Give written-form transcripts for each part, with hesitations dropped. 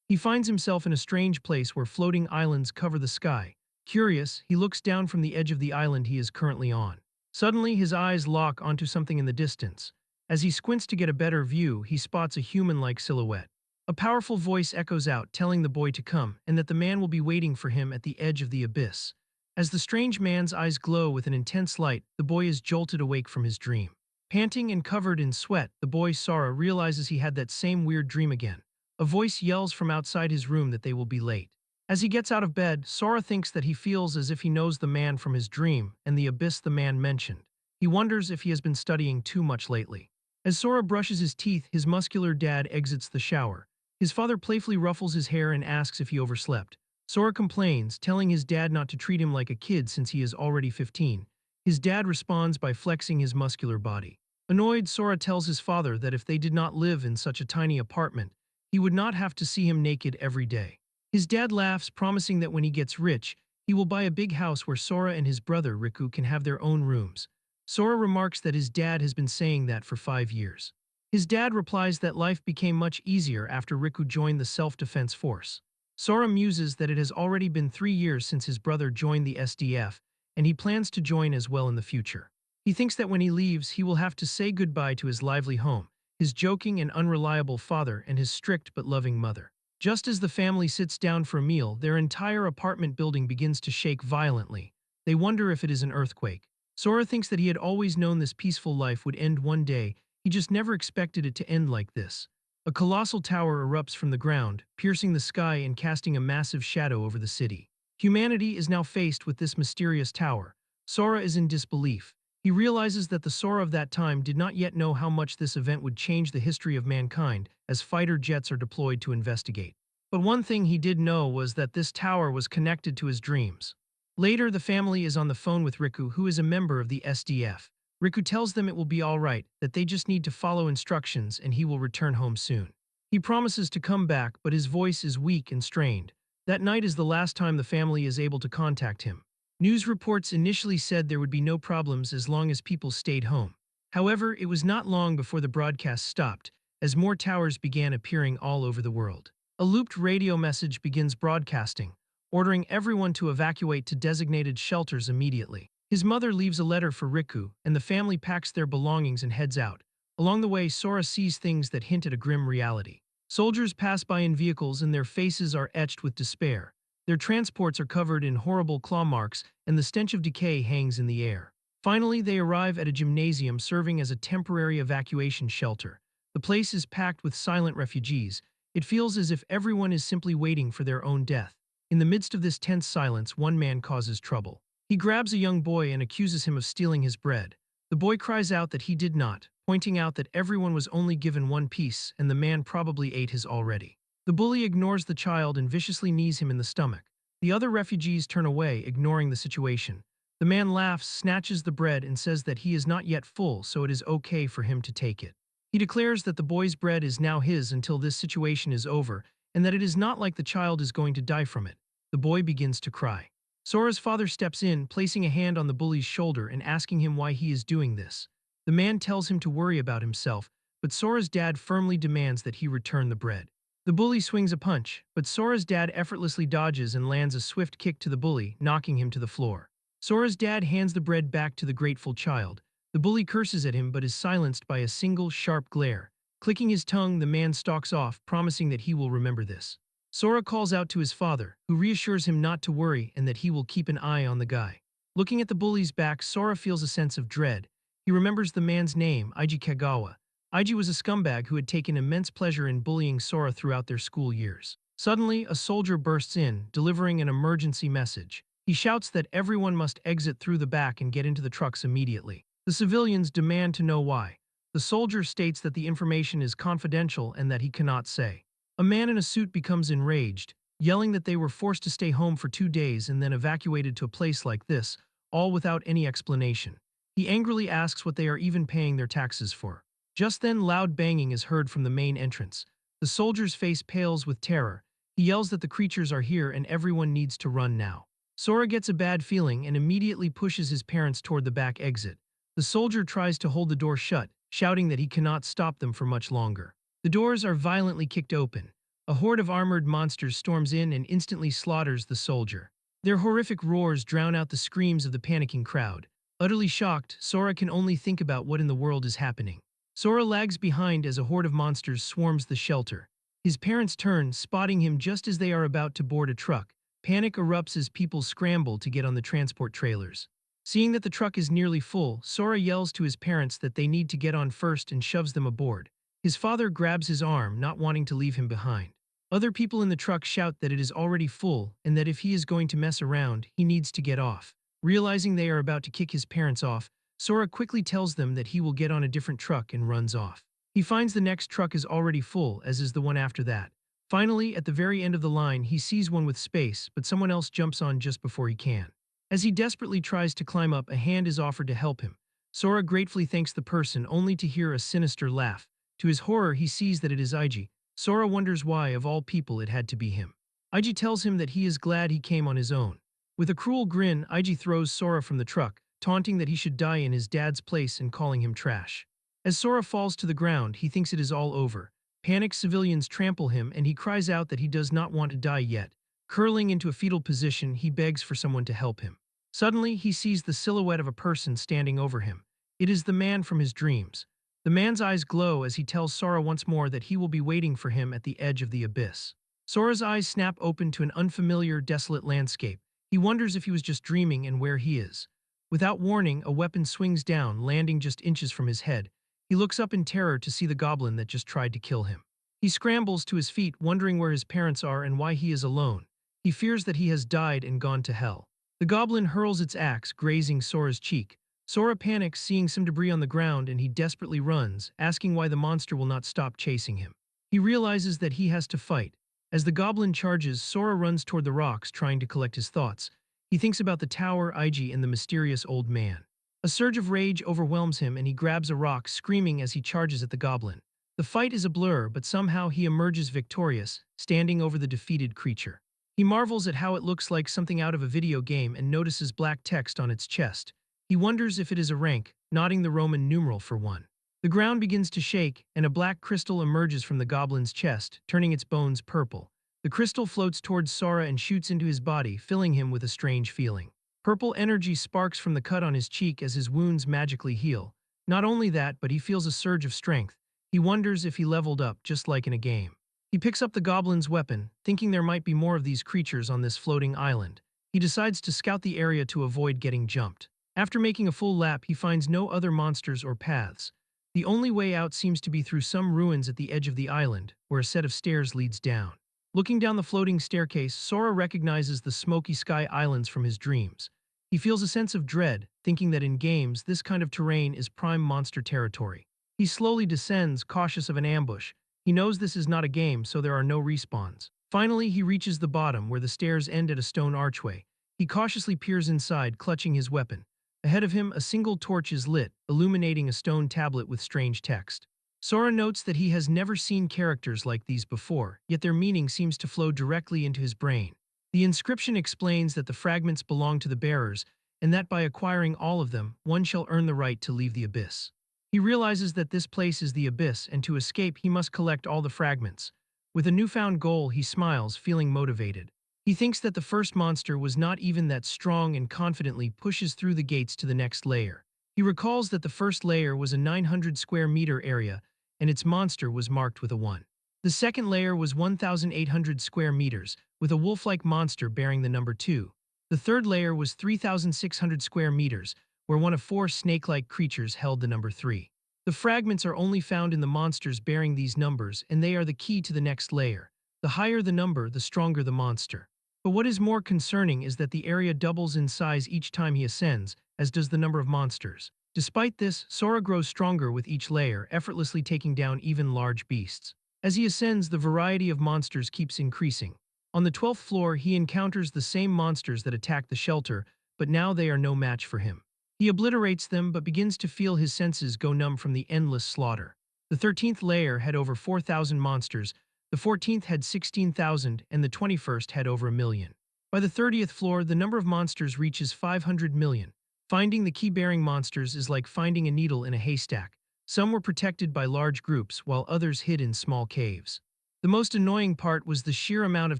He finds himself in a strange place where floating islands cover the sky. Curious, he looks down from the edge of the island he is currently on. Suddenly, his eyes lock onto something in the distance. As he squints to get a better view, he spots a human-like silhouette. A powerful voice echoes out, telling the boy to come, and that the man will be waiting for him at the edge of the abyss. As the strange man's eyes glow with an intense light, the boy is jolted awake from his dream. Panting and covered in sweat, the boy Sora realizes he had that same weird dream again. A voice yells from outside his room that they will be late. As he gets out of bed, Sora thinks that he feels as if he knows the man from his dream and the abyss the man mentioned. He wonders if he has been studying too much lately. As Sora brushes his teeth, his muscular dad exits the shower. His father playfully ruffles his hair and asks if he overslept. Sora complains, telling his dad not to treat him like a kid since he is already 15. His dad responds by flexing his muscular body. Annoyed, Sora tells his father that if they did not live in such a tiny apartment, he would not have to see him naked every day. His dad laughs, promising that when he gets rich, he will buy a big house where Sora and his brother Riku can have their own rooms. Sora remarks that his dad has been saying that for 5 years. His dad replies that life became much easier after Riku joined the self-defense force. Sora muses that it has already been 3 years since his brother joined the SDF, and he plans to join as well in the future. He thinks that when he leaves, he will have to say goodbye to his lively home, his joking and unreliable father, and his strict but loving mother. Just as the family sits down for a meal, their entire apartment building begins to shake violently. They wonder if it is an earthquake. Sora thinks that he had always known this peaceful life would end one day, he just never expected it to end like this. A colossal tower erupts from the ground, piercing the sky and casting a massive shadow over the city. Humanity is now faced with this mysterious tower. Sora is in disbelief. He realizes that the Sora of that time did not yet know how much this event would change the history of mankind, as fighter jets are deployed to investigate. But one thing he did know was that this tower was connected to his dreams. Later, the family is on the phone with Riku, who is a member of the SDF. Riku tells them it will be alright, that they just need to follow instructions and he will return home soon. He promises to come back, but his voice is weak and strained. That night is the last time the family is able to contact him. News reports initially said there would be no problems as long as people stayed home. However, it was not long before the broadcast stopped, as more towers began appearing all over the world. A looped radio message begins broadcasting, ordering everyone to evacuate to designated shelters immediately. His mother leaves a letter for Riku, and the family packs their belongings and heads out. Along the way, Sora sees things that hint at a grim reality. Soldiers pass by in vehicles and their faces are etched with despair. Their transports are covered in horrible claw marks, and the stench of decay hangs in the air. Finally, they arrive at a gymnasium serving as a temporary evacuation shelter. The place is packed with silent refugees. It feels as if everyone is simply waiting for their own death. In the midst of this tense silence, one man causes trouble. He grabs a young boy and accuses him of stealing his bread. The boy cries out that he did not, pointing out that everyone was only given one piece and the man probably ate his already. The bully ignores the child and viciously knees him in the stomach. The other refugees turn away, ignoring the situation. The man laughs, snatches the bread, and says that he is not yet full, so it is okay for him to take it. He declares that the boy's bread is now his until this situation is over, and that it is not like the child is going to die from it. The boy begins to cry. Sora's father steps in, placing a hand on the bully's shoulder and asking him why he is doing this. The man tells him to worry about himself, but Sora's dad firmly demands that he return the bread. The bully swings a punch, but Sora's dad effortlessly dodges and lands a swift kick to the bully, knocking him to the floor. Sora's dad hands the bread back to the grateful child. The bully curses at him but is silenced by a single, sharp glare. Clicking his tongue, the man stalks off, promising that he will remember this. Sora calls out to his father, who reassures him not to worry and that he will keep an eye on the guy. Looking at the bully's back, Sora feels a sense of dread. He remembers the man's name, Eiji Kagawa. Eiji was a scumbag who had taken immense pleasure in bullying Sora throughout their school years. Suddenly, a soldier bursts in, delivering an emergency message. He shouts that everyone must exit through the back and get into the trucks immediately. The civilians demand to know why. The soldier states that the information is confidential and that he cannot say. A man in a suit becomes enraged, yelling that they were forced to stay home for 2 days and then evacuated to a place like this, all without any explanation. He angrily asks what they are even paying their taxes for. Just then, loud banging is heard from the main entrance. The soldier's face pales with terror. He yells that the creatures are here and everyone needs to run now. Sora gets a bad feeling and immediately pushes his parents toward the back exit. The soldier tries to hold the door shut, shouting that he cannot stop them for much longer. The doors are violently kicked open. A horde of armored monsters storms in and instantly slaughters the soldier. Their horrific roars drown out the screams of the panicking crowd. Utterly shocked, Sora can only think about what in the world is happening. Sora lags behind as a horde of monsters swarms the shelter. His parents turn, spotting him just as they are about to board a truck. Panic erupts as people scramble to get on the transport trailers. Seeing that the truck is nearly full, Sora yells to his parents that they need to get on first and shoves them aboard. His father grabs his arm, not wanting to leave him behind. Other people in the truck shout that it is already full and that if he is going to mess around, he needs to get off. Realizing they are about to kick his parents off, Sora quickly tells them that he will get on a different truck and runs off. He finds the next truck is already full, as is the one after that. Finally, at the very end of the line, he sees one with space, but someone else jumps on just before he can. As he desperately tries to climb up, a hand is offered to help him. Sora gratefully thanks the person, only to hear a sinister laugh. To his horror, he sees that it is Ig. Sora wonders why, of all people, it had to be him. Ig tells him that he is glad he came on his own. With a cruel grin, Ig throws Sora from the truck, taunting that he should die in his dad's place and calling him trash. As Sora falls to the ground, he thinks it is all over. Panicked civilians trample him and he cries out that he does not want to die yet. Curling into a fetal position, he begs for someone to help him. Suddenly, he sees the silhouette of a person standing over him. It is the man from his dreams. The man's eyes glow as he tells Sora once more that he will be waiting for him at the edge of the abyss. Sora's eyes snap open to an unfamiliar, desolate landscape. He wonders if he was just dreaming and where he is. Without warning, a weapon swings down, landing just inches from his head. He looks up in terror to see the goblin that just tried to kill him. He scrambles to his feet, wondering where his parents are and why he is alone. He fears that he has died and gone to hell. The goblin hurls its axe, grazing Sora's cheek. Sora panics, seeing some debris on the ground, and he desperately runs, asking why the monster will not stop chasing him. He realizes that he has to fight. As the goblin charges, Sora runs toward the rocks, trying to collect his thoughts. He thinks about the tower, Ig, and the mysterious old man. A surge of rage overwhelms him, and he grabs a rock, screaming as he charges at the goblin. The fight is a blur, but somehow he emerges victorious, standing over the defeated creature. He marvels at how it looks like something out of a video game and notices black text on its chest. He wonders if it is a rank, nodding the Roman numeral for 1. The ground begins to shake, and a black crystal emerges from the goblin's chest, turning its bones purple. The crystal floats towards Sora and shoots into his body, filling him with a strange feeling. Purple energy sparks from the cut on his cheek as his wounds magically heal. Not only that, but he feels a surge of strength. He wonders if he leveled up, just like in a game. He picks up the goblin's weapon, thinking there might be more of these creatures on this floating island. He decides to scout the area to avoid getting jumped. After making a full lap, he finds no other monsters or paths. The only way out seems to be through some ruins at the edge of the island, where a set of stairs leads down. Looking down the floating staircase, Sora recognizes the smoky sky islands from his dreams. He feels a sense of dread, thinking that in games, this kind of terrain is prime monster territory. He slowly descends, cautious of an ambush. He knows this is not a game, so there are no respawns. Finally, he reaches the bottom, where the stairs end at a stone archway. He cautiously peers inside, clutching his weapon. Ahead of him, a single torch is lit, illuminating a stone tablet with strange text. Sora notes that he has never seen characters like these before, yet their meaning seems to flow directly into his brain. The inscription explains that the fragments belong to the bearers, and that by acquiring all of them, one shall earn the right to leave the abyss. He realizes that this place is the abyss, and to escape he must collect all the fragments. With a newfound goal, he smiles, feeling motivated. He thinks that the first monster was not even that strong and confidently pushes through the gates to the next layer. He recalls that the first layer was a 900 square meter area, and its monster was marked with a 1. The second layer was 1,800 square meters, with a wolf-like monster bearing the number 2. The third layer was 3,600 square meters, where one of 4 snake-like creatures held the number 3. The fragments are only found in the monsters bearing these numbers, and they are the key to the next layer. The higher the number, the stronger the monster. But what is more concerning is that the area doubles in size each time he ascends, as does the number of monsters. Despite this, Sora grows stronger with each layer, effortlessly taking down even large beasts. As he ascends, the variety of monsters keeps increasing. On the 12th floor, he encounters the same monsters that attacked the shelter, but now they are no match for him. He obliterates them, but begins to feel his senses go numb from the endless slaughter. The 13th layer had over 4,000 monsters, the 14th had 16,000, and the 21st had over 1,000,000. By the 30th floor, the number of monsters reaches 500 million. Finding the key-bearing monsters is like finding a needle in a haystack. Some were protected by large groups, while others hid in small caves. The most annoying part was the sheer amount of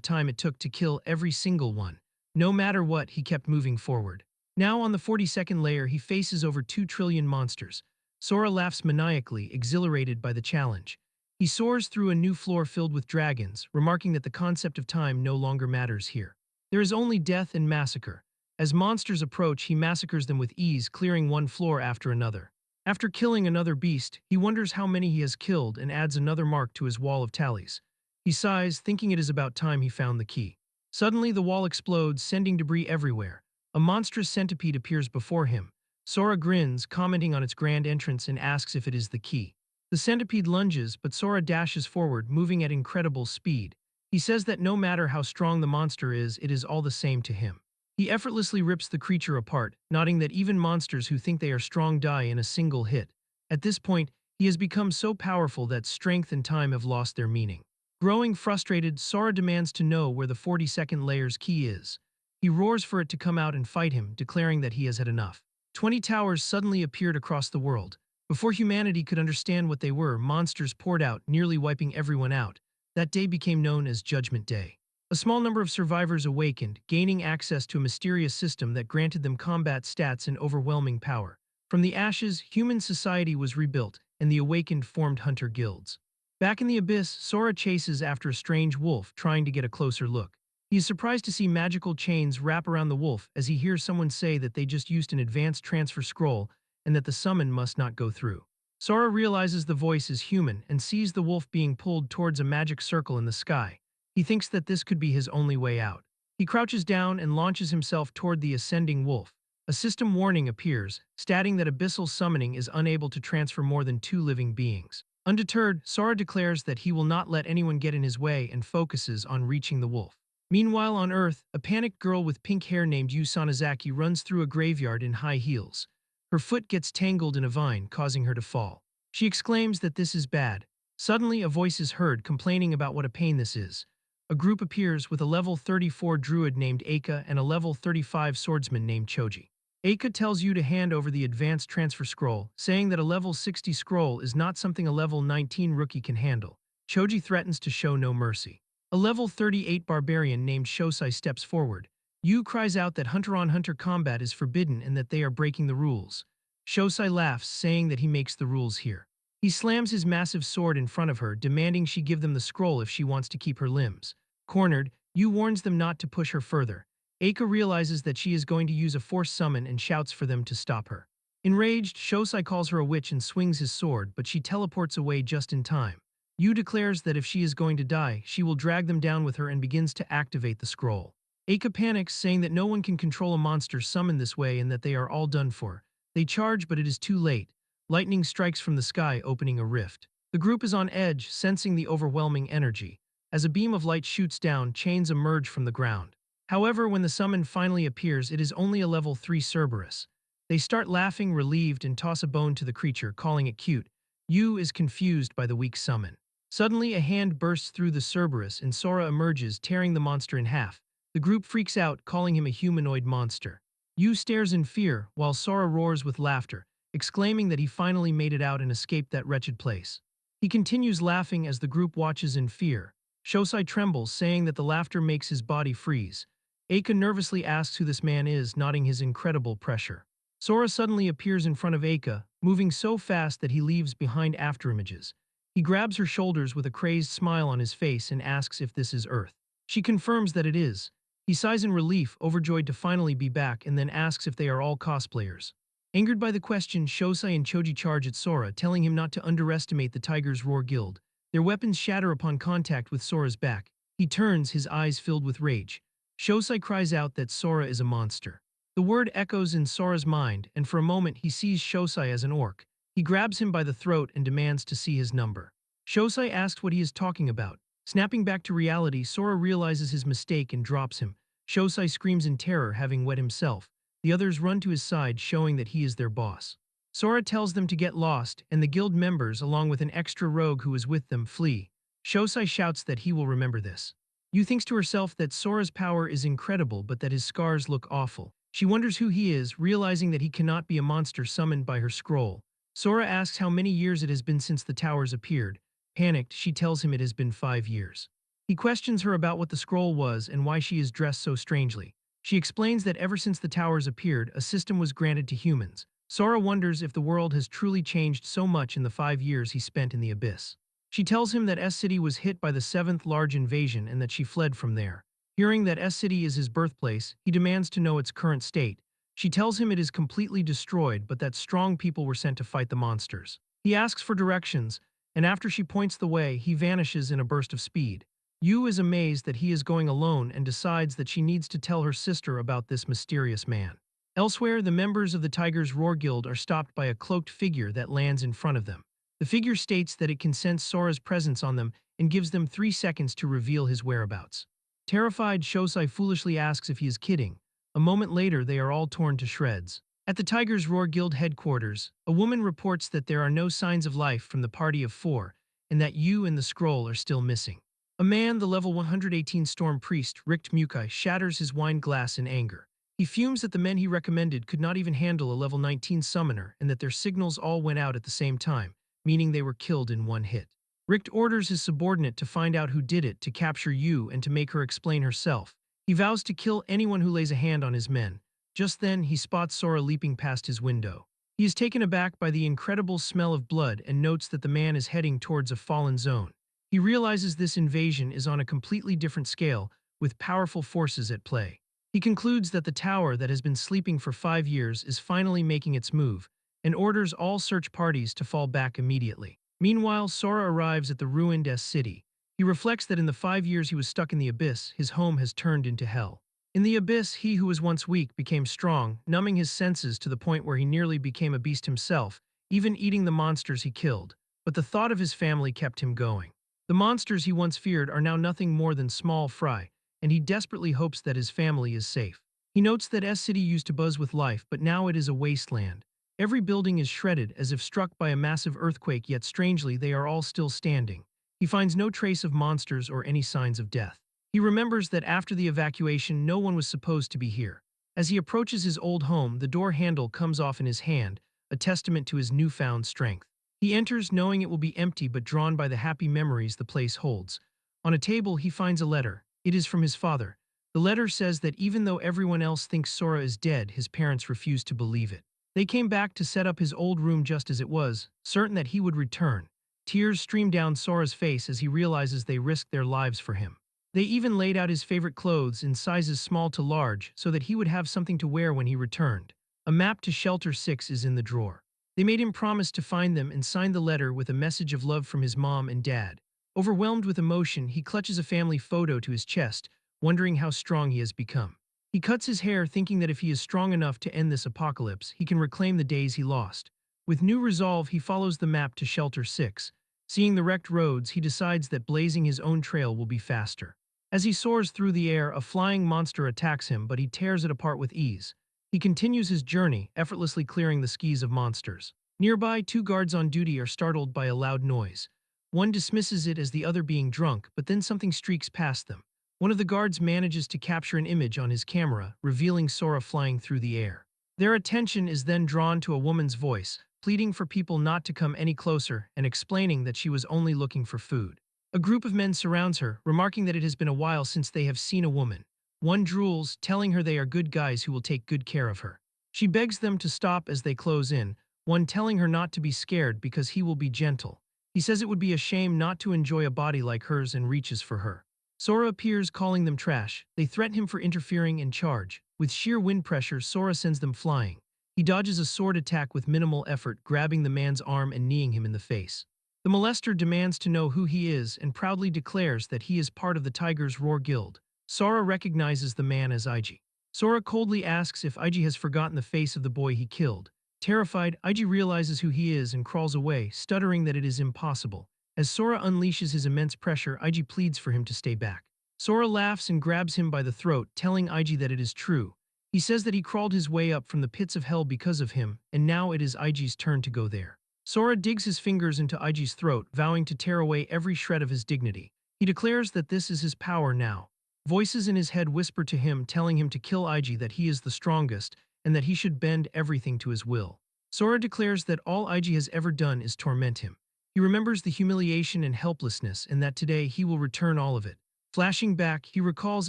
time it took to kill every single one. No matter what, he kept moving forward. Now on the 42nd layer, he faces over 2 trillion monsters. Sora laughs maniacally, exhilarated by the challenge. He soars through a new floor filled with dragons, remarking that the concept of time no longer matters here. There is only death and massacre. As monsters approach, he massacres them with ease, clearing one floor after another. After killing another beast, he wonders how many he has killed and adds another mark to his wall of tallies. He sighs, thinking it is about time he found the key. Suddenly, the wall explodes, sending debris everywhere. A monstrous centipede appears before him. Sora grins, commenting on its grand entrance, and asks if it is the key. The centipede lunges, but Sora dashes forward, moving at incredible speed. He says that no matter how strong the monster is, it is all the same to him. He effortlessly rips the creature apart, noting that even monsters who think they are strong die in a single hit. At this point, he has become so powerful that strength and time have lost their meaning. Growing frustrated, Sora demands to know where the 42nd layer's key is. He roars for it to come out and fight him, declaring that he has had enough. 20 towers suddenly appeared across the world. Before humanity could understand what they were, monsters poured out, nearly wiping everyone out. That day became known as Judgment Day. A small number of survivors awakened, gaining access to a mysterious system that granted them combat stats and overwhelming power. From the ashes, human society was rebuilt, and the awakened formed hunter guilds. Back in the abyss, Sora chases after a strange wolf, trying to get a closer look. He is surprised to see magical chains wrap around the wolf as he hears someone say that they just used an advanced transfer scroll and that the summon must not go through. Sora realizes the voice is human and sees the wolf being pulled towards a magic circle in the sky. He thinks that this could be his only way out. He crouches down and launches himself toward the ascending wolf. A system warning appears, stating that abyssal summoning is unable to transfer more than 2 living beings. Undeterred, Sora declares that he will not let anyone get in his way and focuses on reaching the wolf. Meanwhile on Earth, a panicked girl with pink hair named Yu Sanazaki runs through a graveyard in high heels. Her foot gets tangled in a vine, causing her to fall. She exclaims that this is bad. Suddenly, a voice is heard complaining about what a pain this is. A group appears with a level 34 druid named Eika and a level 35 swordsman named Choji. Eika tells you to hand over the advanced transfer scroll, saying that a level 60 scroll is not something a level 19 rookie can handle. Choji threatens to show no mercy. A level 38 barbarian named Shosai steps forward. Yu cries out that hunter-on-hunter combat is forbidden and that they are breaking the rules. Shosai laughs, saying that he makes the rules here. He slams his massive sword in front of her, demanding she give them the scroll if she wants to keep her limbs. Cornered, Yu warns them not to push her further. Eika realizes that she is going to use a force summon and shouts for them to stop her. Enraged, Shosai calls her a witch and swings his sword, but she teleports away just in time. Yu declares that if she is going to die, she will drag them down with her and begins to activate the scroll. Eika panics, saying that no one can control a monster summoned this way and that they are all done for. They charge, but it is too late. Lightning strikes from the sky, opening a rift. The group is on edge, sensing the overwhelming energy. As a beam of light shoots down, chains emerge from the ground. However, when the summon finally appears, it is only a level 3 Cerberus. They start laughing, relieved, and toss a bone to the creature, calling it cute. Yu is confused by the weak summon. Suddenly, a hand bursts through the Cerberus and Sora emerges, tearing the monster in half. The group freaks out, calling him a humanoid monster. Yu stares in fear, while Sora roars with laughter, exclaiming that he finally made it out and escaped that wretched place. He continues laughing as the group watches in fear. Shosai trembles, saying that the laughter makes his body freeze. Eika nervously asks who this man is, noting his incredible pressure. Sora suddenly appears in front of Eika, moving so fast that he leaves behind afterimages. He grabs her shoulders with a crazed smile on his face and asks if this is Earth. She confirms that it is. He sighs in relief, overjoyed to finally be back, and then asks if they are all cosplayers. Angered by the question, Shosai and Choji charge at Sora, telling him not to underestimate the Tiger's Roar Guild. Their weapons shatter upon contact with Sora's back. He turns, his eyes filled with rage. Shosai cries out that Sora is a monster. The word echoes in Sora's mind, and for a moment he sees Shosai as an orc. He grabs him by the throat and demands to see his number. Shosai asks what he is talking about. Snapping back to reality, Sora realizes his mistake and drops him. Shosai screams in terror, having wet himself. The others run to his side, showing that he is their boss. Sora tells them to get lost, and the guild members, along with an extra rogue who is with them, flee. Shosai shouts that he will remember this. Yu thinks to herself that Sora's power is incredible but that his scars look awful. She wonders who he is, realizing that he cannot be a monster summoned by her scroll. Sora asks how many years it has been since the towers appeared. Panicked, she tells him it has been 5 years. He questions her about what the scroll was and why she is dressed so strangely. She explains that ever since the towers appeared, a system was granted to humans. Sora wonders if the world has truly changed so much in the 5 years he spent in the abyss. She tells him that S-City was hit by the seventh large invasion and that she fled from there. Hearing that S-City is his birthplace, he demands to know its current state. She tells him it is completely destroyed but that strong people were sent to fight the monsters. He asks for directions, and after she points the way, he vanishes in a burst of speed. Yu is amazed that he is going alone and decides that she needs to tell her sister about this mysterious man. Elsewhere, the members of the Tiger's Roar Guild are stopped by a cloaked figure that lands in front of them. The figure states that it can sense Sora's presence on them and gives them 3 seconds to reveal his whereabouts. Terrified, Shosai foolishly asks if he is kidding. A moment later, they are all torn to shreds. At the Tiger's Roar Guild headquarters, a woman reports that there are no signs of life from the party of 4, and that Yu and the scroll are still missing. A man, the level 118 storm priest, Richt Mukai, shatters his wine glass in anger. He fumes that the men he recommended could not even handle a level 19 summoner and that their signals all went out at the same time, meaning they were killed in one hit. Richt orders his subordinate to find out who did it, to capture Yu and to make her explain herself. He vows to kill anyone who lays a hand on his men. Just then, he spots Sora leaping past his window. He is taken aback by the incredible smell of blood and notes that the man is heading towards a fallen zone. He realizes this invasion is on a completely different scale, with powerful forces at play. He concludes that the tower that has been sleeping for 5 years is finally making its move, and orders all search parties to fall back immediately. Meanwhile, Sora arrives at the ruined S-City. He reflects that in the 5 years he was stuck in the abyss, his home has turned into hell. In the abyss, he who was once weak became strong, numbing his senses to the point where he nearly became a beast himself, even eating the monsters he killed. But the thought of his family kept him going. The monsters he once feared are now nothing more than small fry, and he desperately hopes that his family is safe. He notes that S-City used to buzz with life, but now it is a wasteland. Every building is shredded as if struck by a massive earthquake, yet strangely they are all still standing. He finds no trace of monsters or any signs of death. He remembers that after the evacuation no one was supposed to be here. As he approaches his old home, the door handle comes off in his hand, a testament to his newfound strength. He enters knowing it will be empty but drawn by the happy memories the place holds. On a table he finds a letter. It is from his father. The letter says that even though everyone else thinks Sora is dead, his parents refuse to believe it. They came back to set up his old room just as it was, certain that he would return. Tears stream down Sora's face as he realizes they risked their lives for him. They even laid out his favorite clothes in sizes small to large so that he would have something to wear when he returned. A map to Shelter 6 is in the drawer. They made him promise to find them and signed the letter with a message of love from his mom and dad. Overwhelmed with emotion, he clutches a family photo to his chest, wondering how strong he has become. He cuts his hair, thinking that if he is strong enough to end this apocalypse, he can reclaim the days he lost. With new resolve, he follows the map to Shelter 6. Seeing the wrecked roads, he decides that blazing his own trail will be faster. As he soars through the air, a flying monster attacks him, but he tears it apart with ease. He continues his journey, effortlessly clearing the skis of monsters. Nearby, 2 guards on duty are startled by a loud noise. One dismisses it as the other being drunk, but then something streaks past them. One of the guards manages to capture an image on his camera, revealing Sora flying through the air. Their attention is then drawn to a woman's voice, pleading for people not to come any closer and explaining that she was only looking for food. A group of men surrounds her, remarking that it has been a while since they have seen a woman. One drools, telling her they are good guys who will take good care of her. She begs them to stop as they close in, one telling her not to be scared because he will be gentle. He says it would be a shame not to enjoy a body like hers and reaches for her. Sora appears, calling them trash. They threaten him for interfering and charge. With sheer wind pressure, Sora sends them flying. He dodges a sword attack with minimal effort, grabbing the man's arm and kneeing him in the face. The molester demands to know who he is and proudly declares that he is part of the Tiger's Roar Guild. Sora recognizes the man as Ig. Sora coldly asks if Ig has forgotten the face of the boy he killed. Terrified, Ig realizes who he is and crawls away, stuttering that it is impossible. As Sora unleashes his immense pressure, Ig pleads for him to stay back. Sora laughs and grabs him by the throat, telling Ig that it is true. He says that he crawled his way up from the pits of hell because of him, and now it is Ig's turn to go there. Sora digs his fingers into Ig's throat, vowing to tear away every shred of his dignity. He declares that this is his power now. Voices in his head whisper to him, telling him to kill Ig, that he is the strongest, and that he should bend everything to his will. Sora declares that all Ig has ever done is torment him. He remembers the humiliation and helplessness and that today he will return all of it. Flashing back, he recalls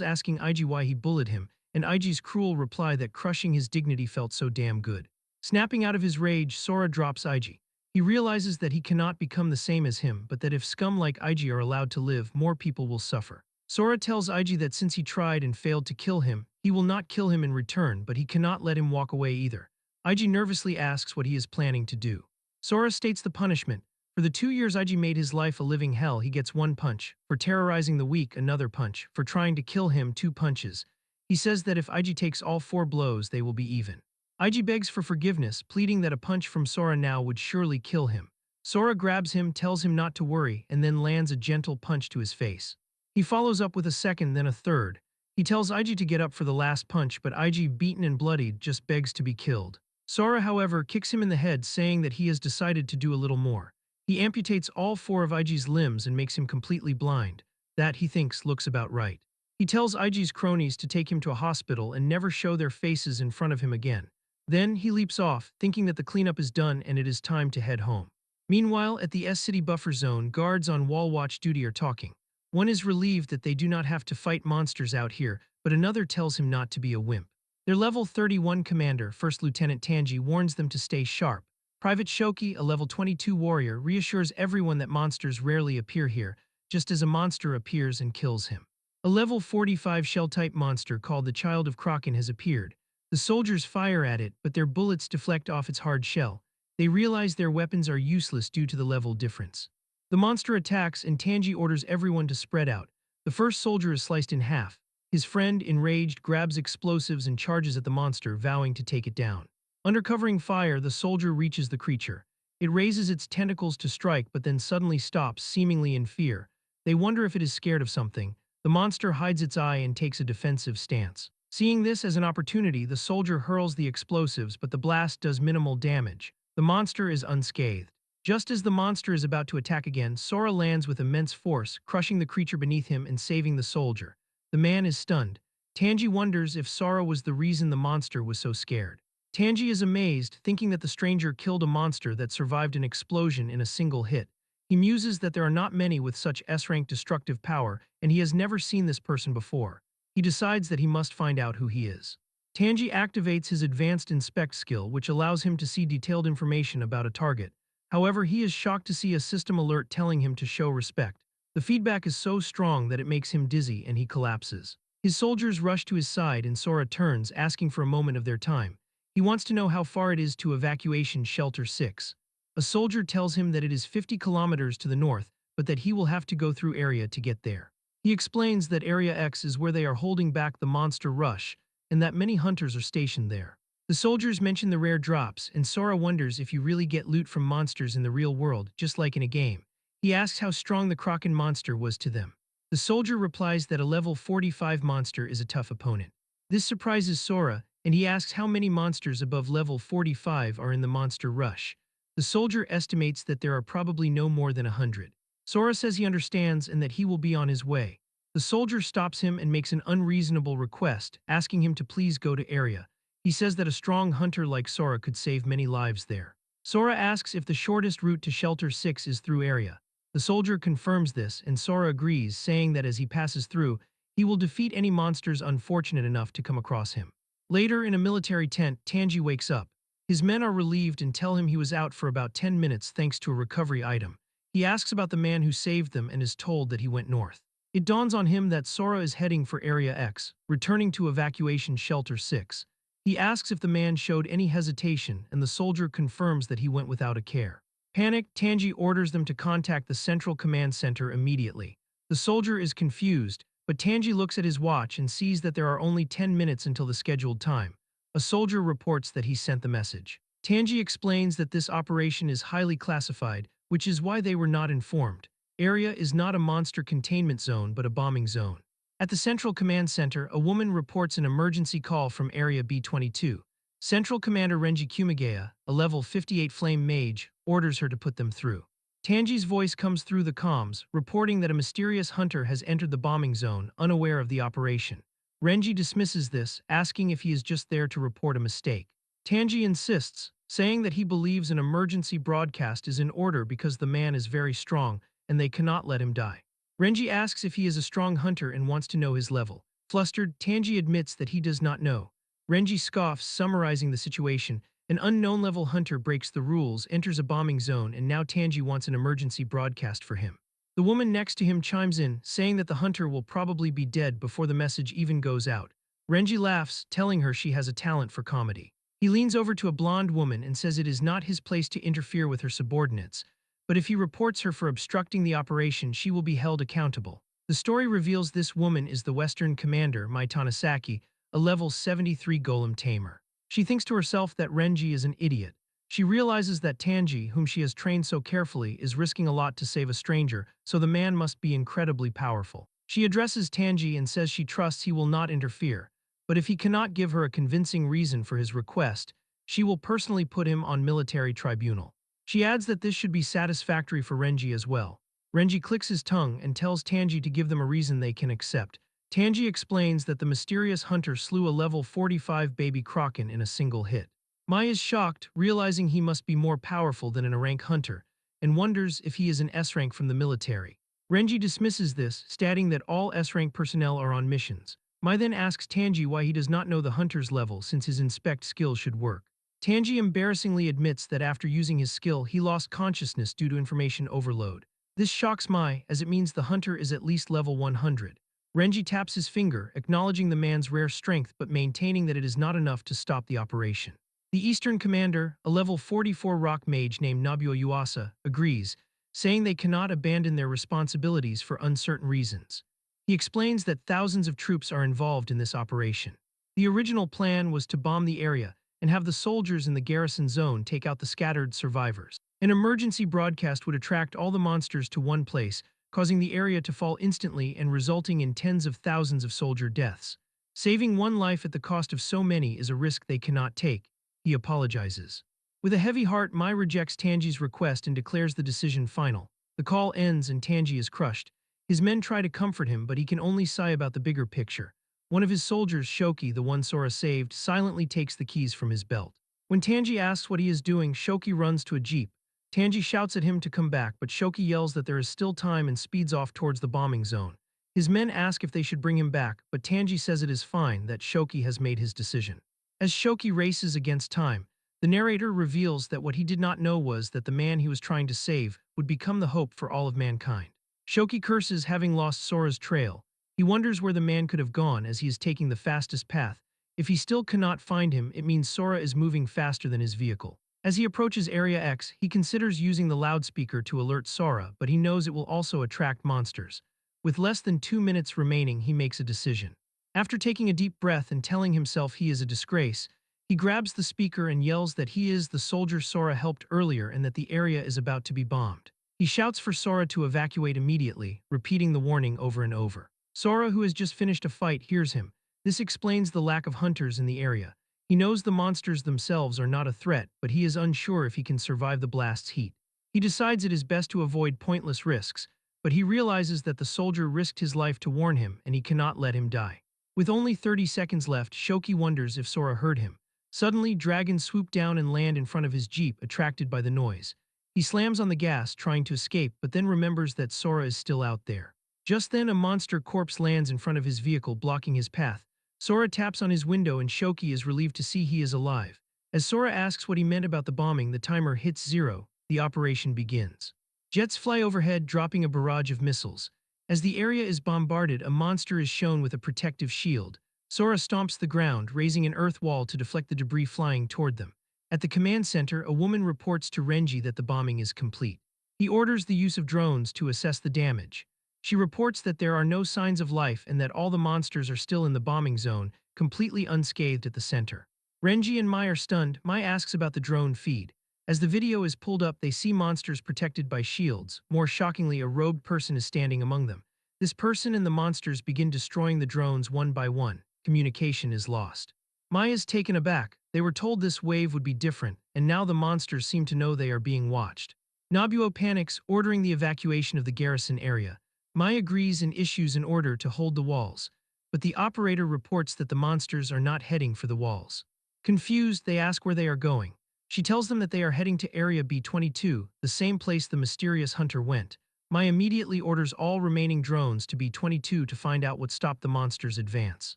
asking IG why he bullied him, and IG's cruel reply that crushing his dignity felt so damn good. Snapping out of his rage, Sora drops IG. He realizes that he cannot become the same as him, but that if scum like IG are allowed to live, more people will suffer. Sora tells IG that since he tried and failed to kill him, he will not kill him in return, but he cannot let him walk away either. IG nervously asks what he is planning to do. Sora states the punishment. For the 2 years IG made his life a living hell, he gets 1 punch. For terrorizing the weak, another punch. For trying to kill him, 2 punches. He says that if IG takes all 4 blows, they will be even. IG begs for forgiveness, pleading that a punch from Sora now would surely kill him. Sora grabs him, tells him not to worry, and then lands a gentle punch to his face. He follows up with a second, then a third. He tells IG to get up for the last punch, but IG, beaten and bloodied, just begs to be killed. Sora, however, kicks him in the head, saying that he has decided to do a little more. He amputates all 4 of IG's limbs and makes him completely blind. That, he thinks, looks about right. He tells IG's cronies to take him to a hospital and never show their faces in front of him again. Then he leaps off, thinking that the cleanup is done and it is time to head home. Meanwhile, at the S-City buffer zone, guards on wall watch duty are talking. One is relieved that they do not have to fight monsters out here, but another tells him not to be a wimp. Their level 31 commander, First Lieutenant Tanji, warns them to stay sharp. Private Shoki, a level 22 warrior, reassures everyone that monsters rarely appear here, just as a monster appears and kills him. A level 45 shell-type monster called the Child of Kraken has appeared. The soldiers fire at it, but their bullets deflect off its hard shell. They realize their weapons are useless due to the level difference. The monster attacks and Tanji orders everyone to spread out. The first soldier is sliced in half. His friend, enraged, grabs explosives and charges at the monster, vowing to take it down. Under covering fire, the soldier reaches the creature. It raises its tentacles to strike but then suddenly stops, seemingly in fear. They wonder if it is scared of something. The monster hides its eye and takes a defensive stance. Seeing this as an opportunity, the soldier hurls the explosives, but the blast does minimal damage. The monster is unscathed. Just as the monster is about to attack again, Sora lands with immense force, crushing the creature beneath him and saving the soldier. The man is stunned. Tanji wonders if Sora was the reason the monster was so scared. Tanji is amazed, thinking that the stranger killed a monster that survived an explosion in a single hit. He muses that there are not many with such S-rank destructive power, and he has never seen this person before. He decides that he must find out who he is. Tanji activates his advanced inspect skill, which allows him to see detailed information about a target. However, he is shocked to see a system alert telling him to show respect. The feedback is so strong that it makes him dizzy and he collapses. His soldiers rush to his side and Sora turns, asking for a moment of their time. He wants to know how far it is to evacuation shelter 6. A soldier tells him that it is 50 kilometers to the north, but that he will have to go through area to get there. He explains that Area X is where they are holding back the monster rush, and that many hunters are stationed there. The soldiers mention the rare drops, and Sora wonders if you really get loot from monsters in the real world, just like in a game. He asks how strong the Kraken monster was to them. The soldier replies that a level 45 monster is a tough opponent. This surprises Sora, and he asks how many monsters above level 45 are in the monster rush. The soldier estimates that there are probably no more than 100. Sora says he understands and that he will be on his way. The soldier stops him and makes an unreasonable request, asking him to please go to area. He says that a strong hunter like Sora could save many lives there. Sora asks if the shortest route to Shelter 6 is through area. The soldier confirms this, and Sora agrees, saying that as he passes through, he will defeat any monsters unfortunate enough to come across him. Later, in a military tent, Tanji wakes up. His men are relieved and tell him he was out for about 10 minutes thanks to a recovery item. He asks about the man who saved them and is told that he went north. It dawns on him that Sora is heading for Area X, returning to evacuation shelter 6. He asks if the man showed any hesitation, and the soldier confirms that he went without a care. Panicked, Tanji orders them to contact the Central Command Center immediately. The soldier is confused, but Tanji looks at his watch and sees that there are only 10 minutes until the scheduled time. A soldier reports that he sent the message. Tanji explains that this operation is highly classified, which is why they were not informed. Area is not a monster containment zone but a bombing zone. At the Central Command Center, a woman reports an emergency call from Area B-22. Central Commander Renji Kumagaya, a level 58 flame mage, orders her to put them through. Tanji's voice comes through the comms, reporting that a mysterious hunter has entered the bombing zone, unaware of the operation. Renji dismisses this, asking if he is just there to report a mistake. Tanji insists, saying that he believes an emergency broadcast is in order because the man is very strong and they cannot let him die. Renji asks if he is a strong hunter and wants to know his level. Flustered, Tanji admits that he does not know. Renji scoffs, summarizing the situation. An unknown level hunter breaks the rules, enters a bombing zone, and now Tanji wants an emergency broadcast for him. The woman next to him chimes in, saying that the hunter will probably be dead before the message even goes out. Renji laughs, telling her she has a talent for comedy. He leans over to a blonde woman and says it is not his place to interfere with her subordinates, but if he reports her for obstructing the operation, she will be held accountable. The story reveals this woman is the Western commander, Mai Tanasaki, a level 73 golem tamer. She thinks to herself that Renji is an idiot. She realizes that Tanji, whom she has trained so carefully, is risking a lot to save a stranger, so the man must be incredibly powerful. She addresses Tanji and says she trusts he will not interfere, but if he cannot give her a convincing reason for his request, she will personally put him on military tribunal. She adds that this should be satisfactory for Renji as well. Renji clicks his tongue and tells Tanji to give them a reason they can accept. Tanji explains that the mysterious hunter slew a level 45 baby kraken in a single hit. Mai is shocked, realizing he must be more powerful than an A-rank hunter, and wonders if he is an S-rank from the military. Renji dismisses this, stating that all S-rank personnel are on missions. Mai then asks Tanji why he does not know the hunter's level since his inspect skill should work. Tanji embarrassingly admits that after using his skill, he lost consciousness due to information overload. This shocks Mai, as it means the hunter is at least level 100. Renji taps his finger, acknowledging the man's rare strength but maintaining that it is not enough to stop the operation. The Eastern commander, a level 44 rock mage named Nobuo Yuasa, agrees, saying they cannot abandon their responsibilities for uncertain reasons. He explains that thousands of troops are involved in this operation. The original plan was to bomb the area and have the soldiers in the garrison zone take out the scattered survivors. An emergency broadcast would attract all the monsters to one place, causing the area to fall instantly and resulting in tens of thousands of soldier deaths. Saving one life at the cost of so many is a risk they cannot take. He apologizes. With a heavy heart, Mai rejects Tanji's request and declares the decision final. The call ends and Tanji is crushed. His men try to comfort him, but he can only sigh about the bigger picture. One of his soldiers, Shoki, the one Sora saved, silently takes the keys from his belt. When Tanji asks what he is doing, Shoki runs to a jeep. Tanji shouts at him to come back, but Shoki yells that there is still time and speeds off towards the bombing zone. His men ask if they should bring him back, but Tanji says it is fine, that Shoki has made his decision. As Shoki races against time, the narrator reveals that what he did not know was that the man he was trying to save would become the hope for all of mankind. Shoki curses having lost Sora's trail. He wonders where the man could have gone as he is taking the fastest path. If he still cannot find him, it means Sora is moving faster than his vehicle. As he approaches Area X, he considers using the loudspeaker to alert Sora, but he knows it will also attract monsters. With less than 2 minutes remaining, he makes a decision. After taking a deep breath and telling himself he is a disgrace, he grabs the speaker and yells that he is the soldier Sora helped earlier and that the area is about to be bombed. He shouts for Sora to evacuate immediately, repeating the warning over and over. Sora, who has just finished a fight, hears him. This explains the lack of hunters in the area. He knows the monsters themselves are not a threat, but he is unsure if he can survive the blast's heat. He decides it is best to avoid pointless risks, but he realizes that the soldier risked his life to warn him and he cannot let him die. With only 30 seconds left, Shoki wonders if Sora heard him. Suddenly, dragons swoop down and land in front of his jeep, attracted by the noise. He slams on the gas, trying to escape, but then remembers that Sora is still out there. Just then, a monster corpse lands in front of his vehicle, blocking his path. Sora taps on his window and Shoki is relieved to see he is alive. As Sora asks what he meant about the bombing, the timer hits 0. The operation begins. Jets fly overhead, dropping a barrage of missiles. As the area is bombarded, a monster is shown with a protective shield. Sora stomps the ground, raising an earth wall to deflect the debris flying toward them. At the command center, a woman reports to Renji that the bombing is complete. He orders the use of drones to assess the damage. She reports that there are no signs of life and that all the monsters are still in the bombing zone, completely unscathed at the center. Renji and Mai are stunned. Mai asks about the drone feed. As the video is pulled up, they see monsters protected by shields. More shockingly, a robed person is standing among them. This person and the monsters begin destroying the drones one by one. Communication is lost. Mai is taken aback. They were told this wave would be different, and now the monsters seem to know they are being watched. Nobuo panics, ordering the evacuation of the garrison area. Mai agrees and issues an order to hold the walls, but the operator reports that the monsters are not heading for the walls. Confused, they ask where they are going. She tells them that they are heading to Area B-22, the same place the mysterious hunter went. Mai immediately orders all remaining drones to B-22 to find out what stopped the monster's advance.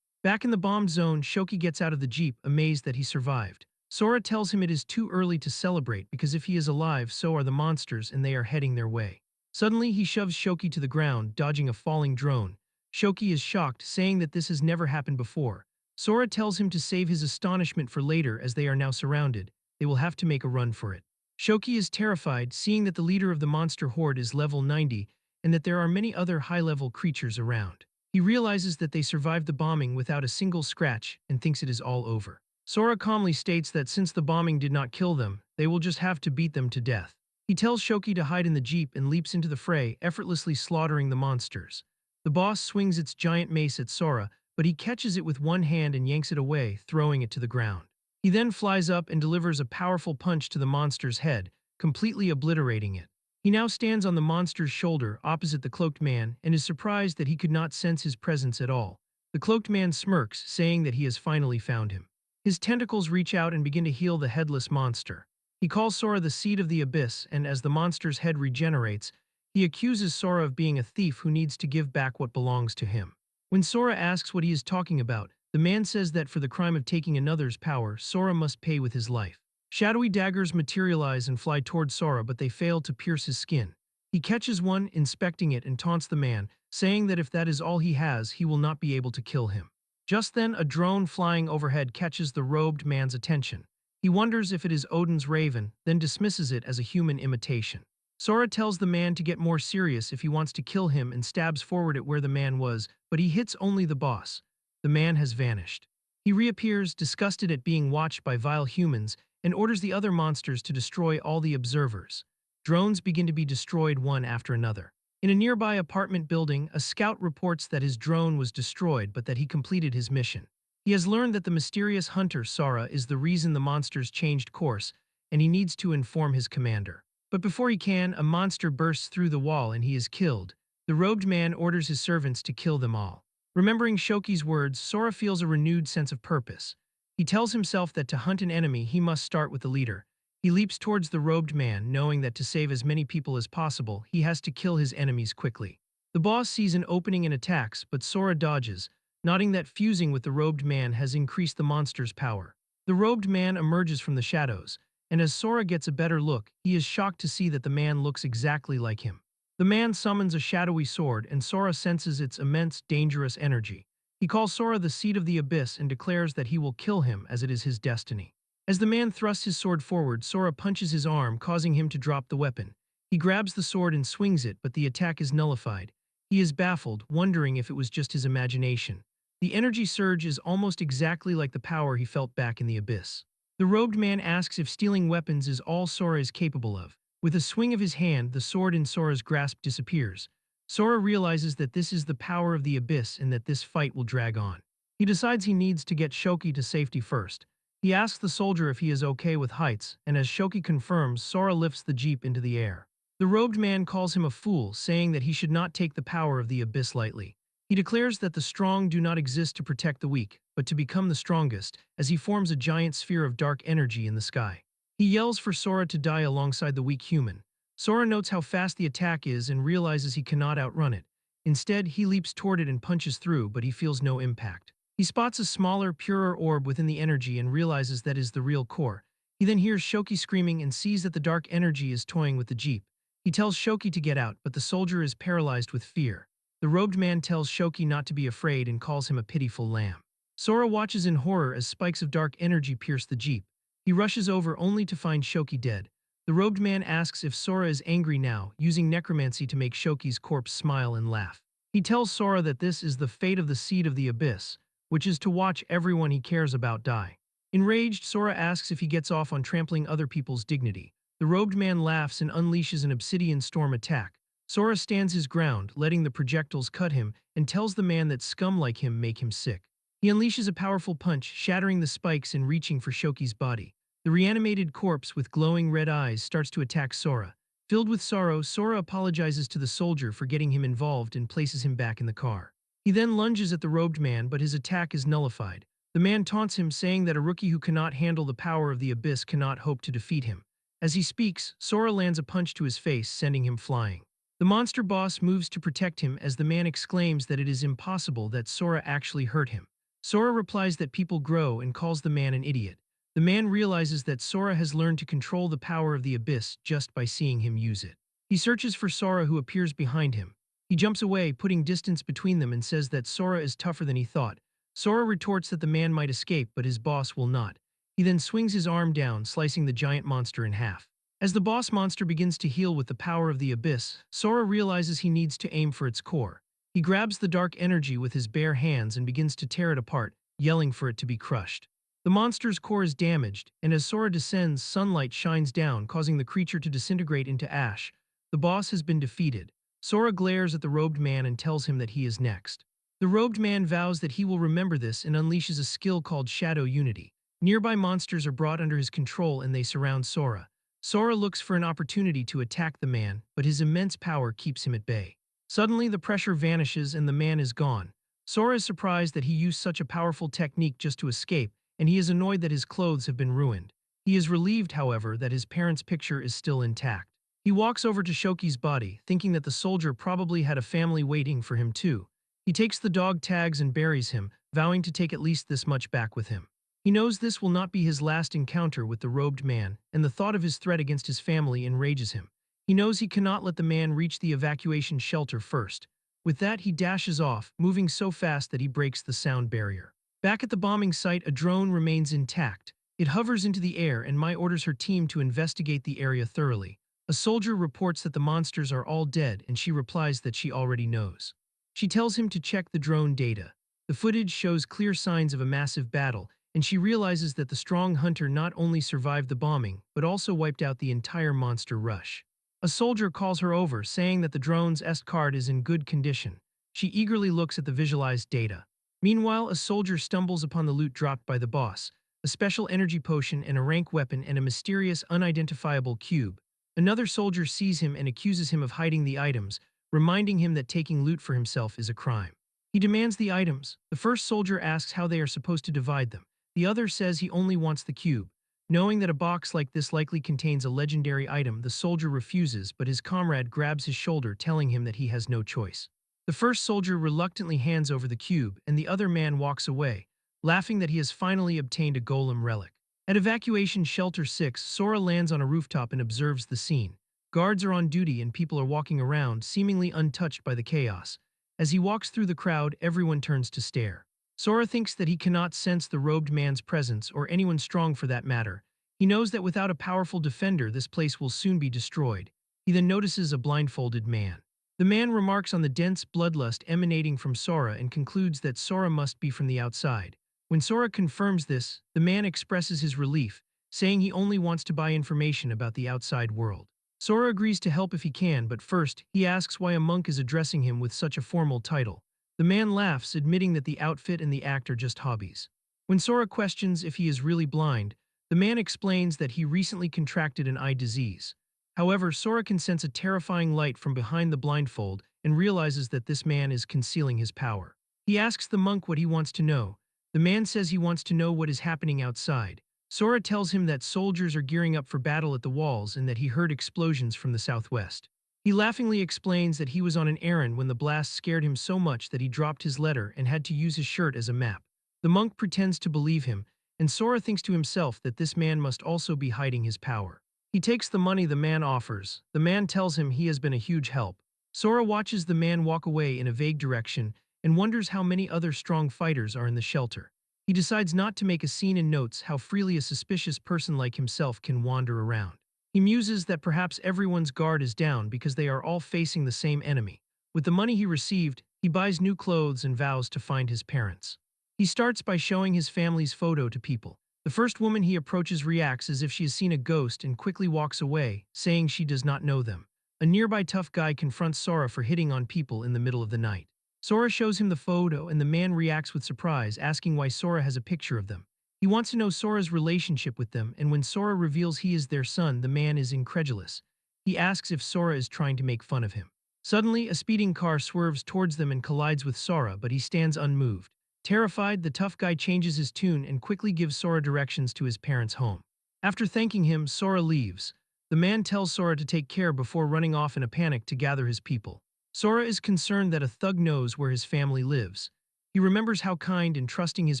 Back in the bombed zone, Shoki gets out of the jeep, amazed that he survived. Sora tells him it is too early to celebrate because if he is alive, so are the monsters and they are heading their way. Suddenly, he shoves Shoki to the ground, dodging a falling drone. Shoki is shocked, saying that this has never happened before. Sora tells him to save his astonishment for later as they are now surrounded. They will have to make a run for it. Shoki is terrified, seeing that the leader of the monster horde is level 90 and that there are many other high-level creatures around. He realizes that they survived the bombing without a single scratch and thinks it is all over. Sora calmly states that since the bombing did not kill them, they will just have to beat them to death. He tells Shoki to hide in the jeep and leaps into the fray, effortlessly slaughtering the monsters. The boss swings its giant mace at Sora, but he catches it with one hand and yanks it away, throwing it to the ground. He then flies up and delivers a powerful punch to the monster's head, completely obliterating it. He now stands on the monster's shoulder opposite the cloaked man and is surprised that he could not sense his presence at all. The cloaked man smirks, saying that he has finally found him. His tentacles reach out and begin to heal the headless monster. He calls Sora the Seed of the Abyss, and as the monster's head regenerates, he accuses Sora of being a thief who needs to give back what belongs to him. When Sora asks what he is talking about, the man says that for the crime of taking another's power, Sora must pay with his life. Shadowy daggers materialize and fly toward Sora, but they fail to pierce his skin. He catches one, inspecting it, and taunts the man, saying that if that is all he has, he will not be able to kill him. Just then, a drone flying overhead catches the robed man's attention. He wonders if it is Odin's raven, then dismisses it as a human imitation. Sora tells the man to get more serious if he wants to kill him and stabs forward at where the man was, but he hits only the boss. The man has vanished. He reappears, disgusted at being watched by vile humans, and orders the other monsters to destroy all the observers. Drones begin to be destroyed one after another. In a nearby apartment building, a scout reports that his drone was destroyed but that he completed his mission. He has learned that the mysterious hunter, Sora, is the reason the monsters changed course, and he needs to inform his commander. But before he can, a monster bursts through the wall and he is killed. The robed man orders his servants to kill them all. Remembering Shoki's words, Sora feels a renewed sense of purpose. He tells himself that to hunt an enemy, he must start with the leader. He leaps towards the robed man, knowing that to save as many people as possible, he has to kill his enemies quickly. The boss sees an opening and attacks, but Sora dodges, noting that fusing with the robed man has increased the monster's power. The robed man emerges from the shadows, and as Sora gets a better look, he is shocked to see that the man looks exactly like him. The man summons a shadowy sword, and Sora senses its immense, dangerous energy. He calls Sora the Seed of the Abyss and declares that he will kill him as it is his destiny. As the man thrusts his sword forward, Sora punches his arm, causing him to drop the weapon. He grabs the sword and swings it, but the attack is nullified. He is baffled, wondering if it was just his imagination. The energy surge is almost exactly like the power he felt back in the abyss. The robed man asks if stealing weapons is all Sora is capable of. With a swing of his hand, the sword in Sora's grasp disappears. Sora realizes that this is the power of the abyss and that this fight will drag on. He decides he needs to get Shoki to safety first. He asks the soldier if he is okay with heights, and as Shoki confirms, Sora lifts the jeep into the air. The robed man calls him a fool, saying that he should not take the power of the abyss lightly. He declares that the strong do not exist to protect the weak, but to become the strongest, as he forms a giant sphere of dark energy in the sky. He yells for Sora to die alongside the weak human. Sora notes how fast the attack is and realizes he cannot outrun it. Instead, he leaps toward it and punches through, but he feels no impact. He spots a smaller, purer orb within the energy and realizes that is the real core. He then hears Shoki screaming and sees that the dark energy is toying with the jeep. He tells Shoki to get out, but the soldier is paralyzed with fear. The robed man tells Shoki not to be afraid and calls him a pitiful lamb. Sora watches in horror as spikes of dark energy pierce the jeep. He rushes over only to find Shoki dead. The robed man asks if Sora is angry now, using necromancy to make Shoki's corpse smile and laugh. He tells Sora that this is the fate of the Seed of the Abyss, which is to watch everyone he cares about die. Enraged, Sora asks if he gets off on trampling other people's dignity. The robed man laughs and unleashes an obsidian storm attack. Sora stands his ground, letting the projectiles cut him, and tells the man that scum like him make him sick. He unleashes a powerful punch, shattering the spikes and reaching for Shoki's body. The reanimated corpse with glowing red eyes starts to attack Sora. Filled with sorrow, Sora apologizes to the soldier for getting him involved and places him back in the car. He then lunges at the robed man, but his attack is nullified. The man taunts him, saying that a rookie who cannot handle the power of the abyss cannot hope to defeat him. As he speaks, Sora lands a punch to his face, sending him flying. The monster boss moves to protect him as the man exclaims that it is impossible that Sora actually hurt him. Sora replies that people grow and calls the man an idiot. The man realizes that Sora has learned to control the power of the abyss just by seeing him use it. He searches for Sora, who appears behind him. He jumps away, putting distance between them, and says that Sora is tougher than he thought. Sora retorts that the man might escape, but his boss will not. He then swings his arm down, slicing the giant monster in half. As the boss monster begins to heal with the power of the abyss, Sora realizes he needs to aim for its core. He grabs the dark energy with his bare hands and begins to tear it apart, yelling for it to be crushed. The monster's core is damaged, and as Sora descends, sunlight shines down, causing the creature to disintegrate into ash. The boss has been defeated. Sora glares at the robed man and tells him that he is next. The robed man vows that he will remember this and unleashes a skill called Shadow Unity. Nearby monsters are brought under his control and they surround Sora. Sora looks for an opportunity to attack the man, but his immense power keeps him at bay. Suddenly, the pressure vanishes and the man is gone. Sora is surprised that he used such a powerful technique just to escape, and he is annoyed that his clothes have been ruined. He is relieved, however, that his parents' picture is still intact. He walks over to Shoki's body, thinking that the soldier probably had a family waiting for him too. He takes the dog tags and buries him, vowing to take at least this much back with him. He knows this will not be his last encounter with the robed man, and the thought of his threat against his family enrages him. He knows he cannot let the man reach the evacuation shelter first. With that, he dashes off, moving so fast that he breaks the sound barrier. Back at the bombing site, a drone remains intact. It hovers into the air, and Mai orders her team to investigate the area thoroughly. A soldier reports that the monsters are all dead, and she replies that she already knows. She tells him to check the drone data. The footage shows clear signs of a massive battle, and she realizes that the strong hunter not only survived the bombing, but also wiped out the entire monster rush. A soldier calls her over, saying that the drone's SD card is in good condition. She eagerly looks at the visualized data. Meanwhile, a soldier stumbles upon the loot dropped by the boss, a special energy potion and a rank weapon and a mysterious unidentifiable cube. Another soldier sees him and accuses him of hiding the items, reminding him that taking loot for himself is a crime. He demands the items. The first soldier asks how they are supposed to divide them. The other says he only wants the cube. Knowing that a box like this likely contains a legendary item, the soldier refuses, but his comrade grabs his shoulder, telling him that he has no choice. The first soldier reluctantly hands over the cube, and the other man walks away, laughing that he has finally obtained a golem relic. At Evacuation Shelter 6, Sora lands on a rooftop and observes the scene. Guards are on duty and people are walking around, seemingly untouched by the chaos. As he walks through the crowd, everyone turns to stare. Sora thinks that he cannot sense the robed man's presence, or anyone strong for that matter. He knows that without a powerful defender, this place will soon be destroyed. He then notices a blindfolded man. The man remarks on the dense bloodlust emanating from Sora and concludes that Sora must be from the outside. When Sora confirms this, the man expresses his relief, saying he only wants to buy information about the outside world. Sora agrees to help if he can, but first, he asks why a monk is addressing him with such a formal title. The man laughs, admitting that the outfit and the act are just hobbies. When Sora questions if he is really blind, the man explains that he recently contracted an eye disease. However, Sora can sense a terrifying light from behind the blindfold and realizes that this man is concealing his power. He asks the monk what he wants to know. The man says he wants to know what is happening outside. Sora tells him that soldiers are gearing up for battle at the walls and that he heard explosions from the southwest. He laughingly explains that he was on an errand when the blast scared him so much that he dropped his letter and had to use his shirt as a map. The monk pretends to believe him, and Sora thinks to himself that this man must also be hiding his power. He takes the money the man offers. The man tells him he has been a huge help. Sora watches the man walk away in a vague direction and wonders how many other strong fighters are in the shelter. He decides not to make a scene and notes how freely a suspicious person like himself can wander around. He muses that perhaps everyone's guard is down because they are all facing the same enemy. With the money he received, he buys new clothes and vows to find his parents. He starts by showing his family's photo to people. The first woman he approaches reacts as if she has seen a ghost and quickly walks away, saying she does not know them. A nearby tough guy confronts Sora for hitting on people in the middle of the night. Sora shows him the photo and the man reacts with surprise, asking why Sora has a picture of them. He wants to know Sora's relationship with them, and when Sora reveals he is their son, the man is incredulous. He asks if Sora is trying to make fun of him. Suddenly, a speeding car swerves towards them and collides with Sora, but he stands unmoved. Terrified, the tough guy changes his tune and quickly gives Sora directions to his parents' home. After thanking him, Sora leaves. The man tells Sora to take care before running off in a panic to gather his people. Sora is concerned that a thug knows where his family lives. He remembers how kind and trusting his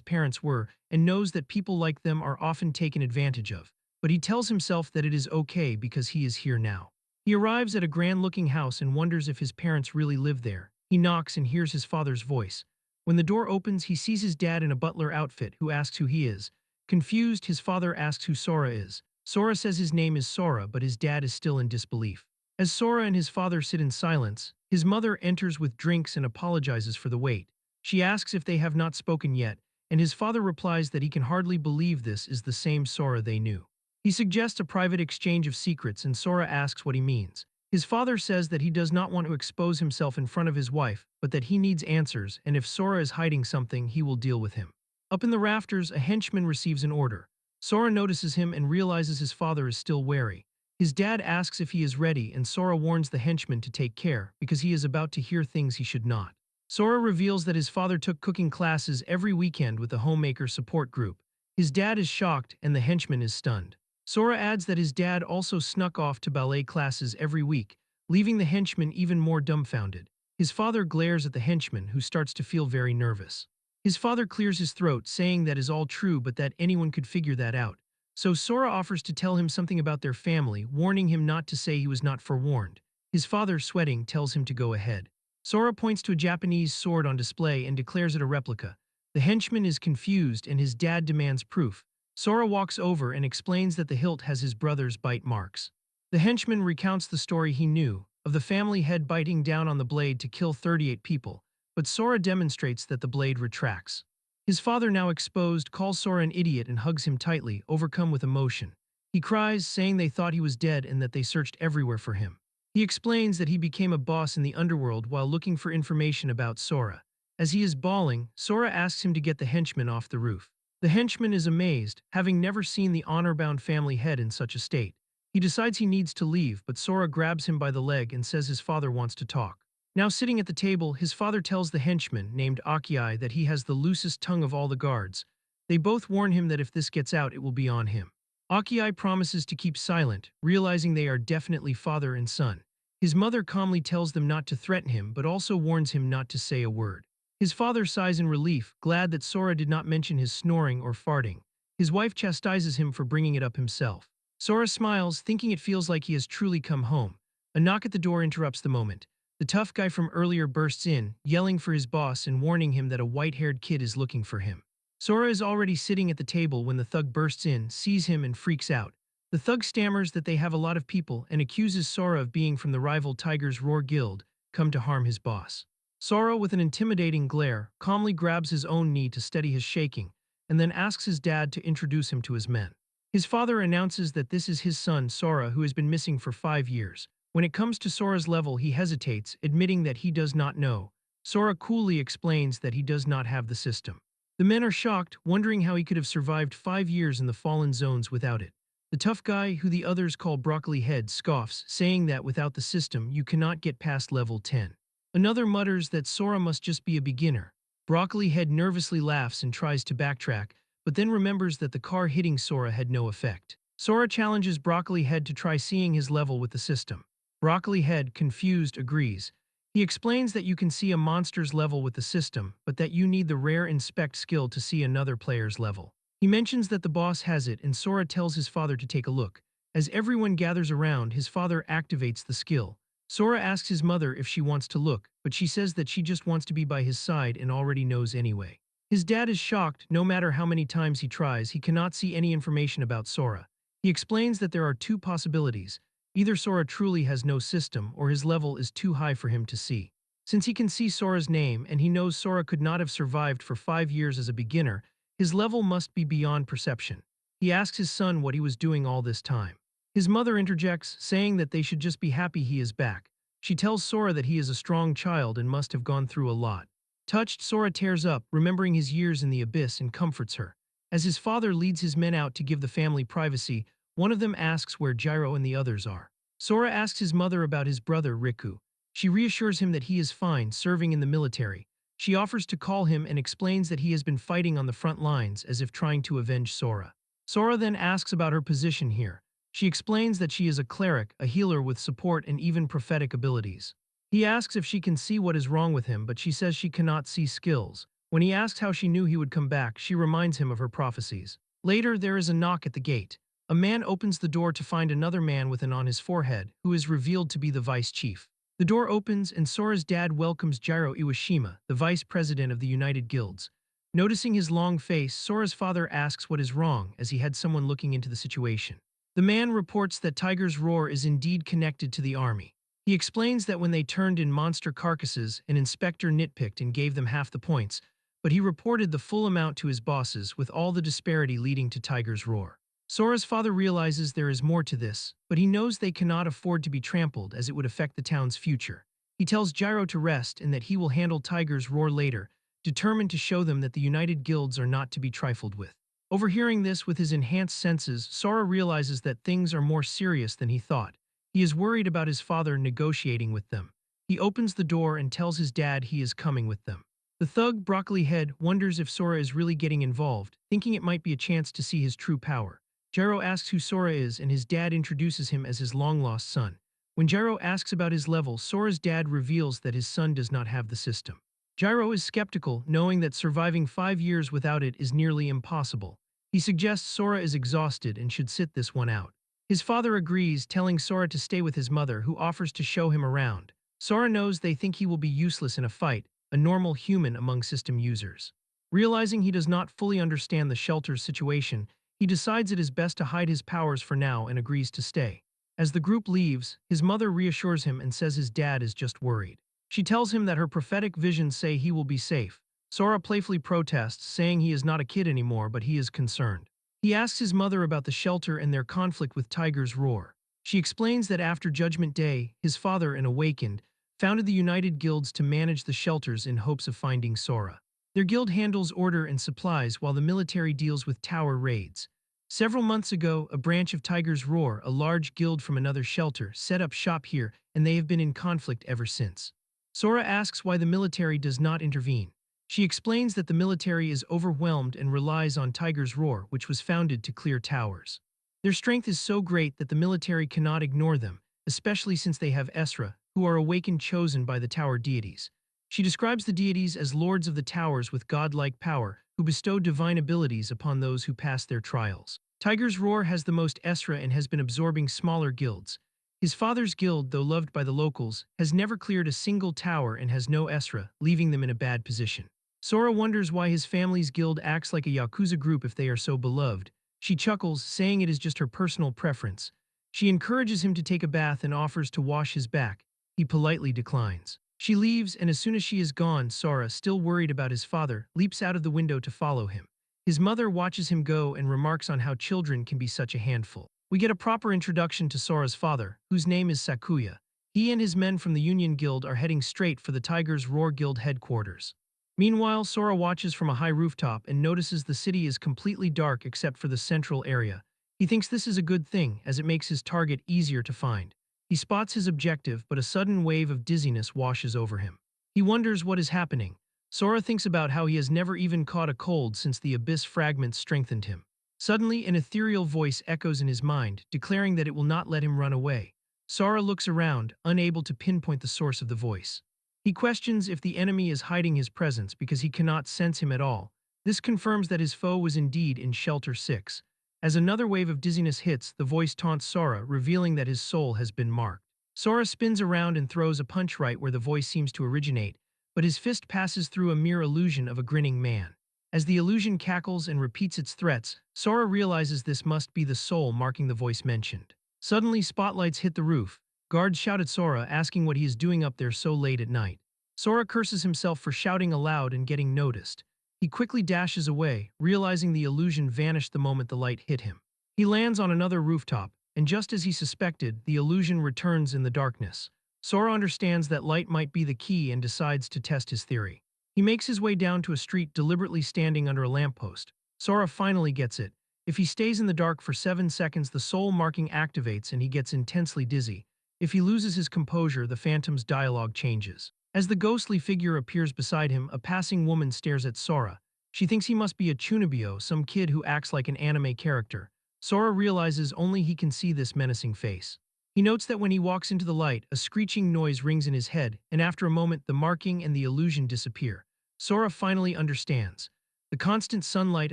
parents were and knows that people like them are often taken advantage of. But he tells himself that it is okay because he is here now. He arrives at a grand-looking house and wonders if his parents really live there. He knocks and hears his father's voice. When the door opens, he sees his dad in a butler outfit, who asks who he is. Confused, his father asks who Sora is. Sora says his name is Sora, but his dad is still in disbelief. As Sora and his father sit in silence, his mother enters with drinks and apologizes for the wait. She asks if they have not spoken yet, and his father replies that he can hardly believe this is the same Sora they knew. He suggests a private exchange of secrets, and Sora asks what he means. His father says that he does not want to expose himself in front of his wife, but that he needs answers, and if Sora is hiding something, he will deal with him. Up in the rafters, a henchman receives an order. Sora notices him and realizes his father is still wary. His dad asks if he is ready, and Sora warns the henchman to take care, because he is about to hear things he should not. Sora reveals that his father took cooking classes every weekend with the homemaker support group. His dad is shocked, and the henchman is stunned. Sora adds that his dad also snuck off to ballet classes every week, leaving the henchman even more dumbfounded. His father glares at the henchman, who starts to feel very nervous. His father clears his throat, saying that is all true but that anyone could figure that out. So Sora offers to tell him something about their family, warning him not to say he was not forewarned. His father, sweating, tells him to go ahead. Sora points to a Japanese sword on display and declares it a replica. The henchman is confused and his dad demands proof. Sora walks over and explains that the hilt has his brother's bite marks. The henchman recounts the story he knew, of the family head biting down on the blade to kill 38 people, but Sora demonstrates that the blade retracts. His father, now exposed, calls Sora an idiot and hugs him tightly, overcome with emotion. He cries, saying they thought he was dead and that they searched everywhere for him. He explains that he became a boss in the underworld while looking for information about Sora. As he is bawling, Sora asks him to get the henchman off the roof. The henchman is amazed, having never seen the honor-bound family head in such a state. He decides he needs to leave, but Sora grabs him by the leg and says his father wants to talk. Now sitting at the table, his father tells the henchman, named Akiai, that he has the loosest tongue of all the guards. They both warn him that if this gets out, it will be on him. Akiai promises to keep silent, realizing they are definitely father and son. His mother calmly tells them not to threaten him, but also warns him not to say a word. His father sighs in relief, glad that Sora did not mention his snoring or farting. His wife chastises him for bringing it up himself. Sora smiles, thinking it feels like he has truly come home. A knock at the door interrupts the moment. The tough guy from earlier bursts in, yelling for his boss and warning him that a white-haired kid is looking for him. Sora is already sitting at the table when the thug bursts in, sees him, and freaks out. The thug stammers that they have a lot of people and accuses Sora of being from the rival Tiger's Roar Guild, come to harm his boss. Sora, with an intimidating glare, calmly grabs his own knee to steady his shaking, and then asks his dad to introduce him to his men. His father announces that this is his son, Sora, who has been missing for 5 years. When it comes to Sora's level, he hesitates, admitting that he does not know. Sora coolly explains that he does not have the system. The men are shocked, wondering how he could have survived 5 years in the Fallen Zones without it. The tough guy, who the others call Broccoli Head, scoffs, saying that without the system, you cannot get past level 10. Another mutters that Sora must just be a beginner. Broccoli Head nervously laughs and tries to backtrack, but then remembers that the car hitting Sora had no effect. Sora challenges Broccoli Head to try seeing his level with the system. Broccoli Head, confused, agrees. He explains that you can see a monster's level with the system, but that you need the rare inspect skill to see another player's level. He mentions that the boss has it, and Sora tells his father to take a look. As everyone gathers around, his father activates the skill. Sora asks his mother if she wants to look, but she says that she just wants to be by his side and already knows anyway. His dad is shocked. No matter how many times he tries, he cannot see any information about Sora. He explains that there are 2 possibilities. Either Sora truly has no system, or his level is too high for him to see. Since he can see Sora's name and he knows Sora could not have survived for 5 years as a beginner, his level must be beyond perception. He asks his son what he was doing all this time. His mother interjects, saying that they should just be happy he is back. She tells Sora that he is a strong child and must have gone through a lot. Touched, Sora tears up, remembering his years in the abyss, and comforts her. As his father leads his men out to give the family privacy, one of them asks where Gyro and the others are. Sora asks his mother about his brother, Riku. She reassures him that he is fine, serving in the military. She offers to call him and explains that he has been fighting on the front lines as if trying to avenge Sora. Sora then asks about her position here. She explains that she is a cleric, a healer with support and even prophetic abilities. He asks if she can see what is wrong with him, but she says she cannot see skills. When he asks how she knew he would come back, she reminds him of her prophecies. Later, there is a knock at the gate. A man opens the door to find another man with an on his forehead, who is revealed to be the vice chief. The door opens and Sora's dad welcomes Jiro Iwashima, the vice president of the United Guilds. Noticing his long face, Sora's father asks what is wrong as he had someone looking into the situation. The man reports that Tiger's Roar is indeed connected to the army. He explains that when they turned in monster carcasses, an inspector nitpicked and gave them half the points, but he reported the full amount to his bosses with all the disparity leading to Tiger's Roar. Sora's father realizes there is more to this, but he knows they cannot afford to be trampled as it would affect the town's future. He tells Gyro to rest and that he will handle Tiger's Roar later, determined to show them that the United Guilds are not to be trifled with. Overhearing this with his enhanced senses, Sora realizes that things are more serious than he thought. He is worried about his father negotiating with them. He opens the door and tells his dad he is coming with them. The thug, Broccoli Head, wonders if Sora is really getting involved, thinking it might be a chance to see his true power. Gyro asks who Sora is and his dad introduces him as his long-lost son. When Gyro asks about his level, Sora's dad reveals that his son does not have the system. Gyro is skeptical, knowing that surviving 5 years without it is nearly impossible. He suggests Sora is exhausted and should sit this one out. His father agrees, telling Sora to stay with his mother, who offers to show him around. Sora knows they think he will be useless in a fight, a normal human among system users. Realizing he does not fully understand the shelter's situation, he decides it is best to hide his powers for now and agrees to stay. As the group leaves, his mother reassures him and says his dad is just worried. She tells him that her prophetic visions say he will be safe. Sora playfully protests, saying he is not a kid anymore, but he is concerned. He asks his mother about the shelter and their conflict with Tiger's Roar. She explains that after Judgment Day, his father, an awakened, founded the United Guilds to manage the shelters in hopes of finding Sora. Their guild handles order and supplies while the military deals with tower raids. Several months ago, a branch of Tiger's Roar, a large guild from another shelter, set up shop here, and they have been in conflict ever since. Sora asks why the military does not intervene. She explains that the military is overwhelmed and relies on Tiger's Roar, which was founded to clear towers. Their strength is so great that the military cannot ignore them, especially since they have Esra, who are awakened chosen by the tower deities. She describes the deities as lords of the towers with godlike power, who bestow divine abilities upon those who pass their trials. Tiger's Roar has the most Esra and has been absorbing smaller guilds. His father's guild, though loved by the locals, has never cleared a single tower and has no Esra, leaving them in a bad position. Sora wonders why his family's guild acts like a Yakuza group if they are so beloved. She chuckles, saying it is just her personal preference. She encourages him to take a bath and offers to wash his back. He politely declines. She leaves, and as soon as she is gone, Sora, still worried about his father, leaps out of the window to follow him. His mother watches him go and remarks on how children can be such a handful. We get a proper introduction to Sora's father, whose name is Sakuya. He and his men from the Union Guild are heading straight for the Tiger's Roar Guild headquarters. Meanwhile, Sora watches from a high rooftop and notices the city is completely dark except for the central area. He thinks this is a good thing, as it makes his target easier to find. He spots his objective, but a sudden wave of dizziness washes over him. He wonders what is happening. Sora thinks about how he has never even caught a cold since the abyss fragments strengthened him. Suddenly, an ethereal voice echoes in his mind, declaring that it will not let him run away. Sora looks around, unable to pinpoint the source of the voice. He questions if the enemy is hiding his presence because he cannot sense him at all. This confirms that his foe was indeed in Shelter 6. As another wave of dizziness hits, the voice taunts Sora, revealing that his soul has been marked. Sora spins around and throws a punch right where the voice seems to originate, but his fist passes through a mere illusion of a grinning man. As the illusion cackles and repeats its threats, Sora realizes this must be the soul marking the voice mentioned. Suddenly, spotlights hit the roof. Guards shout at Sora, asking what he is doing up there so late at night. Sora curses himself for shouting aloud and getting noticed. He quickly dashes away, realizing the illusion vanished the moment the light hit him. He lands on another rooftop, and just as he suspected, the illusion returns in the darkness. Sora understands that light might be the key and decides to test his theory. He makes his way down to a street, deliberately standing under a lamppost. Sora finally gets it. If he stays in the dark for 7 seconds, the soul marking activates and he gets intensely dizzy. If he loses his composure, the phantom's dialogue changes. As the ghostly figure appears beside him, a passing woman stares at Sora. She thinks he must be a Chunibyo, some kid who acts like an anime character. Sora realizes only he can see this menacing face. He notes that when he walks into the light, a screeching noise rings in his head, and after a moment the marking and the illusion disappear. Sora finally understands. The constant sunlight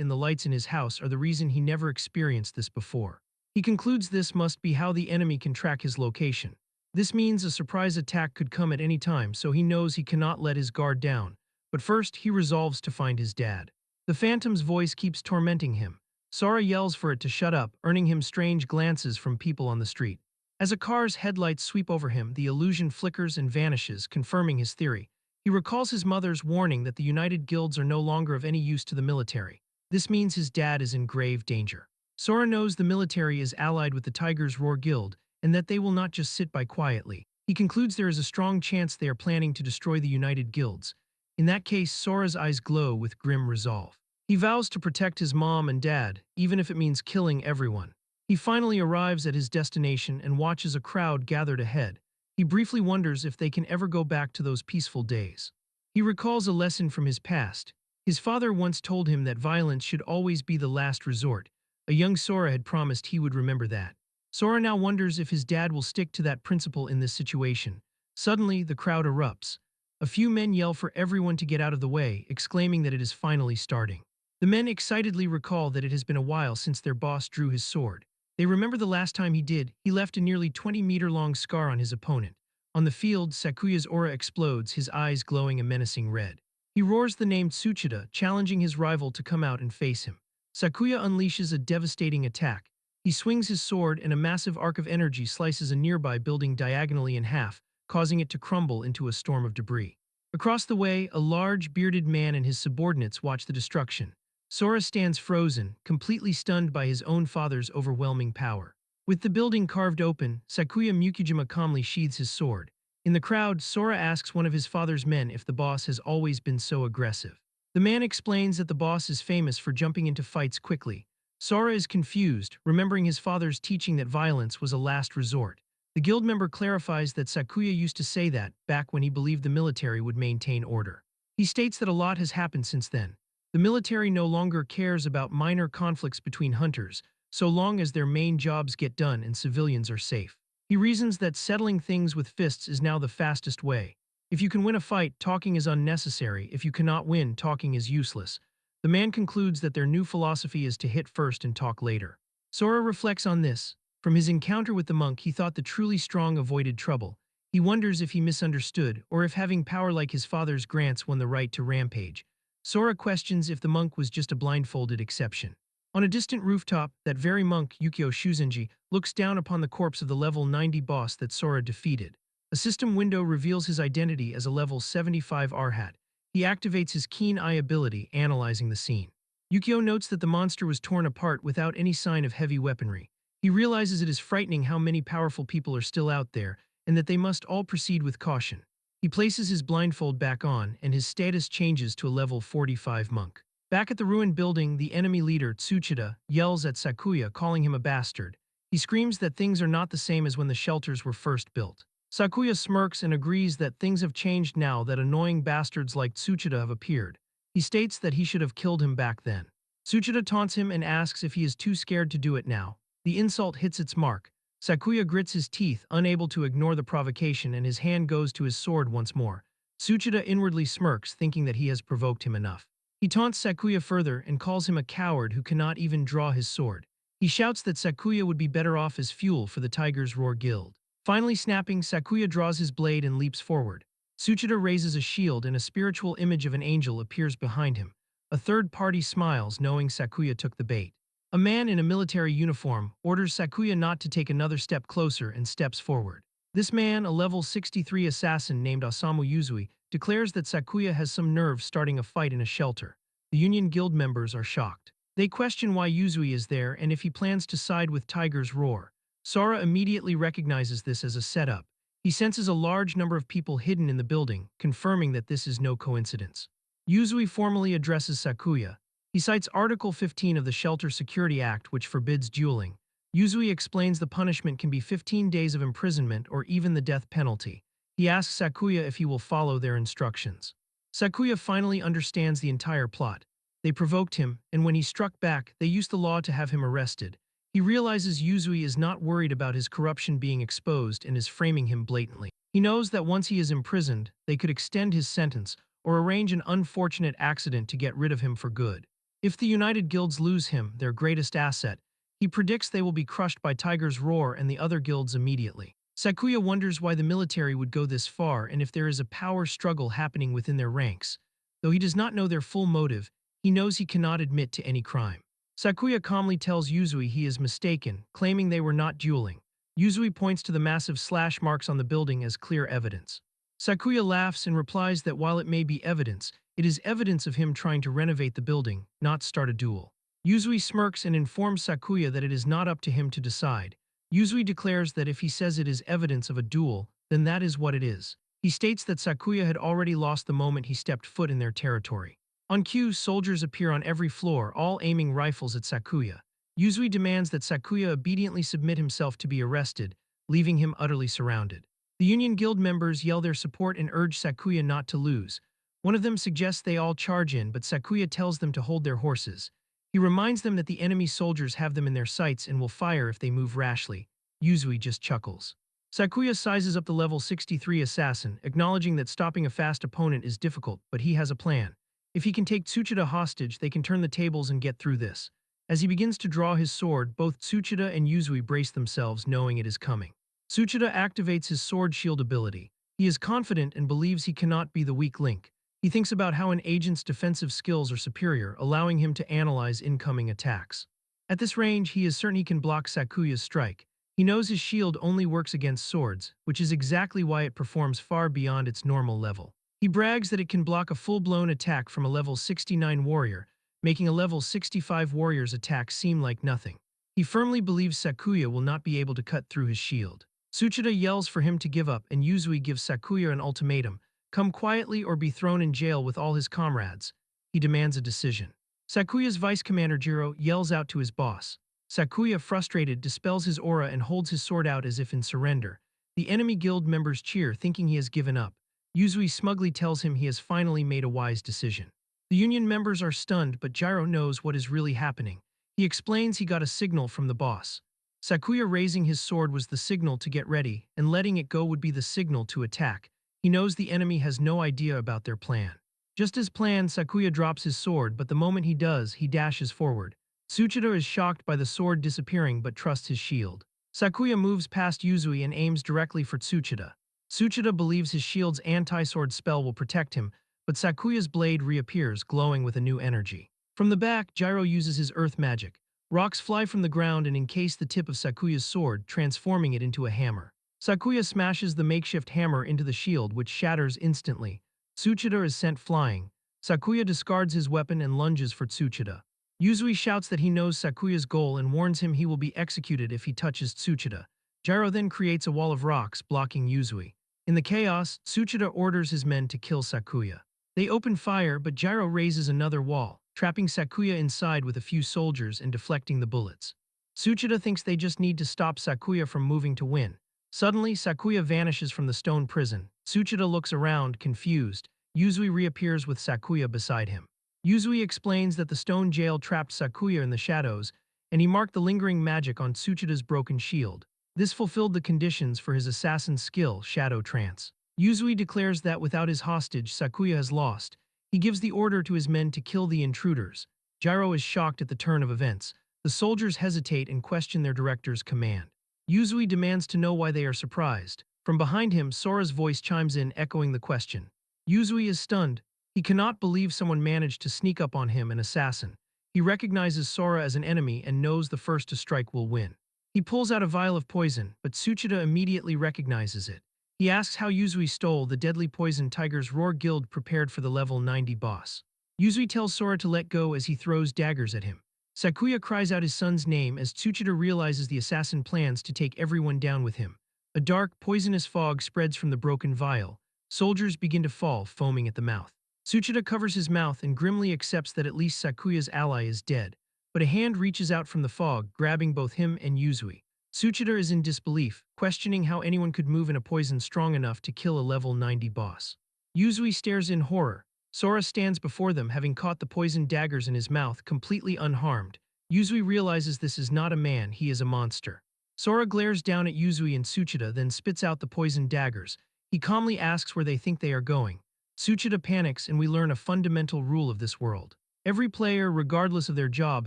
and the lights in his house are the reason he never experienced this before. He concludes this must be how the enemy can track his location. This means a surprise attack could come at any time, so he knows he cannot let his guard down. But first, he resolves to find his dad. The Phantom's voice keeps tormenting him. Sora yells for it to shut up, earning him strange glances from people on the street. As a car's headlights sweep over him, the illusion flickers and vanishes, confirming his theory. He recalls his mother's warning that the United Guilds are no longer of any use to the military. This means his dad is in grave danger. Sora knows the military is allied with the Tiger's Roar Guild, and that they will not just sit by quietly. He concludes there is a strong chance they are planning to destroy the United Guilds. In that case, Sora's eyes glow with grim resolve. He vows to protect his mom and dad, even if it means killing everyone. He finally arrives at his destination and watches a crowd gathered ahead. He briefly wonders if they can ever go back to those peaceful days. He recalls a lesson from his past. His father once told him that violence should always be the last resort. A young Sora had promised he would remember that. Sora now wonders if his dad will stick to that principle in this situation. Suddenly, the crowd erupts. A few men yell for everyone to get out of the way, exclaiming that it is finally starting. The men excitedly recall that it has been a while since their boss drew his sword. They remember the last time he did, he left a nearly 20-meter-long scar on his opponent. On the field, Sakuya's aura explodes, his eyes glowing a menacing red. He roars the name Tsuchida, challenging his rival to come out and face him. Sakuya unleashes a devastating attack. He swings his sword and a massive arc of energy slices a nearby building diagonally in half, causing it to crumble into a storm of debris. Across the way, a large, bearded man and his subordinates watch the destruction. Sora stands frozen, completely stunned by his own father's overwhelming power. With the building carved open, Sakuya Mukujima calmly sheathes his sword. In the crowd, Sora asks one of his father's men if the boss has always been so aggressive. The man explains that the boss is famous for jumping into fights quickly. Sora is confused, remembering his father's teaching that violence was a last resort. The guild member clarifies that Sakuya used to say that, back when he believed the military would maintain order. He states that a lot has happened since then. The military no longer cares about minor conflicts between hunters, so long as their main jobs get done and civilians are safe. He reasons that settling things with fists is now the fastest way. If you can win a fight, talking is unnecessary. If you cannot win, talking is useless. The man concludes that their new philosophy is to hit first and talk later. Sora reflects on this. From his encounter with the monk, he thought the truly strong avoided trouble. He wonders if he misunderstood, or if having power like his father's grants won the right to rampage. Sora questions if the monk was just a blindfolded exception. On a distant rooftop, that very monk, Yukio Shuzenji, looks down upon the corpse of the level 90 boss that Sora defeated. A system window reveals his identity as a level 75 Arhat. He activates his keen eye ability, analyzing the scene. Yukio notes that the monster was torn apart without any sign of heavy weaponry. He realizes it is frightening how many powerful people are still out there, and that they must all proceed with caution. He places his blindfold back on, and his status changes to a level 45 monk. Back at the ruined building, the enemy leader, Tsuchida, yells at Sakuya, calling him a bastard. He screams that things are not the same as when the shelters were first built. Sakuya smirks and agrees that things have changed now that annoying bastards like Tsuchida have appeared. He states that he should have killed him back then. Tsuchida taunts him and asks if he is too scared to do it now. The insult hits its mark. Sakuya grits his teeth, unable to ignore the provocation, and his hand goes to his sword once more. Tsuchida inwardly smirks, thinking that he has provoked him enough. He taunts Sakuya further and calls him a coward who cannot even draw his sword. He shouts that Sakuya would be better off as fuel for the Tiger's Roar Guild. Finally snapping, Sakuya draws his blade and leaps forward. Tsuchida raises a shield and a spiritual image of an angel appears behind him. A third party smiles, knowing Sakuya took the bait. A man in a military uniform orders Sakuya not to take another step closer and steps forward. This man, a level 63 assassin named Osamu Yuzui, declares that Sakuya has some nerve starting a fight in a shelter. The Union Guild members are shocked. They question why Yuzui is there and if he plans to side with Tiger's Roar. Sora immediately recognizes this as a setup. He senses a large number of people hidden in the building, confirming that this is no coincidence. Yuzui formally addresses Sakuya. He cites Article 15 of the Shelter Security Act, which forbids dueling. Yuzui explains the punishment can be 15 days of imprisonment or even the death penalty. He asks Sakuya if he will follow their instructions. Sakuya finally understands the entire plot. They provoked him, and when he struck back, they used the law to have him arrested. He realizes Yuzui is not worried about his corruption being exposed and is framing him blatantly. He knows that once he is imprisoned, they could extend his sentence or arrange an unfortunate accident to get rid of him for good. If the United Guilds lose him, their greatest asset, he predicts they will be crushed by Tiger's Roar and the other guilds immediately. Sakuya wonders why the military would go this far and if there is a power struggle happening within their ranks. Though he does not know their full motive, he knows he cannot admit to any crime. Sakuya calmly tells Yuzui he is mistaken, claiming they were not dueling. Yuzui points to the massive slash marks on the building as clear evidence. Sakuya laughs and replies that while it may be evidence, it is evidence of him trying to renovate the building, not start a duel. Yuzui smirks and informs Sakuya that it is not up to him to decide. Yuzui declares that if he says it is evidence of a duel, then that is what it is. He states that Sakuya had already lost the moment he stepped foot in their territory. On cue, soldiers appear on every floor, all aiming rifles at Sakuya. Yuzui demands that Sakuya obediently submit himself to be arrested, leaving him utterly surrounded. The Union Guild members yell their support and urge Sakuya not to lose. One of them suggests they all charge in, but Sakuya tells them to hold their horses. He reminds them that the enemy soldiers have them in their sights and will fire if they move rashly. Yuzui just chuckles. Sakuya sizes up the level 63 assassin, acknowledging that stopping a fast opponent is difficult, but he has a plan. If he can take Tsuchida hostage, they can turn the tables and get through this. As he begins to draw his sword, both Tsuchida and Yuzui brace themselves, knowing it is coming. Tsuchida activates his sword shield ability. He is confident and believes he cannot be the weak link. He thinks about how an agent's defensive skills are superior, allowing him to analyze incoming attacks. At this range, he is certain he can block Sakuya's strike. He knows his shield only works against swords, which is exactly why it performs far beyond its normal level. He brags that it can block a full-blown attack from a level 69 warrior, making a level 65 warrior's attack seem like nothing. He firmly believes Sakuya will not be able to cut through his shield. Tsuchida yells for him to give up, and Yuzui gives Sakuya an ultimatum: come quietly or be thrown in jail with all his comrades. He demands a decision. Sakuya's vice commander Jiro yells out to his boss. Sakuya, frustrated, dispels his aura and holds his sword out as if in surrender. The enemy guild members cheer, thinking he has given up. Yuzui smugly tells him he has finally made a wise decision. The Union members are stunned, but Jiro knows what is really happening. He explains he got a signal from the boss. Sakuya raising his sword was the signal to get ready, and letting it go would be the signal to attack. He knows the enemy has no idea about their plan. Just as planned, Sakuya drops his sword, but the moment he does, he dashes forward. Tsuchida is shocked by the sword disappearing but trusts his shield. Sakuya moves past Yuzui and aims directly for Tsuchida. Tsuchida believes his shield's anti-sword spell will protect him, but Sakuya's blade reappears, glowing with a new energy. From the back, Jiro uses his earth magic. Rocks fly from the ground and encase the tip of Sakuya's sword, transforming it into a hammer. Sakuya smashes the makeshift hammer into the shield, which shatters instantly. Tsuchida is sent flying. Sakuya discards his weapon and lunges for Tsuchida. Yuzui shouts that he knows Sakuya's goal and warns him he will be executed if he touches Tsuchida. Jiro then creates a wall of rocks, blocking Yuzui. In the chaos, Tsuchida orders his men to kill Sakuya. They open fire, but Jiro raises another wall, trapping Sakuya inside with a few soldiers and deflecting the bullets. Tsuchida thinks they just need to stop Sakuya from moving to win. Suddenly, Sakuya vanishes from the stone prison. Tsuchida looks around, confused. Yuzui reappears with Sakuya beside him. Yuzui explains that the stone jail trapped Sakuya in the shadows, and he marked the lingering magic on Tsuchida's broken shield. This fulfilled the conditions for his assassin's skill, Shadow Trance. Yuzui declares that without his hostage, Sakuya has lost. He gives the order to his men to kill the intruders. Jiro is shocked at the turn of events. The soldiers hesitate and question their director's command. Yuzui demands to know why they are surprised. From behind him, Sora's voice chimes in, echoing the question. Yuzui is stunned. He cannot believe someone managed to sneak up on him, an assassin. He recognizes Sora as an enemy and knows the first to strike will win. He pulls out a vial of poison, but Tsuchida immediately recognizes it. He asks how Yuzui stole the deadly poison Tiger's Roar Guild prepared for the level 90 boss. Yuzui tells Sora to let go as he throws daggers at him. Sakuya cries out his son's name as Tsuchida realizes the assassin plans to take everyone down with him. A dark, poisonous fog spreads from the broken vial. Soldiers begin to fall, foaming at the mouth. Tsuchida covers his mouth and grimly accepts that at least Sakuya's ally is dead. But a hand reaches out from the fog, grabbing both him and Yuzui. Tsuchida is in disbelief, questioning how anyone could move in a poison strong enough to kill a level 90 boss. Yuzui stares in horror. Sora stands before them, having caught the poisoned daggers in his mouth, completely unharmed. Yuzui realizes this is not a man, he is a monster. Sora glares down at Yuzui and Tsuchida, then spits out the poisoned daggers. He calmly asks where they think they are going. Tsuchida panics, and we learn a fundamental rule of this world. Every player, regardless of their job,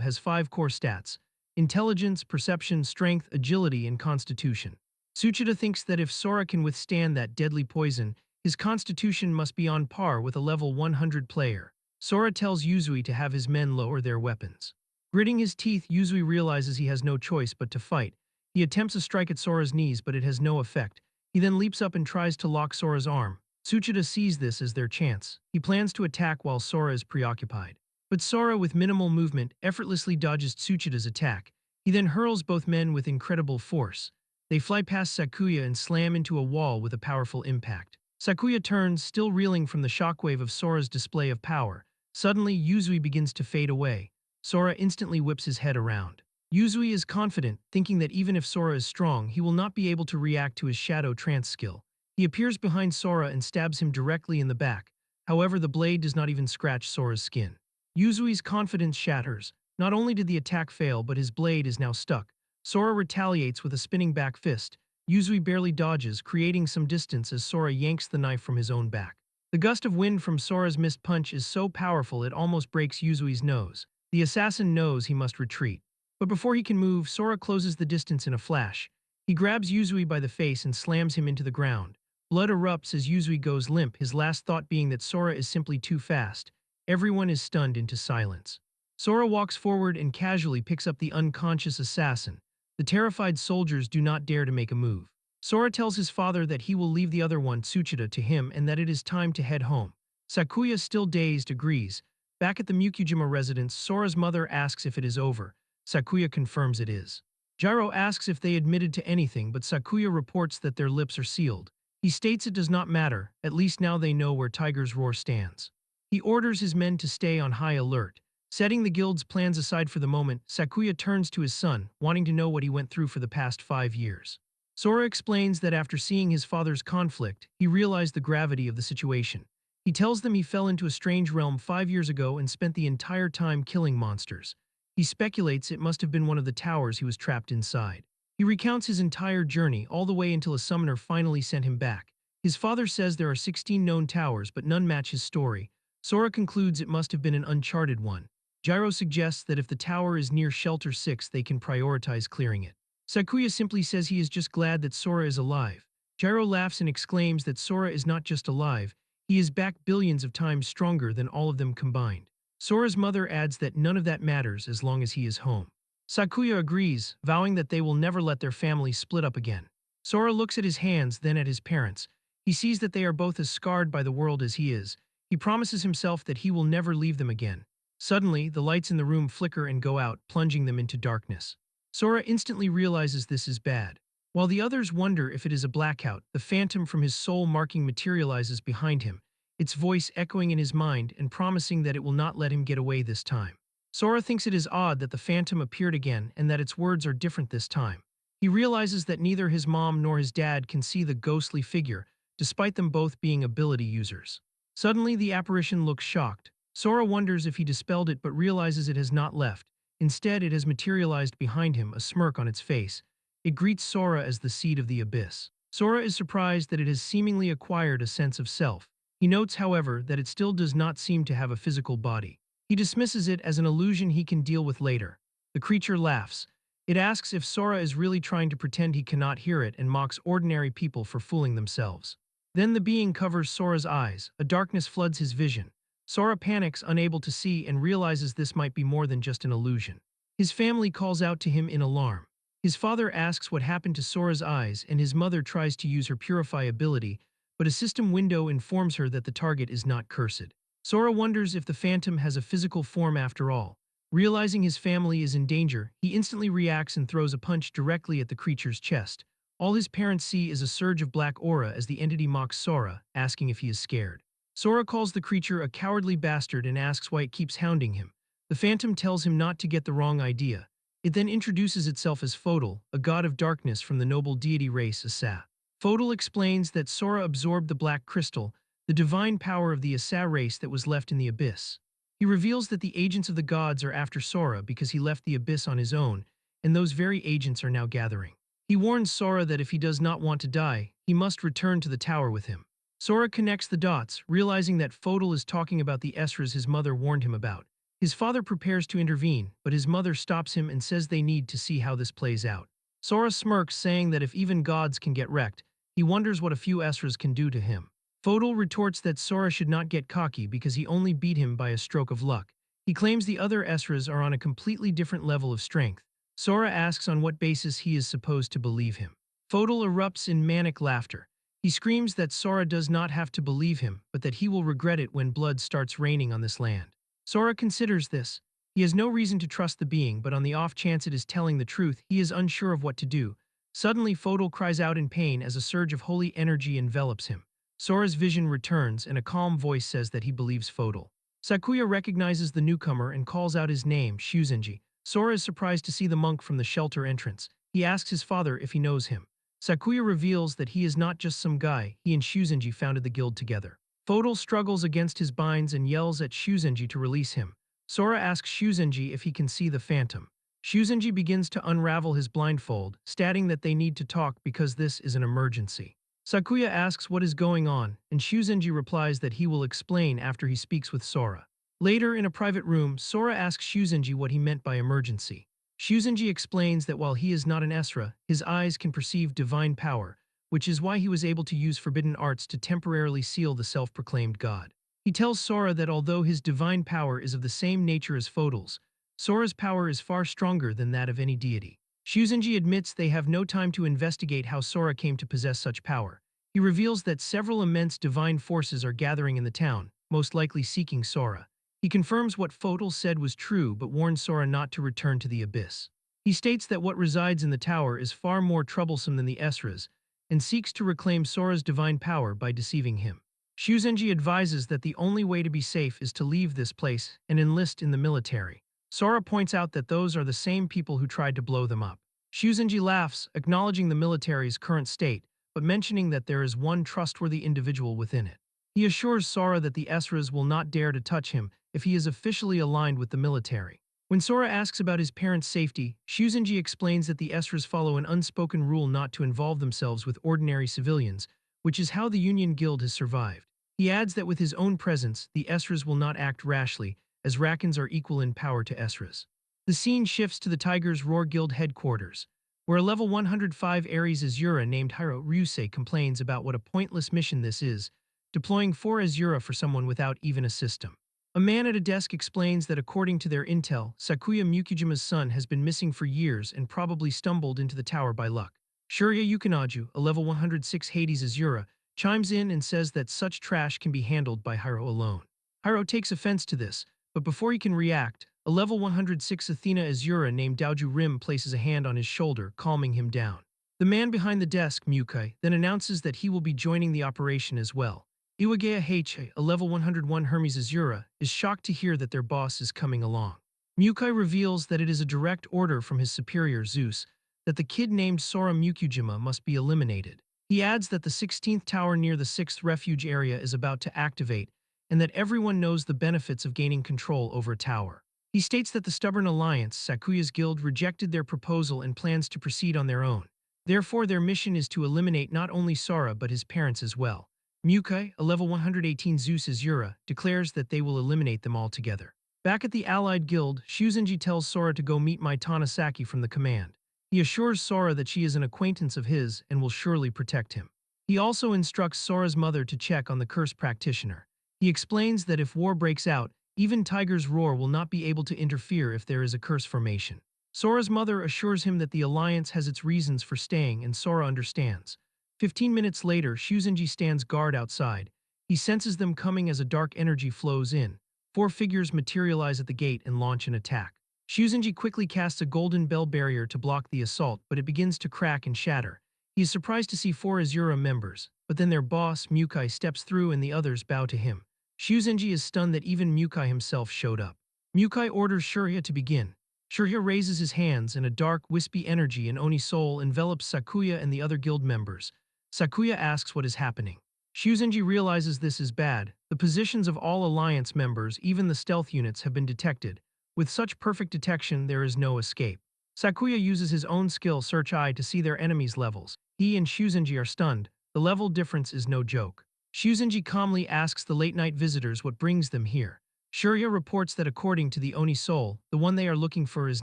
has 5 core stats: intelligence, perception, strength, agility, and constitution. Tsuchida thinks that if Sora can withstand that deadly poison, his constitution must be on par with a level 100 player. Sora tells Yuzui to have his men lower their weapons. Gritting his teeth, Yuzui realizes he has no choice but to fight. He attempts a strike at Sora's knees, but it has no effect. He then leaps up and tries to lock Sora's arm. Tsuchida sees this as their chance. He plans to attack while Sora is preoccupied. But Sora, with minimal movement, effortlessly dodges Tsuchida's attack. He then hurls both men with incredible force. They fly past Sakuya and slam into a wall with a powerful impact. Sakuya turns, still reeling from the shockwave of Sora's display of power. Suddenly, Yuzui begins to fade away. Sora instantly whips his head around. Yuzui is confident, thinking that even if Sora is strong, he will not be able to react to his shadow trance skill. He appears behind Sora and stabs him directly in the back. However, the blade does not even scratch Sora's skin. Yuzui's confidence shatters. Not only did the attack fail, but his blade is now stuck. Sora retaliates with a spinning back fist. Yuzui barely dodges, creating some distance as Sora yanks the knife from his own back. The gust of wind from Sora's missed punch is so powerful it almost breaks Yuzui's nose. The assassin knows he must retreat. But before he can move, Sora closes the distance in a flash. He grabs Yuzui by the face and slams him into the ground. Blood erupts as Yuzui goes limp, his last thought being that Sora is simply too fast. Everyone is stunned into silence. Sora walks forward and casually picks up the unconscious assassin. The terrified soldiers do not dare to make a move. Sora tells his father that he will leave the other one, Tsuchida, to him and that it is time to head home. Sakuya, still dazed, agrees. Back at the Mukujima residence, Sora's mother asks if it is over. Sakuya confirms it is. Gyro asks if they admitted to anything, but Sakuya reports that their lips are sealed. He states it does not matter, at least now they know where Tiger's Roar stands. He orders his men to stay on high alert. Setting the guild's plans aside for the moment, Sakuya turns to his son, wanting to know what he went through for the past 5 years. Sora explains that after seeing his father's conflict, he realized the gravity of the situation. He tells them he fell into a strange realm 5 years ago and spent the entire time killing monsters. He speculates it must have been one of the towers he was trapped inside. He recounts his entire journey all the way until a summoner finally sent him back. His father says there are 16 known towers, but none match his story. Sora concludes it must have been an uncharted one. Gyro suggests that if the tower is near Shelter 6, they can prioritize clearing it. Sakuya simply says he is just glad that Sora is alive. Gyro laughs and exclaims that Sora is not just alive, he is back billions of times stronger than all of them combined. Sora's mother adds that none of that matters as long as he is home. Sakuya agrees, vowing that they will never let their family split up again. Sora looks at his hands, then at his parents. He sees that they are both as scarred by the world as he is. He promises himself that he will never leave them again. Suddenly, the lights in the room flicker and go out, plunging them into darkness. Sora instantly realizes this is bad. While the others wonder if it is a blackout, the phantom from his soul marking materializes behind him, its voice echoing in his mind and promising that it will not let him get away this time. Sora thinks it is odd that the phantom appeared again and that its words are different this time. He realizes that neither his mom nor his dad can see the ghostly figure, despite them both being ability users. Suddenly, the apparition looks shocked. Sora wonders if he dispelled it but realizes it has not left. Instead, it has materialized behind him, a smirk on its face. It greets Sora as the seed of the abyss. Sora is surprised that it has seemingly acquired a sense of self. He notes, however, that it still does not seem to have a physical body. He dismisses it as an illusion he can deal with later. The creature laughs. It asks if Sora is really trying to pretend he cannot hear it and mocks ordinary people for fooling themselves. Then the being covers Sora's eyes. A darkness floods his vision. Sora panics, unable to see, and realizes this might be more than just an illusion. His family calls out to him in alarm. His father asks what happened to Sora's eyes, and his mother tries to use her Purify ability, but a system window informs her that the target is not cursed. Sora wonders if the phantom has a physical form after all. Realizing his family is in danger, he instantly reacts and throws a punch directly at the creature's chest. All his parents see is a surge of black aura as the entity mocks Sora, asking if he is scared. Sora calls the creature a cowardly bastard and asks why it keeps hounding him. The phantom tells him not to get the wrong idea. It then introduces itself as Fodal, a god of darkness from the noble deity race Asa. Fodal explains that Sora absorbed the black crystal, the divine power of the Asa race that was left in the abyss. He reveals that the agents of the gods are after Sora because he left the abyss on his own, and those very agents are now gathering. He warns Sora that if he does not want to die, he must return to the tower with him. Sora connects the dots, realizing that Fodal is talking about the Esras his mother warned him about. His father prepares to intervene, but his mother stops him and says they need to see how this plays out. Sora smirks, saying that if even gods can get wrecked, he wonders what a few Esras can do to him. Fodal retorts that Sora should not get cocky because he only beat him by a stroke of luck. He claims the other Esras are on a completely different level of strength. Sora asks on what basis he is supposed to believe him. Fodal erupts in manic laughter. He screams that Sora does not have to believe him, but that he will regret it when blood starts raining on this land. Sora considers this. He has no reason to trust the being, but on the off chance it is telling the truth, he is unsure of what to do. Suddenly, Fodal cries out in pain as a surge of holy energy envelops him. Sora's vision returns, and a calm voice says that he believes Fodal. Sakuya recognizes the newcomer and calls out his name, Shuzenji. Sora is surprised to see the monk from the shelter entrance. He asks his father if he knows him. Sakuya reveals that he is not just some guy, he and Shuzenji founded the guild together. Fodal struggles against his binds and yells at Shuzenji to release him. Sora asks Shuzenji if he can see the phantom. Shuzenji begins to unravel his blindfold, stating that they need to talk because this is an emergency. Sakuya asks what is going on, and Shuzenji replies that he will explain after he speaks with Sora. Later, in a private room, Sora asks Shuzenji what he meant by emergency. Shuzenji explains that while he is not an Esra, his eyes can perceive divine power, which is why he was able to use forbidden arts to temporarily seal the self-proclaimed god. He tells Sora that although his divine power is of the same nature as Fodal's, Sora's power is far stronger than that of any deity. Shuzenji admits they have no time to investigate how Sora came to possess such power. He reveals that several immense divine forces are gathering in the town, most likely seeking Sora. He confirms what Fodal said was true but warns Sora not to return to the abyss. He states that what resides in the tower is far more troublesome than the Esras, and seeks to reclaim Sora's divine power by deceiving him. Shuzenji advises that the only way to be safe is to leave this place and enlist in the military. Sora points out that those are the same people who tried to blow them up. Shuzenji laughs, acknowledging the military's current state, but mentioning that there is one trustworthy individual within it. He assures Sora that the Esras will not dare to touch him if he is officially aligned with the military. When Sora asks about his parents' safety, Shuzenji explains that the Esras follow an unspoken rule not to involve themselves with ordinary civilians, which is how the Union Guild has survived. He adds that with his own presence, the Esras will not act rashly, as Rakkans are equal in power to Esras. The scene shifts to the Tiger's Roar Guild headquarters, where a level 105 Ares Azura named Hiro Ryusei complains about what a pointless mission this is, deploying 4 Azura for someone without even a system. A man at a desk explains that according to their intel, Sakuya Mukujima's son has been missing for years and probably stumbled into the tower by luck. Shurya Yukinaju, a level 106 Hades Azura, chimes in and says that such trash can be handled by Hiro alone. Hiro takes offense to this, but before he can react, a level 106 Athena Azura named Daoju Rim places a hand on his shoulder, calming him down. The man behind the desk, Mukai, then announces that he will be joining the operation as well. Iwagaya Heiche, a level 101 Hermes Azura, is shocked to hear that their boss is coming along. Mukai reveals that it is a direct order from his superior Zeus, that the kid named Sora Mukujima must be eliminated. He adds that the 16th tower near the 6th refuge area is about to activate, and that everyone knows the benefits of gaining control over a tower. He states that the stubborn alliance, Sakuya's guild, rejected their proposal and plans to proceed on their own. Therefore, their mission is to eliminate not only Sora but his parents as well. Mukai, a level 118 Zeus Azura, declares that they will eliminate them altogether. Back at the Allied Guild, Shuzenji tells Sora to go meet Mai Tanasaki from the command. He assures Sora that she is an acquaintance of his and will surely protect him. He also instructs Sora's mother to check on the curse practitioner. He explains that if war breaks out, even Tiger's Roar will not be able to interfere if there is a curse formation. Sora's mother assures him that the Alliance has its reasons for staying and Sora understands. 15 minutes later, Shuzenji stands guard outside. He senses them coming as a dark energy flows in. 4 figures materialize at the gate and launch an attack. Shuzenji quickly casts a golden bell barrier to block the assault, but it begins to crack and shatter. He is surprised to see 4 Azura members, but then their boss, Mukai, steps through and the others bow to him. Shuzenji is stunned that even Mukai himself showed up. Mukai orders Shurya to begin. Shurya raises his hands and a dark, wispy energy in Oni soul envelops Sakuya and the other guild members. Sakuya asks what is happening. Shuzenji realizes this is bad. The positions of all alliance members, even the stealth units, have been detected. With such perfect detection, there is no escape. Sakuya uses his own skill Search Eye to see their enemies' levels. He and Shuzenji are stunned. The level difference is no joke. Shuzenji calmly asks the late-night visitors what brings them here. Shurya reports that according to the Oni soul, the one they are looking for is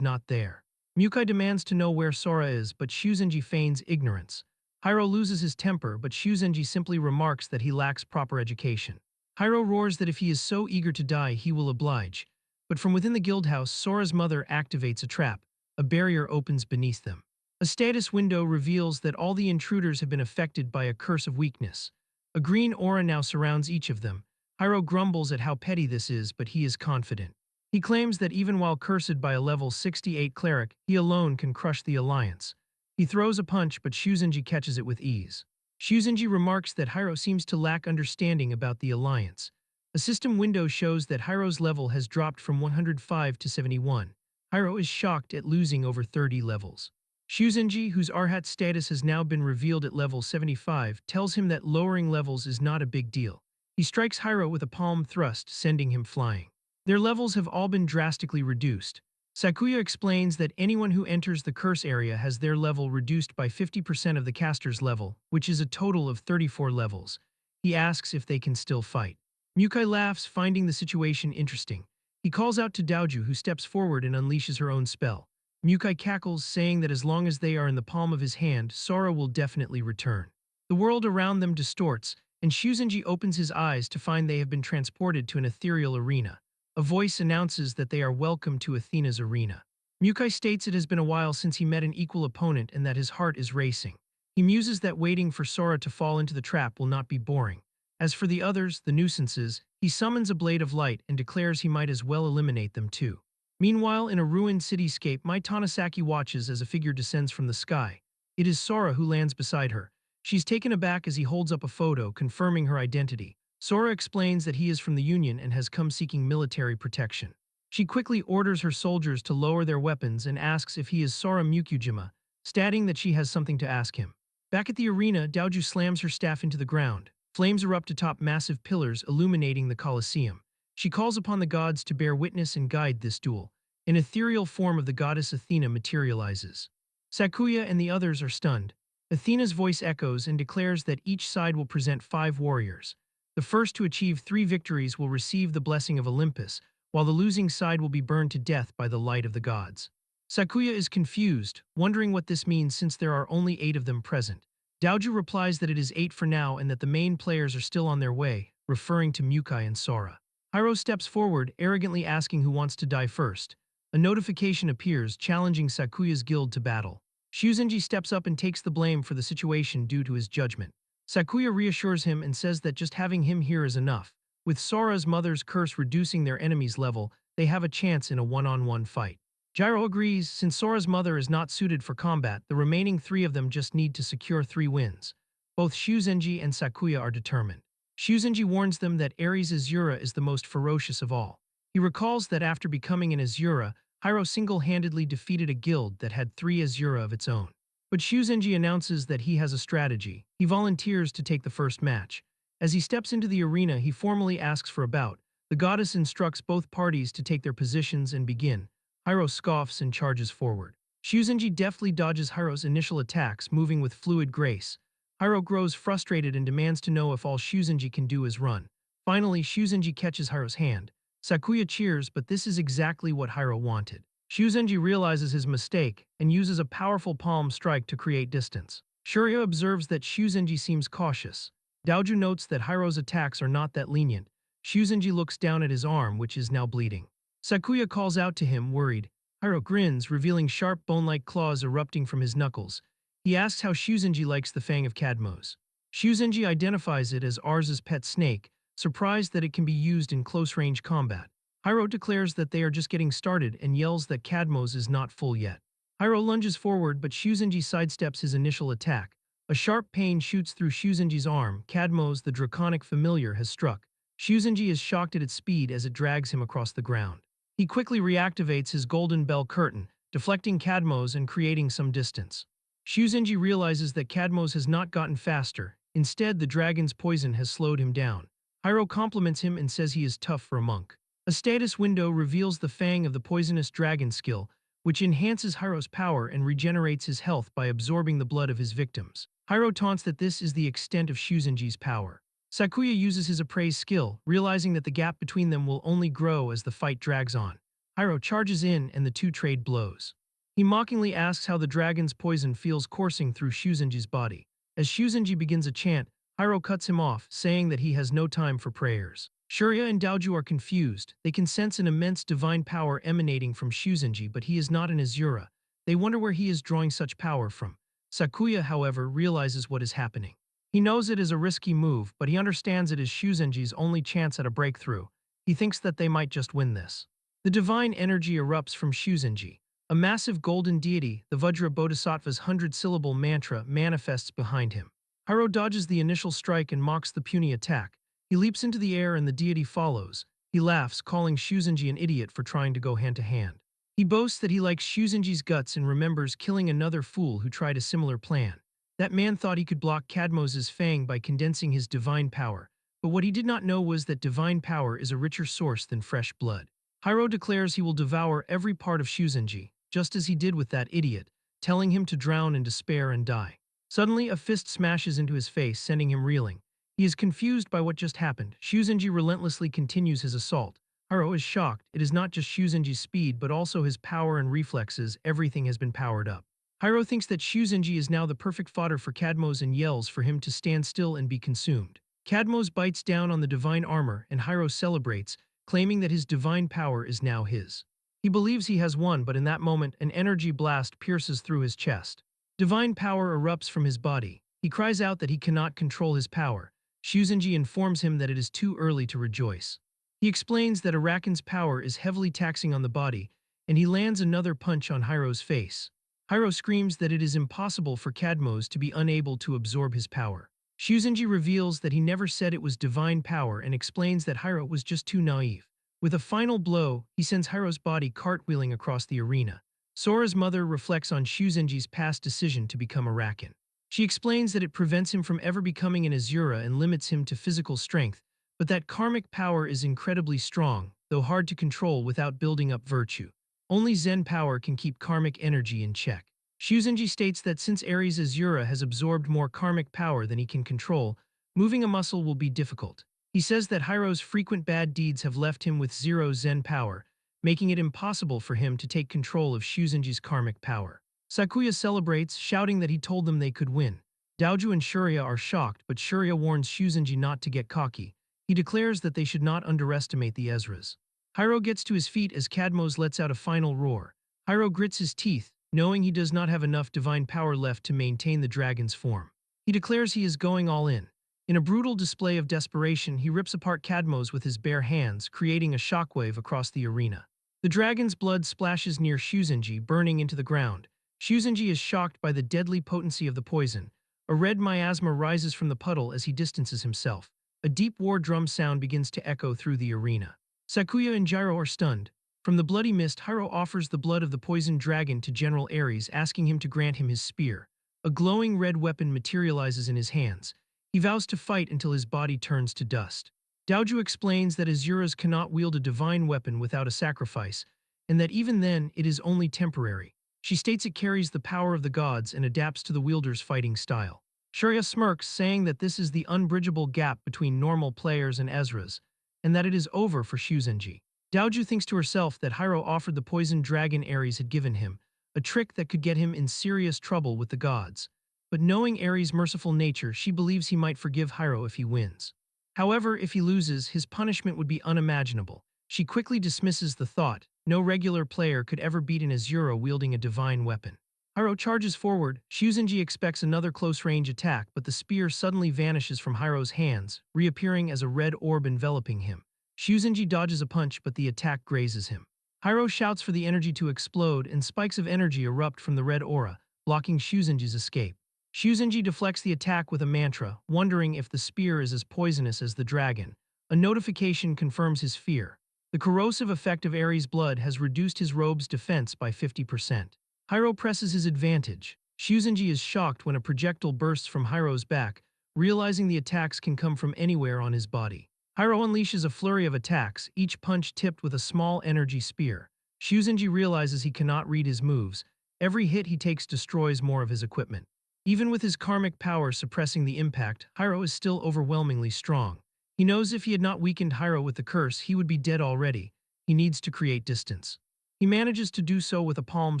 not there. Mukai demands to know where Sora is, but Shuzenji feigns ignorance. Hiro loses his temper, but Shuzenji simply remarks that he lacks proper education. Hiro roars that if he is so eager to die, he will oblige. But from within the guild house, Sora's mother activates a trap. A barrier opens beneath them. A status window reveals that all the intruders have been affected by a curse of weakness. A green aura now surrounds each of them. Hiro grumbles at how petty this is, but he is confident. He claims that even while cursed by a level 68 cleric, he alone can crush the alliance. He throws a punch, but Shuzenji catches it with ease. Shuzenji remarks that Hiro seems to lack understanding about the alliance. A system window shows that Hiro's level has dropped from 105 to 71. Hiro is shocked at losing over 30 levels. Shuzenji, whose Arhat status has now been revealed at level 75, tells him that lowering levels is not a big deal. He strikes Hiro with a palm thrust, sending him flying. Their levels have all been drastically reduced. Sakuya explains that anyone who enters the curse area has their level reduced by 50% of the caster's level, which is a total of 34 levels. He asks if they can still fight. Mukai laughs, finding the situation interesting. He calls out to Daoju, who steps forward and unleashes her own spell. Mukai cackles, saying that as long as they are in the palm of his hand, Sora will definitely return. The world around them distorts, and Shuzenji opens his eyes to find they have been transported to an ethereal arena. A voice announces that they are welcome to Athena's arena. Mukai states it has been a while since he met an equal opponent and that his heart is racing. He muses that waiting for Sora to fall into the trap will not be boring. As for the others, the nuisances, he summons a blade of light and declares he might as well eliminate them too. Meanwhile, in a ruined cityscape, Mai Tanasaki watches as a figure descends from the sky. It is Sora who lands beside her. She's taken aback as he holds up a photo, confirming her identity. Sora explains that he is from the Union and has come seeking military protection. She quickly orders her soldiers to lower their weapons and asks if he is Sora Mukujima, stating that she has something to ask him. Back at the arena, Daoju slams her staff into the ground. Flames erupt atop massive pillars, illuminating the Colosseum. She calls upon the gods to bear witness and guide this duel. An ethereal form of the goddess Athena materializes. Sakuya and the others are stunned. Athena's voice echoes and declares that each side will present 5 warriors. The first to achieve 3 victories will receive the blessing of Olympus, while the losing side will be burned to death by the light of the gods. Sakuya is confused, wondering what this means since there are only 8 of them present. Daoju replies that it is 8 for now and that the main players are still on their way, referring to Mukai and Sora. Hiro steps forward, arrogantly asking who wants to die first. A notification appears, challenging Sakuya's guild to battle. Shuzenji steps up and takes the blame for the situation due to his judgment. Sakuya reassures him and says that just having him here is enough. With Sora's mother's curse reducing their enemy's level, they have a chance in a one-on-one fight. Gyro agrees, since Sora's mother is not suited for combat, the remaining 3 of them just need to secure 3 wins. Both Shuzenji and Sakuya are determined. Shuzenji warns them that Ares Azura is the most ferocious of all. He recalls that after becoming an Azura, Hiro single-handedly defeated a guild that had 3 Azura of its own. But Shuzenji announces that he has a strategy. He volunteers to take the first match. As he steps into the arena, he formally asks for a bout. The goddess instructs both parties to take their positions and begin. Hiro scoffs and charges forward. Shuzenji deftly dodges Hiro's initial attacks, moving with fluid grace. Hiro grows frustrated and demands to know if all Shuzenji can do is run. Finally, Shuzenji catches Hiro's hand. Sakuya cheers, but this is exactly what Hiro wanted. Shuzenji realizes his mistake and uses a powerful palm strike to create distance. Shurya observes that Shuzenji seems cautious. Daoju notes that Hiro's attacks are not that lenient. Shuzenji looks down at his arm, which is now bleeding. Sakuya calls out to him, worried. Hiro grins, revealing sharp bone-like claws erupting from his knuckles. He asks how Shuzenji likes the fang of Cadmos. Shuzenji identifies it as Ars's pet snake, surprised that it can be used in close-range combat. Hiro declares that they are just getting started and yells that Cadmos is not full yet. Hiro lunges forward, but Shuzenji sidesteps his initial attack. A sharp pain shoots through Shuzenji's arm. Cadmos, the draconic familiar, has struck. Shuzenji is shocked at its speed as it drags him across the ground. He quickly reactivates his golden bell curtain, deflecting Cadmo's and creating some distance. Shuzenji realizes that Cadmo's has not gotten faster. Instead, the dragon's poison has slowed him down. Hiro compliments him and says he is tough for a monk. A status window reveals the fang of the poisonous dragon skill, which enhances Hiro's power and regenerates his health by absorbing the blood of his victims. Hiro taunts that this is the extent of Shuzenji's power. Sakuya uses his appraise skill, realizing that the gap between them will only grow as the fight drags on. Hiro charges in and the two trade blows. He mockingly asks how the dragon's poison feels coursing through Shuzenji's body. As Shuzenji begins a chant, Hiro cuts him off, saying that he has no time for prayers. Shurya and Daoju are confused. They can sense an immense divine power emanating from Shuzenji, but he is not an Azura. They wonder where he is drawing such power from. Sakuya, however, realizes what is happening. He knows it is a risky move, but he understands it is Shuzenji's only chance at a breakthrough. He thinks that they might just win this. The divine energy erupts from Shuzenji. A massive golden deity, the Vajra Bodhisattva's 100-syllable mantra, manifests behind him. Hiro dodges the initial strike and mocks the puny attack. He leaps into the air and the deity follows. He laughs, calling Shuzenji an idiot for trying to go hand to hand. He boasts that he likes Shuzenji's guts and remembers killing another fool who tried a similar plan. That man thought he could block Cadmos' fang by condensing his divine power, but what he did not know was that divine power is a richer source than fresh blood. Hiro declares he will devour every part of Shuzenji, just as he did with that idiot, telling him to drown in despair and die. Suddenly, a fist smashes into his face, sending him reeling. He is confused by what just happened. Shuzenji relentlessly continues his assault. Hiro is shocked. It is not just Shuzenji's speed, but also his power and reflexes. Everything has been powered up. Hiro thinks that Shuzenji is now the perfect fodder for Cadmos and yells for him to stand still and be consumed. Cadmos bites down on the divine armor, and Hiro celebrates, claiming that his divine power is now his. He believes he has won, but in that moment, an energy blast pierces through his chest. Divine power erupts from his body. He cries out that he cannot control his power. Shuzenji informs him that it is too early to rejoice. He explains that Arakan's power is heavily taxing on the body, and he lands another punch on Hiro's face. Hiro screams that it is impossible for Cadmos to be unable to absorb his power. Shuzenji reveals that he never said it was divine power and explains that Hiro was just too naive. With a final blow, he sends Hiro's body cartwheeling across the arena. Sora's mother reflects on Shuzenji's past decision to become Arakan. She explains that it prevents him from ever becoming an Azura and limits him to physical strength, but that karmic power is incredibly strong, though hard to control without building up virtue. Only Zen power can keep karmic energy in check. Shuzenji states that since Ares Azura has absorbed more karmic power than he can control, moving a muscle will be difficult. He says that Hiro's frequent bad deeds have left him with zero Zen power, making it impossible for him to take control of Shuzenji's karmic power. Sakuya celebrates, shouting that he told them they could win. Daoju and Shurya are shocked, but Shurya warns Shuzenji not to get cocky. He declares that they should not underestimate the Ezras. Hiro gets to his feet as Cadmos lets out a final roar. Hiro grits his teeth, knowing he does not have enough divine power left to maintain the dragon's form. He declares he is going all in. In a brutal display of desperation, he rips apart Cadmos with his bare hands, creating a shockwave across the arena. The dragon's blood splashes near Shuzenji, burning into the ground. Shuzenji is shocked by the deadly potency of the poison. A red miasma rises from the puddle as he distances himself. A deep war drum sound begins to echo through the arena. Sakuya and Jiro are stunned. From the bloody mist, Hiro offers the blood of the poisoned dragon to General Ares, asking him to grant him his spear. A glowing red weapon materializes in his hands. He vows to fight until his body turns to dust. Daoju explains that Azuras cannot wield a divine weapon without a sacrifice, and that even then, it is only temporary. She states it carries the power of the gods and adapts to the wielder's fighting style. Shurya smirks, saying that this is the unbridgeable gap between normal players and Ezras, and that it is over for Shuzenji. Daoju thinks to herself that Hiro offered the poisoned dragon Ares had given him, a trick that could get him in serious trouble with the gods. But knowing Ares' merciful nature, she believes he might forgive Hiro if he wins. However, if he loses, his punishment would be unimaginable. She quickly dismisses the thought. No regular player could ever beat an Azura wielding a divine weapon. Hiro charges forward. Shuzenji expects another close-range attack, but the spear suddenly vanishes from Hiro's hands, reappearing as a red orb enveloping him. Shuzenji dodges a punch, but the attack grazes him. Hiro shouts for the energy to explode, and spikes of energy erupt from the red aura, blocking Shuzenji's escape. Shuzenji deflects the attack with a mantra, wondering if the spear is as poisonous as the dragon. A notification confirms his fear. The The corrosive effect of Ares' blood has reduced his robe's defense by 50%. Hiro presses his advantage. Shuzenji is shocked when a projectile bursts from Hiro's back, realizing the attacks can come from anywhere on his body. Hiro unleashes a flurry of attacks, each punch tipped with a small energy spear. Shuzenji realizes he cannot read his moves. Every hit he takes destroys more of his equipment. Even with his karmic power suppressing the impact, Hiro is still overwhelmingly strong. He knows if he had not weakened Hiro with the curse, he would be dead already. He needs to create distance. He manages to do so with a palm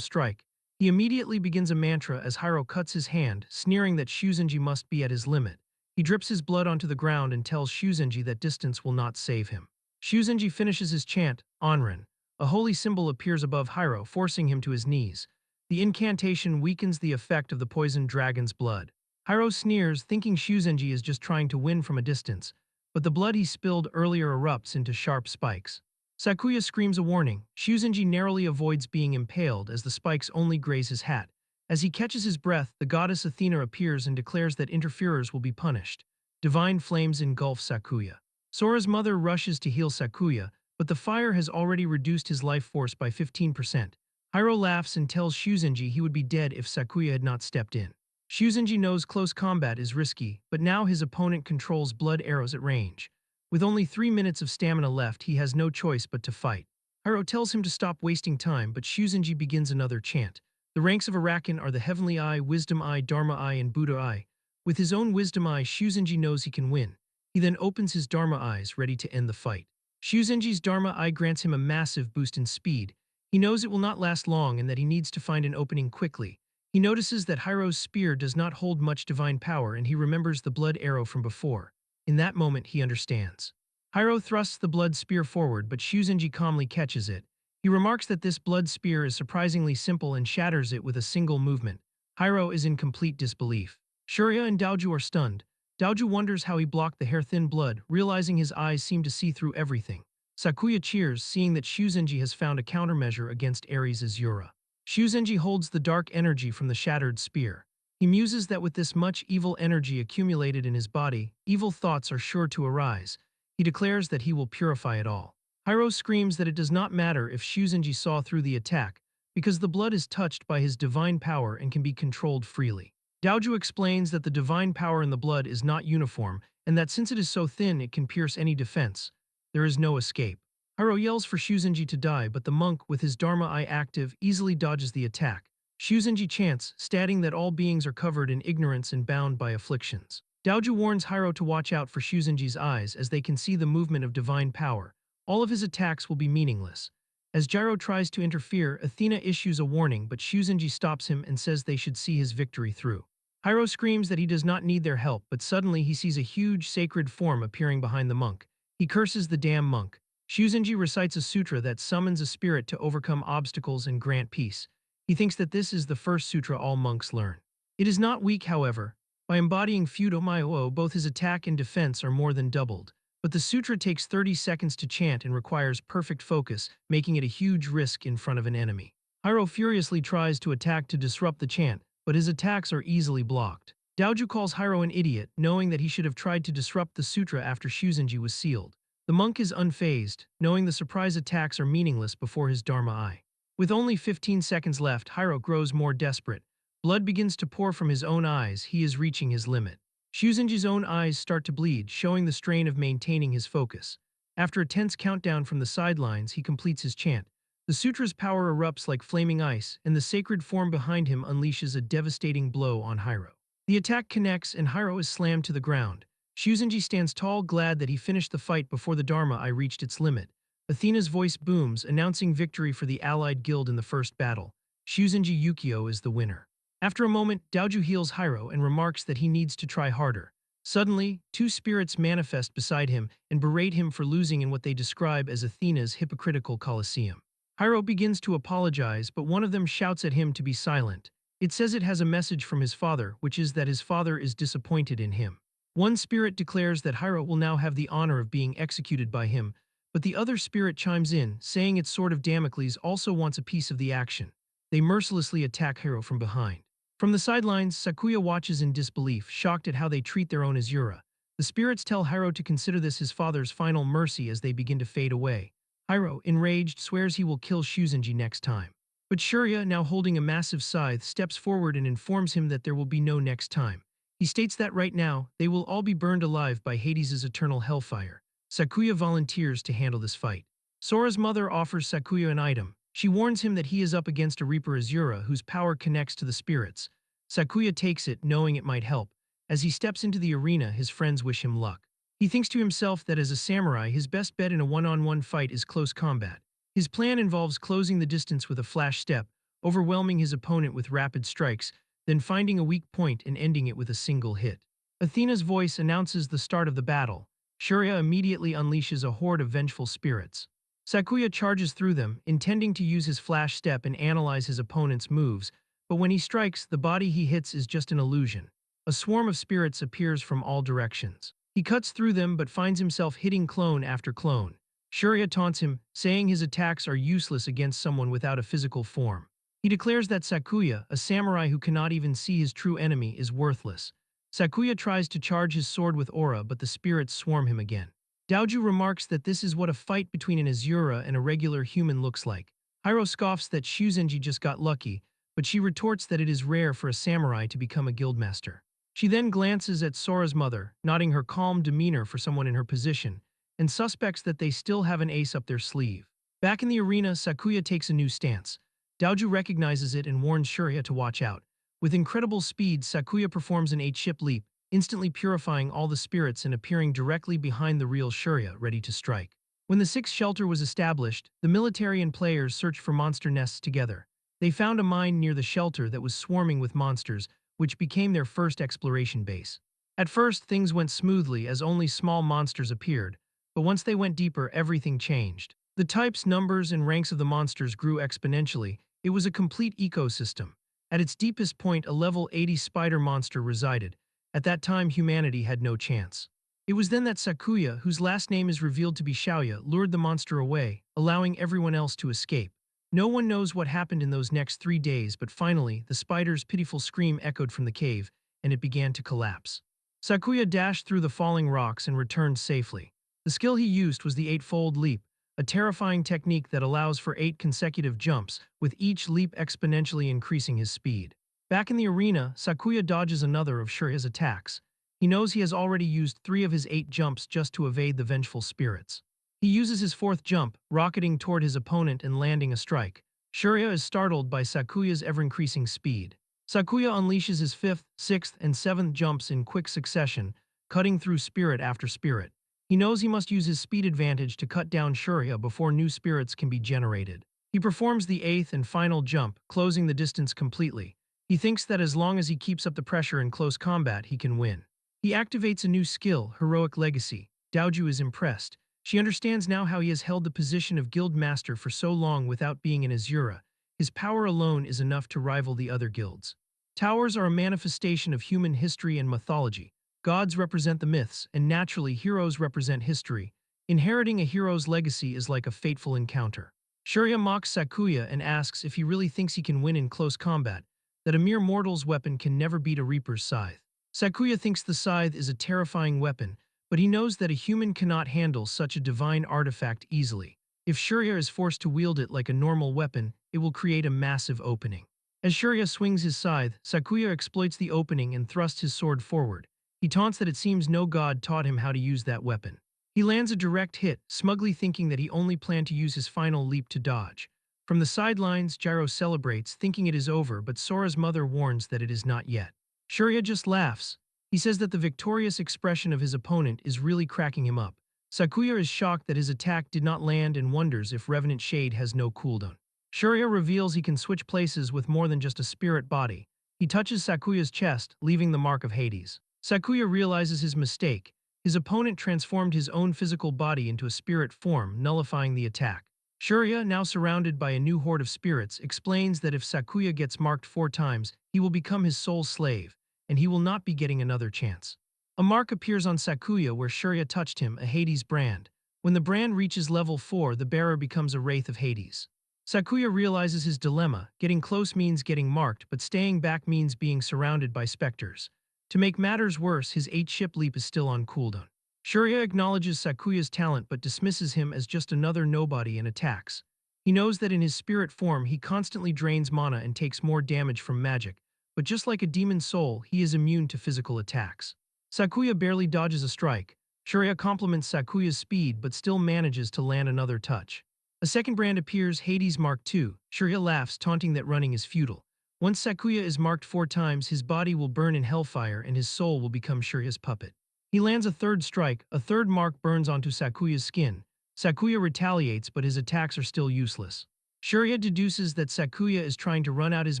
strike. He immediately begins a mantra as Hiro cuts his hand, sneering that Shuzenji must be at his limit. He drips his blood onto the ground and tells Shuzenji that distance will not save him. Shuzenji finishes his chant, Onrin. A holy symbol appears above Hiro, forcing him to his knees. The incantation weakens the effect of the poisoned dragon's blood. Hiro sneers, thinking Shuzenji is just trying to win from a distance, but the blood he spilled earlier erupts into sharp spikes. Sakuya screams a warning. Shuzenji narrowly avoids being impaled as the spikes only graze his hat. As he catches his breath, the goddess Athena appears and declares that interferers will be punished. Divine flames engulf Sakuya. Sora's mother rushes to heal Sakuya, but the fire has already reduced his life force by 15%. Hiro laughs and tells Shuzenji he would be dead if Sakuya had not stepped in. Shuzenji knows close combat is risky, but now his opponent controls blood arrows at range. With only 3 minutes of stamina left, he has no choice but to fight. Hiro tells him to stop wasting time, but Shuzenji begins another chant. The ranks of Arakan are the Heavenly Eye, Wisdom Eye, Dharma Eye, and Buddha Eye. With his own Wisdom Eye, Shuzenji knows he can win. He then opens his Dharma Eyes, ready to end the fight. Shuzenji's Dharma Eye grants him a massive boost in speed. He knows it will not last long and that he needs to find an opening quickly. He notices that Hiro's spear does not hold much divine power and he remembers the blood arrow from before. In that moment, he understands. Hiro thrusts the blood spear forward, but Shuzenji calmly catches it. He remarks that this blood spear is surprisingly simple and shatters it with a single movement. Hiro is in complete disbelief. Shurya and Daoju are stunned. Daoju wonders how he blocked the hair-thin blood, realizing his eyes seem to see through everything. Sakuya cheers, seeing that Shuzenji has found a countermeasure against Ares' Yura. Shuzenji holds the dark energy from the shattered spear. He muses that with this much evil energy accumulated in his body, evil thoughts are sure to arise. He declares that he will purify it all. Hiro screams that it does not matter if Shuzenji saw through the attack, because the blood is touched by his divine power and can be controlled freely. Daoju explains that the divine power in the blood is not uniform, and that since it is so thin it can pierce any defense. There is no escape. Hiro yells for Shuzenji to die, but the monk, with his Dharma Eye active, easily dodges the attack. Shuzenji chants, stating that all beings are covered in ignorance and bound by afflictions. Daoju warns Hiro to watch out for Shuzenji's eyes as they can see the movement of divine power. All of his attacks will be meaningless. As Gyro tries to interfere, Athena issues a warning, but Shuzenji stops him and says they should see his victory through. Hiro screams that he does not need their help, but suddenly he sees a huge sacred form appearing behind the monk. He curses the damn monk. Shuzenji recites a sutra that summons a spirit to overcome obstacles and grant peace. He thinks that this is the first sutra all monks learn. It is not weak, however. By embodying Fudo Myo, both his attack and defense are more than doubled. But the sutra takes 30 seconds to chant and requires perfect focus, making it a huge risk in front of an enemy. Hiro furiously tries to attack to disrupt the chant, but his attacks are easily blocked. Daoju calls Hiro an idiot, knowing that he should have tried to disrupt the sutra after Shuzenji was sealed. The monk is unfazed, knowing the surprise attacks are meaningless before his Dharma Eye. With only 15 seconds left, Hiro grows more desperate. Blood begins to pour from his own eyes. He is reaching his limit. Shuzenji's own eyes start to bleed, showing the strain of maintaining his focus. After a tense countdown from the sidelines, he completes his chant. The sutra's power erupts like flaming ice, and the sacred form behind him unleashes a devastating blow on Hiro. The attack connects, and Hiro is slammed to the ground. Shuzenji stands tall, glad that he finished the fight before the Dharma Eye reached its limit. Athena's voice booms, announcing victory for the allied guild in the first battle. Shuzenji Yukio is the winner. After a moment, Daoju heals Hiro and remarks that he needs to try harder. Suddenly, two spirits manifest beside him and berate him for losing in what they describe as Athena's hypocritical coliseum. Hiro begins to apologize, but one of them shouts at him to be silent. It says it has a message from his father, which is that his father is disappointed in him. One spirit declares that Hiro will now have the honor of being executed by him, but the other spirit chimes in, saying its sword of Damocles also wants a piece of the action. They mercilessly attack Hiro from behind. From the sidelines, Sakuya watches in disbelief, shocked at how they treat their own Azura. The spirits tell Hiro to consider this his father's final mercy as they begin to fade away. Hiro, enraged, swears he will kill Shuzenji next time. But Shurya, now holding a massive scythe, steps forward and informs him that there will be no next time. He states that right now, they will all be burned alive by Hades' eternal hellfire. Sakuya volunteers to handle this fight. Sora's mother offers Sakuya an item. She warns him that he is up against a Reaper Azura whose power connects to the spirits. Sakuya takes it, knowing it might help. As he steps into the arena, his friends wish him luck. He thinks to himself that as a samurai, his best bet in a one-on-one fight is close combat. His plan involves closing the distance with a flash step, overwhelming his opponent with rapid strikes, then finding a weak point and ending it with a single hit. Athena's voice announces the start of the battle. Shurya immediately unleashes a horde of vengeful spirits. Sakuya charges through them, intending to use his flash step and analyze his opponent's moves, but when he strikes, the body he hits is just an illusion. A swarm of spirits appears from all directions. He cuts through them but finds himself hitting clone after clone. Shurya taunts him, saying his attacks are useless against someone without a physical form. He declares that Sakuya, a samurai who cannot even see his true enemy, is worthless. Sakuya tries to charge his sword with aura, but the spirits swarm him again. Daoju remarks that this is what a fight between an Azura and a regular human looks like. Hiro scoffs that Shuzenji just got lucky, but she retorts that it is rare for a samurai to become a guildmaster. She then glances at Sora's mother, nodding her calm demeanor for someone in her position, and suspects that they still have an ace up their sleeve. Back in the arena, Sakuya takes a new stance. Daoju recognizes it and warns Shurya to watch out. With incredible speed, Sakuya performs an 8-ship leap, instantly purifying all the spirits and appearing directly behind the real Shurya, ready to strike. When the sixth shelter was established, the military and players searched for monster nests together. They found a mine near the shelter that was swarming with monsters, which became their first exploration base. At first, things went smoothly as only small monsters appeared, but once they went deeper, everything changed. The types, numbers, and ranks of the monsters grew exponentially. It was a complete ecosystem. At its deepest point, a level 80 spider monster resided. At that time, humanity had no chance. It was then that Sakuya, whose last name is revealed to be Xiaoya, lured the monster away, allowing everyone else to escape. No one knows what happened in those next 3 days, but finally, the spider's pitiful scream echoed from the cave, and it began to collapse. Sakuya dashed through the falling rocks and returned safely. The skill he used was the eightfold leap, a terrifying technique that allows for 8 consecutive jumps, with each leap exponentially increasing his speed. Back in the arena, Sakuya dodges another of Shurya's attacks. He knows he has already used 3 of his 8 jumps just to evade the vengeful spirits. He uses his 4th jump, rocketing toward his opponent and landing a strike. Shurya is startled by Sakuya's ever-increasing speed. Sakuya unleashes his 5th, 6th, and 7th jumps in quick succession, cutting through spirit after spirit. He knows he must use his speed advantage to cut down Shurya before new spirits can be generated. He performs the 8th and final jump, closing the distance completely. He thinks that as long as he keeps up the pressure in close combat, he can win. He activates a new skill, Heroic Legacy. Daoju is impressed. She understands now how he has held the position of guild master for so long without being an Azura. His power alone is enough to rival the other guilds. Towers are a manifestation of human history and mythology. Gods represent the myths, and naturally, heroes represent history. Inheriting a hero's legacy is like a fateful encounter. Shurya mocks Sakuya and asks if he really thinks he can win in close combat, that a mere mortal's weapon can never beat a reaper's scythe. Sakuya thinks the scythe is a terrifying weapon, but he knows that a human cannot handle such a divine artifact easily. If Shurya is forced to wield it like a normal weapon, it will create a massive opening. As Shurya swings his scythe, Sakuya exploits the opening and thrusts his sword forward. He taunts that it seems no god taught him how to use that weapon. He lands a direct hit, smugly thinking that he only planned to use his final leap to dodge. From the sidelines, Gyro celebrates, thinking it is over, but Sora's mother warns that it is not yet. Shurya just laughs. He says that the victorious expression of his opponent is really cracking him up. Sakuya is shocked that his attack did not land and wonders if Revenant Shade has no cooldown. Shurya reveals he can switch places with more than just a spirit body. He touches Sakuya's chest, leaving the mark of Hades. Sakuya realizes his mistake. His opponent transformed his own physical body into a spirit form, nullifying the attack. Shurya, now surrounded by a new horde of spirits, explains that if Sakuya gets marked 4 times, he will become his sole slave, and he will not be getting another chance. A mark appears on Sakuya where Shurya touched him, a Hades brand. When the brand reaches level 4, the bearer becomes a wraith of Hades. Sakuya realizes his dilemma. Getting close means getting marked, but staying back means being surrounded by specters. To make matters worse, his 8-ship leap is still on cooldown. Shurya acknowledges Sakuya's talent but dismisses him as just another nobody and attacks. He knows that in his spirit form he constantly drains mana and takes more damage from magic, but just like a demon soul, he is immune to physical attacks. Sakuya barely dodges a strike. Shurya compliments Sakuya's speed but still manages to land another touch. A second brand appears, Hades Mark II. Shurya laughs, taunting that running is futile. Once Sakuya is marked 4 times, his body will burn in hellfire and his soul will become Shurya's puppet. He lands a third strike, a third mark burns onto Sakuya's skin. Sakuya retaliates, but his attacks are still useless. Shurya deduces that Sakuya is trying to run out his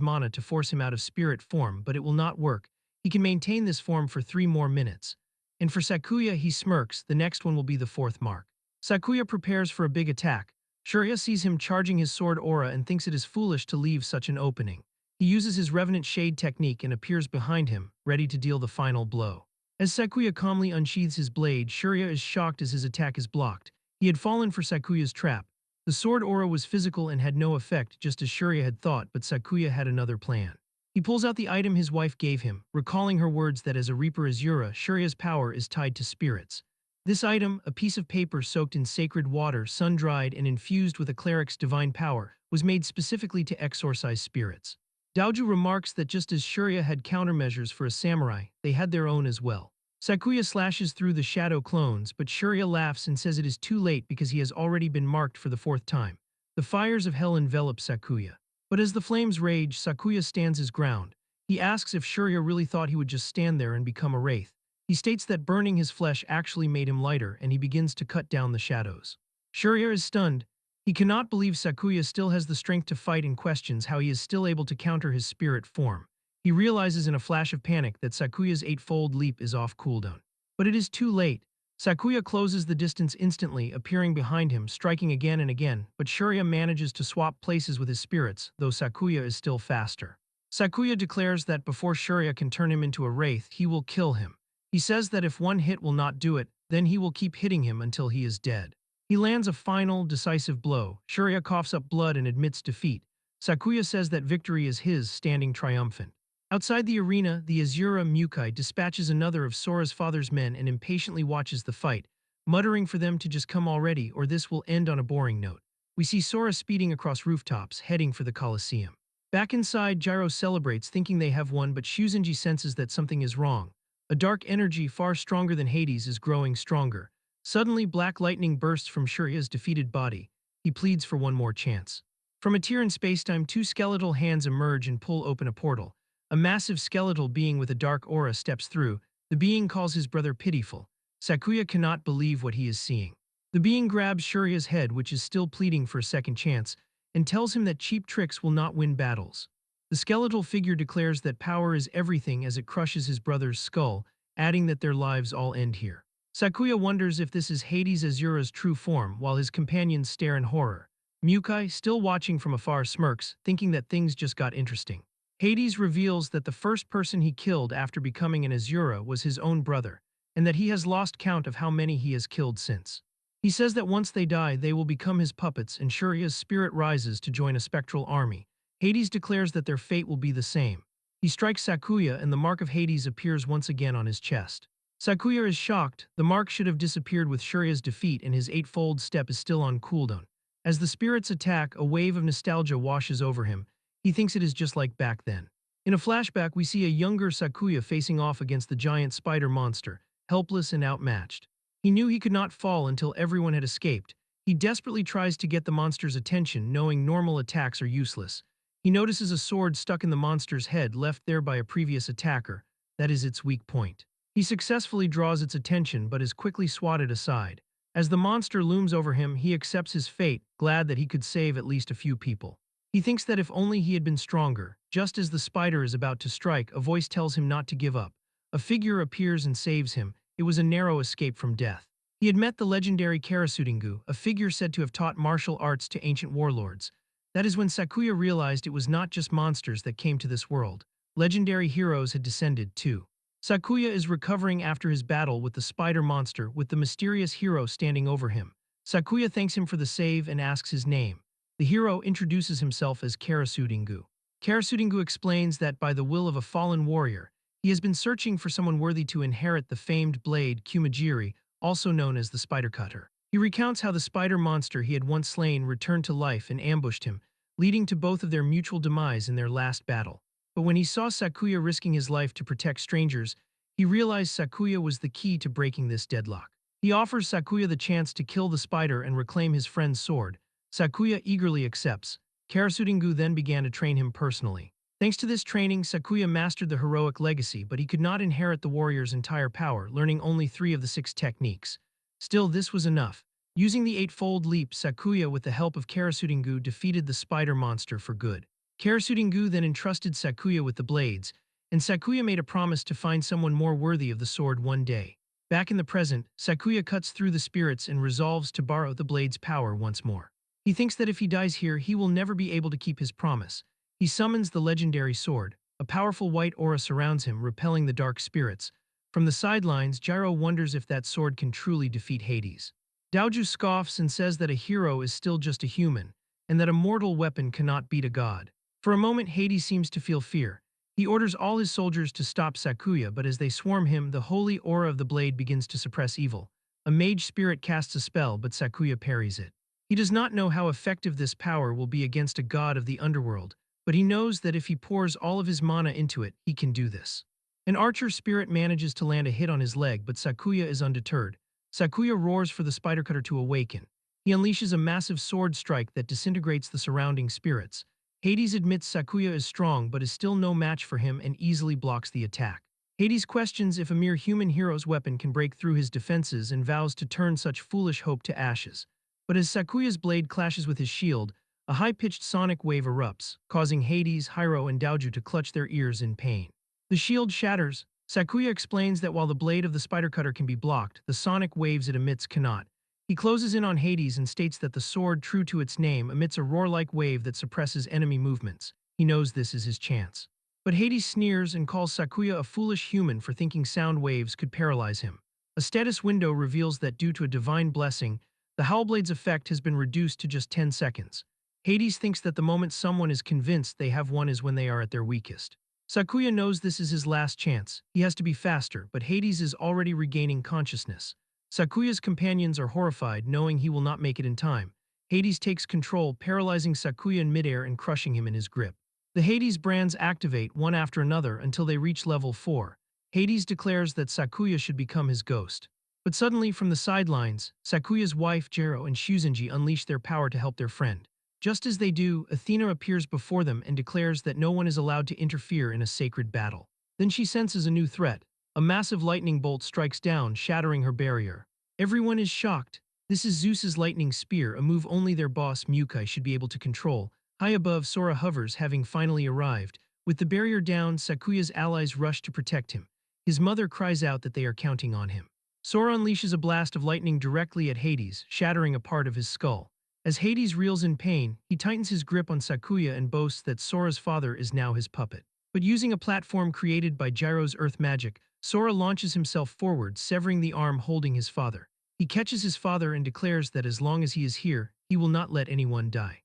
mana to force him out of spirit form, but it will not work. He can maintain this form for 3 more minutes. And for Sakuya, he smirks, the next one will be the fourth mark. Sakuya prepares for a big attack. Shurya sees him charging his sword aura and thinks it is foolish to leave such an opening. He uses his Revenant Shade technique and appears behind him, ready to deal the final blow. As Sakuya calmly unsheathes his blade, Shurya is shocked as his attack is blocked. He had fallen for Sakuya's trap. The sword aura was physical and had no effect, just as Shurya had thought, but Sakuya had another plan. He pulls out the item his wife gave him, recalling her words that as a Reaper Azura, Shurya's power is tied to spirits. This item, a piece of paper soaked in sacred water, sun-dried and infused with a cleric's divine power, was made specifically to exorcise spirits. Daoju remarks that just as Shurya had countermeasures for a samurai, they had their own as well. Sakuya slashes through the shadow clones, but Shurya laughs and says it is too late because he has already been marked for the 4th time. The fires of hell envelop Sakuya. But as the flames rage, Sakuya stands his ground. He asks if Shurya really thought he would just stand there and become a wraith. He states that burning his flesh actually made him lighter, and he begins to cut down the shadows. Shurya is stunned. He cannot believe Sakuya still has the strength to fight and questions how he is still able to counter his spirit form. He realizes in a flash of panic that Sakuya's 8-fold leap is off cooldown. But it is too late. Sakuya closes the distance instantly, appearing behind him, striking again and again, but Shurya manages to swap places with his spirits, though Sakuya is still faster. Sakuya declares that before Shurya can turn him into a wraith, he will kill him. He says that if one hit will not do it, then he will keep hitting him until he is dead. He lands a final, decisive blow. Shurya coughs up blood and admits defeat. Sakuya says that victory is his, standing triumphant. Outside the arena, the Azura Mukai dispatches another of Sora's father's men and impatiently watches the fight, muttering for them to just come already or this will end on a boring note. We see Sora speeding across rooftops, heading for the Colosseum. Back inside, Gyro celebrates, thinking they have won, but Shuzenji senses that something is wrong. A dark energy far stronger than Hades is growing stronger. Suddenly, black lightning bursts from Shurya's defeated body. He pleads for one more chance. From a tear in spacetime, 2 skeletal hands emerge and pull open a portal. A massive skeletal being with a dark aura steps through. The being calls his brother pitiful. Sakuya cannot believe what he is seeing. The being grabs Shurya's head, which is still pleading for a second chance, and tells him that cheap tricks will not win battles. The skeletal figure declares that power is everything as it crushes his brother's skull, adding that their lives all end here. Sakuya wonders if this is Hades Azura's true form, while his companions stare in horror. Mukai, still watching from afar, smirks, thinking that things just got interesting. Hades reveals that the first person he killed after becoming an Azura was his own brother, and that he has lost count of how many he has killed since. He says that once they die, they will become his puppets, and Shurya's spirit rises to join a spectral army. Hades declares that their fate will be the same. He strikes Sakuya, and the mark of Hades appears once again on his chest. Sakuya is shocked. The mark should have disappeared with Shurya's defeat, and his 8-fold step is still on cooldown. As the spirits attack, a wave of nostalgia washes over him. He thinks it is just like back then. In a flashback, we see a younger Sakuya facing off against the giant spider monster, helpless and outmatched. He knew he could not fall until everyone had escaped. He desperately tries to get the monster's attention, knowing normal attacks are useless. He notices a sword stuck in the monster's head, left there by a previous attacker. That is its weak point. He successfully draws its attention but is quickly swatted aside. As the monster looms over him, he accepts his fate, glad that he could save at least a few people. He thinks that if only he had been stronger. Just as the spider is about to strike, a voice tells him not to give up. A figure appears and saves him. It was a narrow escape from death. He had met the legendary Karasudengu, a figure said to have taught martial arts to ancient warlords. That is when Sakuya realized it was not just monsters that came to this world. Legendary heroes had descended too. Sakuya is recovering after his battle with the spider monster, with the mysterious hero standing over him. Sakuya thanks him for the save and asks his name. The hero introduces himself as Karasudengu. Karasudengu explains that by the will of a fallen warrior, he has been searching for someone worthy to inherit the famed blade Kumajiri, also known as the Spider Cutter. He recounts how the spider monster he had once slain returned to life and ambushed him, leading to both of their mutual demise in their last battle. But when he saw Sakuya risking his life to protect strangers, he realized Sakuya was the key to breaking this deadlock. He offers Sakuya the chance to kill the spider and reclaim his friend's sword. Sakuya eagerly accepts. Karasuringu then began to train him personally. Thanks to this training, Sakuya mastered the heroic legacy, but he could not inherit the warrior's entire power, learning only 3 of the 6 techniques. Still, this was enough. Using the Eightfold Leap, Sakuya, with the help of Karasuringu, defeated the spider monster for good. Karasuringu then entrusted Sakuya with the blades, and Sakuya made a promise to find someone more worthy of the sword one day. Back in the present, Sakuya cuts through the spirits and resolves to borrow the blade's power once more. He thinks that if he dies here, he will never be able to keep his promise. He summons the legendary sword. A powerful white aura surrounds him, repelling the dark spirits. From the sidelines, Gyro wonders if that sword can truly defeat Hades. Daoju scoffs and says that a hero is still just a human, and that a mortal weapon cannot beat a god. For a moment, Hades seems to feel fear. He orders all his soldiers to stop Sakuya, but as they swarm him, the holy aura of the blade begins to suppress evil. A mage spirit casts a spell, but Sakuya parries it. He does not know how effective this power will be against a god of the underworld, but he knows that if he pours all of his mana into it, he can do this. An archer spirit manages to land a hit on his leg, but Sakuya is undeterred. Sakuya roars for the spider cutter to awaken. He unleashes a massive sword strike that disintegrates the surrounding spirits. Hades admits Sakuya is strong but is still no match for him and easily blocks the attack. Hades questions if a mere human hero's weapon can break through his defenses and vows to turn such foolish hope to ashes. But as Sakuya's blade clashes with his shield, a high-pitched sonic wave erupts, causing Hades, Hyro, and Daoju to clutch their ears in pain. The shield shatters. Sakuya explains that while the blade of the spider cutter can be blocked, the sonic waves it emits cannot. He closes in on Hades and states that the sword, true to its name, emits a roar-like wave that suppresses enemy movements. He knows this is his chance. But Hades sneers and calls Sakuya a foolish human for thinking sound waves could paralyze him. A status window reveals that due to a divine blessing, the Howlblade's effect has been reduced to just 10 seconds. Hades thinks that the moment someone is convinced they have won is when they are at their weakest. Sakuya knows this is his last chance. He has to be faster, but Hades is already regaining consciousness. Sakuya's companions are horrified, knowing he will not make it in time. Hades takes control, paralyzing Sakuya in midair and crushing him in his grip. The Hades brands activate one after another until they reach level 4. Hades declares that Sakuya should become his ghost. But suddenly, from the sidelines, Sakuya's wife, Jero, and Shuzenji unleash their power to help their friend. Just as they do, Athena appears before them and declares that no one is allowed to interfere in a sacred battle. Then she senses a new threat. A massive lightning bolt strikes down, shattering her barrier. Everyone is shocked. This is Zeus's lightning spear, a move only their boss Mukai should be able to control. High above, Sora hovers, having finally arrived. With the barrier down, Sakuya's allies rush to protect him. His mother cries out that they are counting on him. Sora unleashes a blast of lightning directly at Hades, shattering a part of his skull. As Hades reels in pain, he tightens his grip on Sakuya and boasts that Sora's father is now his puppet. But using a platform created by Gyro's earth magic, Sora launches himself forward, severing the arm holding his father. He catches his father and declares that as long as he is here, he will not let anyone die.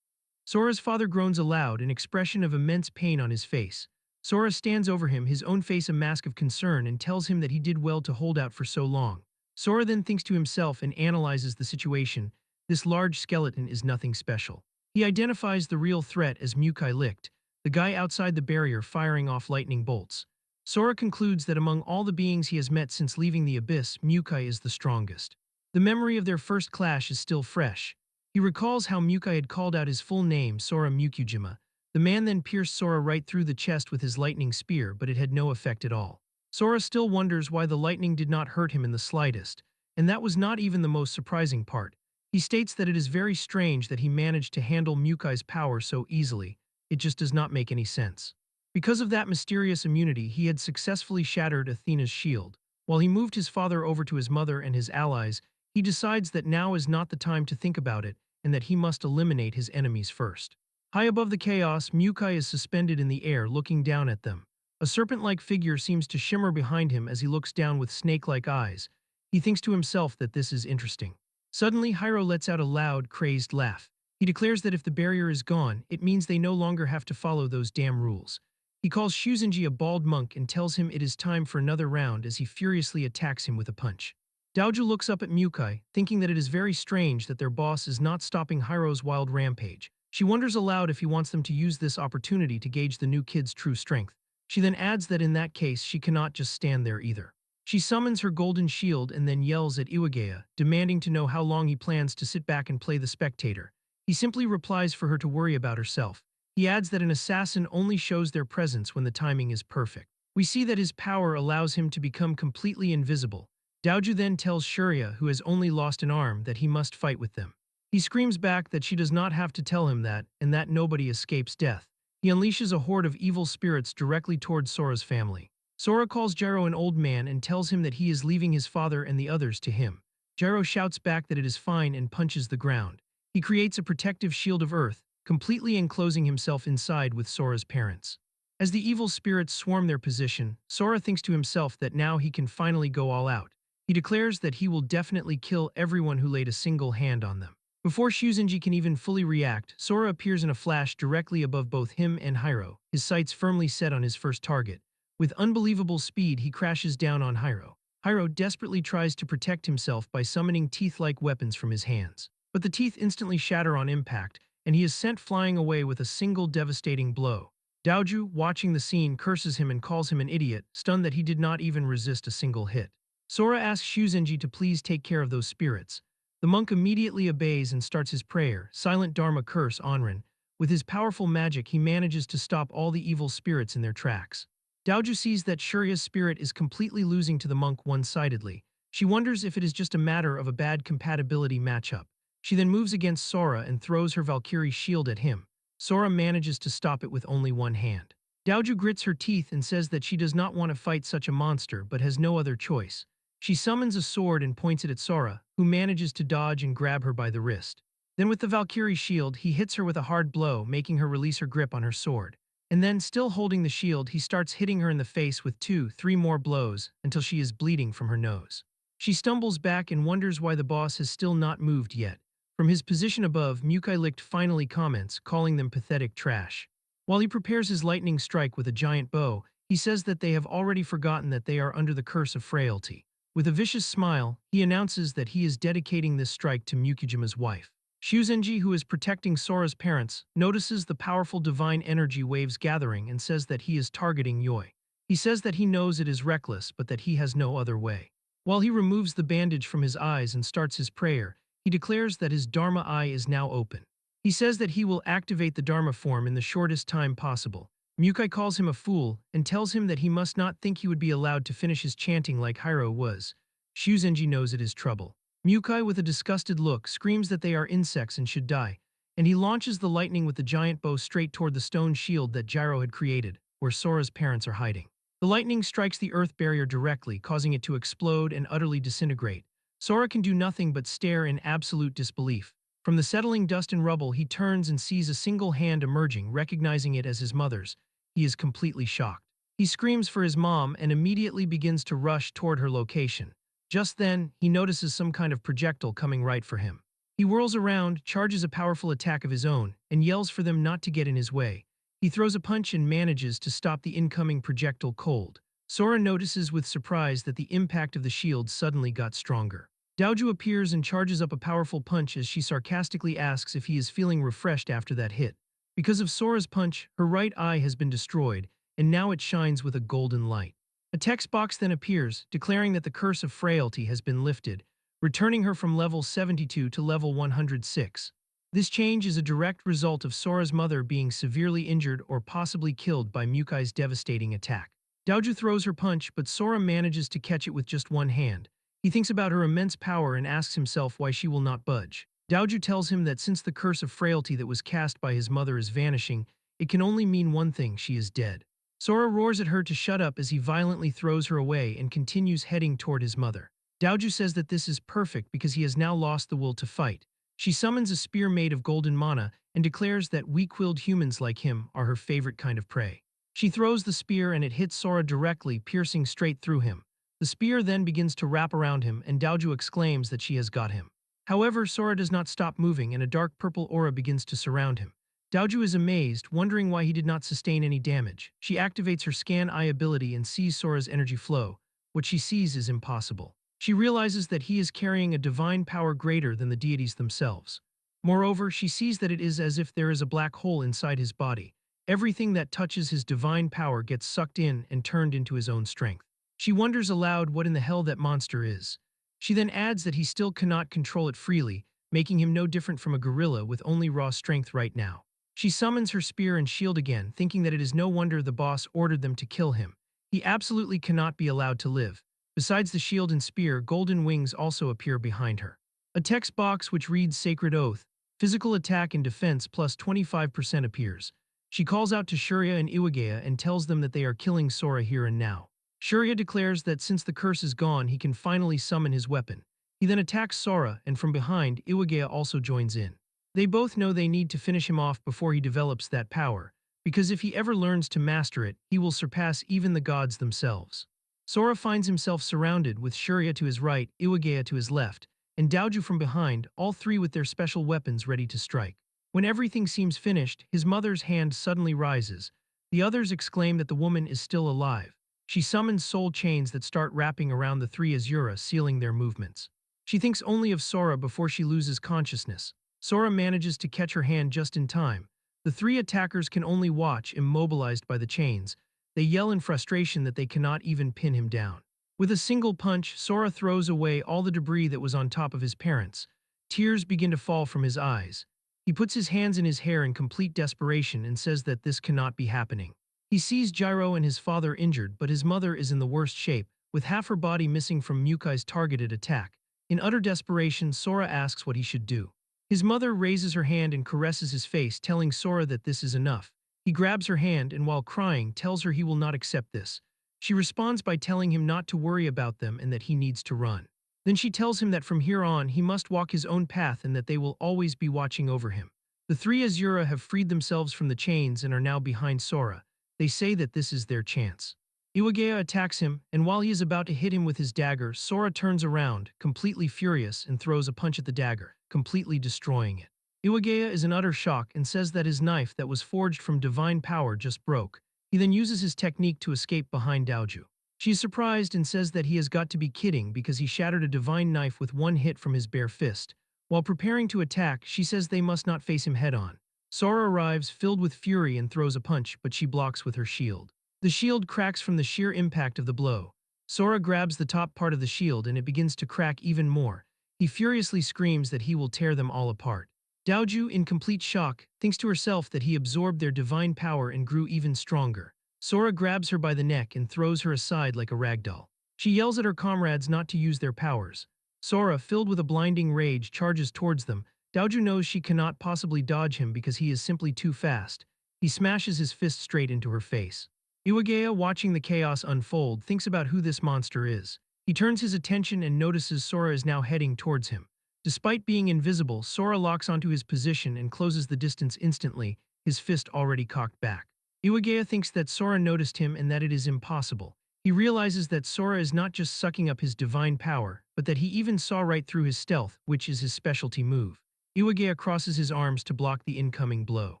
Sora's father groans aloud, an expression of immense pain on his face. Sora stands over him, his own face a mask of concern, and tells him that he did well to hold out for so long. Sora then thinks to himself and analyzes the situation. This large skeleton is nothing special. He identifies the real threat as Mukai Licht, the guy outside the barrier firing off lightning bolts. Sora concludes that among all the beings he has met since leaving the abyss, Mukai is the strongest. The memory of their first clash is still fresh. He recalls how Mukai had called out his full name, Sora Mukujima. The man then pierced Sora right through the chest with his lightning spear, but it had no effect at all. Sora still wonders why the lightning did not hurt him in the slightest, and that was not even the most surprising part. He states that it is very strange that he managed to handle Mukai's power so easily. It just does not make any sense. Because of that mysterious immunity, he had successfully shattered Athena's shield. While he moved his father over to his mother and his allies, he decides that now is not the time to think about it and that he must eliminate his enemies first. High above the chaos, Mukai is suspended in the air, looking down at them. A serpent-like figure seems to shimmer behind him as he looks down with snake-like eyes. He thinks to himself that this is interesting. Suddenly, Hyro lets out a loud, crazed laugh. He declares that if the barrier is gone, it means they no longer have to follow those damn rules. He calls Shuzenji a bald monk and tells him it is time for another round as he furiously attacks him with a punch. Daoju looks up at Mukai, thinking that it is very strange that their boss is not stopping Hiro's wild rampage. She wonders aloud if he wants them to use this opportunity to gauge the new kid's true strength. She then adds that in that case she cannot just stand there either. She summons her golden shield and then yells at Iwagaya, demanding to know how long he plans to sit back and play the spectator. He simply replies for her to worry about herself. He adds that an assassin only shows their presence when the timing is perfect. We see that his power allows him to become completely invisible. Daoju then tells Shurya, who has only lost an arm, that he must fight with them. He screams back that she does not have to tell him that, and that nobody escapes death. He unleashes a horde of evil spirits directly towards Sora's family. Sora calls Jiro an old man and tells him that he is leaving his father and the others to him. Jiro shouts back that it is fine and punches the ground. He creates a protective shield of earth, completely enclosing himself inside with Sora's parents. As the evil spirits swarm their position, Sora thinks to himself that now he can finally go all out. He declares that he will definitely kill everyone who laid a single hand on them. Before Shuzenji can even fully react, Sora appears in a flash directly above both him and Hiro, his sights firmly set on his first target. With unbelievable speed, he crashes down on Hiro. Hiro desperately tries to protect himself by summoning teeth-like weapons from his hands. But the teeth instantly shatter on impact, and he is sent flying away with a single devastating blow. Daoju, watching the scene, curses him and calls him an idiot, stunned that he did not even resist a single hit. Sora asks Shuzenji to please take care of those spirits. The monk immediately obeys and starts his prayer, Silent Dharma Curse Onrin. With his powerful magic, he manages to stop all the evil spirits in their tracks. Daoju sees that Shurya's spirit is completely losing to the monk one-sidedly. She wonders if it is just a matter of a bad compatibility matchup. She then moves against Sora and throws her Valkyrie shield at him. Sora manages to stop it with only one hand. Daoju grits her teeth and says that she does not want to fight such a monster but has no other choice. She summons a sword and points it at Sora, who manages to dodge and grab her by the wrist. Then with the Valkyrie shield, he hits her with a hard blow, making her release her grip on her sword. And then, still holding the shield, he starts hitting her in the face with 2-3 more blows until she is bleeding from her nose. She stumbles back and wonders why the boss has still not moved yet. From his position above, Mukai Licht finally comments, calling them pathetic trash. While he prepares his lightning strike with a giant bow, he says that they have already forgotten that they are under the curse of frailty. With a vicious smile, he announces that he is dedicating this strike to Mukujima's wife. Shuzenji, who is protecting Sora's parents, notices the powerful divine energy waves gathering and says that he is targeting Yoi. He says that he knows it is reckless but that he has no other way. While he removes the bandage from his eyes and starts his prayer, he declares that his Dharma eye is now open. He says that he will activate the Dharma form in the shortest time possible. Mukai calls him a fool and tells him that he must not think he would be allowed to finish his chanting like Hiro was. Shuzenji knows it is trouble. Mukai, with a disgusted look, screams that they are insects and should die, and he launches the lightning with the giant bow straight toward the stone shield that Jiro had created, where Sora's parents are hiding. The lightning strikes the earth barrier directly, causing it to explode and utterly disintegrate. Sora can do nothing but stare in absolute disbelief. From the settling dust and rubble, he turns and sees a single hand emerging, recognizing it as his mother's. He is completely shocked. He screams for his mom and immediately begins to rush toward her location. Just then, he notices some kind of projectile coming right for him. He whirls around, charges a powerful attack of his own, and yells for them not to get in his way. He throws a punch and manages to stop the incoming projectile cold. Sora notices with surprise that the impact of the shield suddenly got stronger. Daoju appears and charges up a powerful punch as she sarcastically asks if he is feeling refreshed after that hit. Because of Sora's punch, her right eye has been destroyed, and now it shines with a golden light. A text box then appears, declaring that the curse of frailty has been lifted, returning her from level 72 to level 106. This change is a direct result of Sora's mother being severely injured or possibly killed by Mukai's devastating attack. Daoju throws her punch, but Sora manages to catch it with just one hand. He thinks about her immense power and asks himself why she will not budge. Daoju tells him that since the curse of frailty that was cast by his mother is vanishing, it can only mean one thing: she is dead. Sora roars at her to shut up as he violently throws her away and continues heading toward his mother. Daoju says that this is perfect because he has now lost the will to fight. She summons a spear made of golden mana and declares that weak-willed humans like him are her favorite kind of prey. She throws the spear and it hits Sora directly, piercing straight through him. The spear then begins to wrap around him, and Daoju exclaims that she has got him. However, Sora does not stop moving, and a dark purple aura begins to surround him. Daoju is amazed, wondering why he did not sustain any damage. She activates her Scan Eye ability and sees Sora's energy flow. What she sees is impossible. She realizes that he is carrying a divine power greater than the deities themselves. Moreover, she sees that it is as if there is a black hole inside his body. Everything that touches his divine power gets sucked in and turned into his own strength. She wonders aloud what in the hell that monster is. She then adds that he still cannot control it freely, making him no different from a gorilla with only raw strength right now. She summons her spear and shield again, thinking that it is no wonder the boss ordered them to kill him. He absolutely cannot be allowed to live. Besides the shield and spear, golden wings also appear behind her. A text box which reads Sacred Oath, physical attack and defense plus 25% appears. She calls out to Shurya and Iwagaya and tells them that they are killing Sora here and now. Shurya declares that since the curse is gone, he can finally summon his weapon. He then attacks Sora, and from behind, Iwagaya also joins in. They both know they need to finish him off before he develops that power, because if he ever learns to master it, he will surpass even the gods themselves. Sora finds himself surrounded with Shurya to his right, Iwagaya to his left, and Daoju from behind, all three with their special weapons ready to strike. When everything seems finished, his mother's hand suddenly rises. The others exclaim that the woman is still alive. She summons soul chains that start wrapping around the three Azura, sealing their movements. She thinks only of Sora before she loses consciousness. Sora manages to catch her hand just in time. The three attackers can only watch, immobilized by the chains. They yell in frustration that they cannot even pin him down. With a single punch, Sora throws away all the debris that was on top of his parents. Tears begin to fall from his eyes. He puts his hands in his hair in complete desperation and says that this cannot be happening. He sees Gyro and his father injured, but his mother is in the worst shape, with half her body missing from Mukai's targeted attack. In utter desperation, Sora asks what he should do. His mother raises her hand and caresses his face, telling Sora that this is enough. He grabs her hand and, while crying, tells her he will not accept this. She responds by telling him not to worry about them and that he needs to run. Then she tells him that from here on he must walk his own path and that they will always be watching over him. The three Azura have freed themselves from the chains and are now behind Sora. They say that this is their chance. Iwagaya attacks him, and while he is about to hit him with his dagger, Sora turns around, completely furious, and throws a punch at the dagger, completely destroying it. Iwagaya is in utter shock and says that his knife that was forged from divine power just broke. He then uses his technique to escape behind Daoju. She is surprised and says that he has got to be kidding because he shattered a divine knife with one hit from his bare fist. While preparing to attack, she says they must not face him head-on. Sora arrives, filled with fury, and throws a punch, but she blocks with her shield. The shield cracks from the sheer impact of the blow. Sora grabs the top part of the shield and it begins to crack even more. He furiously screams that he will tear them all apart. Daoju, in complete shock, thinks to herself that he absorbed their divine power and grew even stronger. Sora grabs her by the neck and throws her aside like a ragdoll. She yells at her comrades not to use their powers. Sora, filled with a blinding rage, charges towards them. Daoju knows she cannot possibly dodge him because he is simply too fast. He smashes his fist straight into her face. Iwagaya, watching the chaos unfold, thinks about who this monster is. He turns his attention and notices Sora is now heading towards him. Despite being invisible, Sora locks onto his position and closes the distance instantly, his fist already cocked back. Iwagaya thinks that Sora noticed him and that it is impossible. He realizes that Sora is not just sucking up his divine power, but that he even saw right through his stealth, which is his specialty move. Iwagaya crosses his arms to block the incoming blow.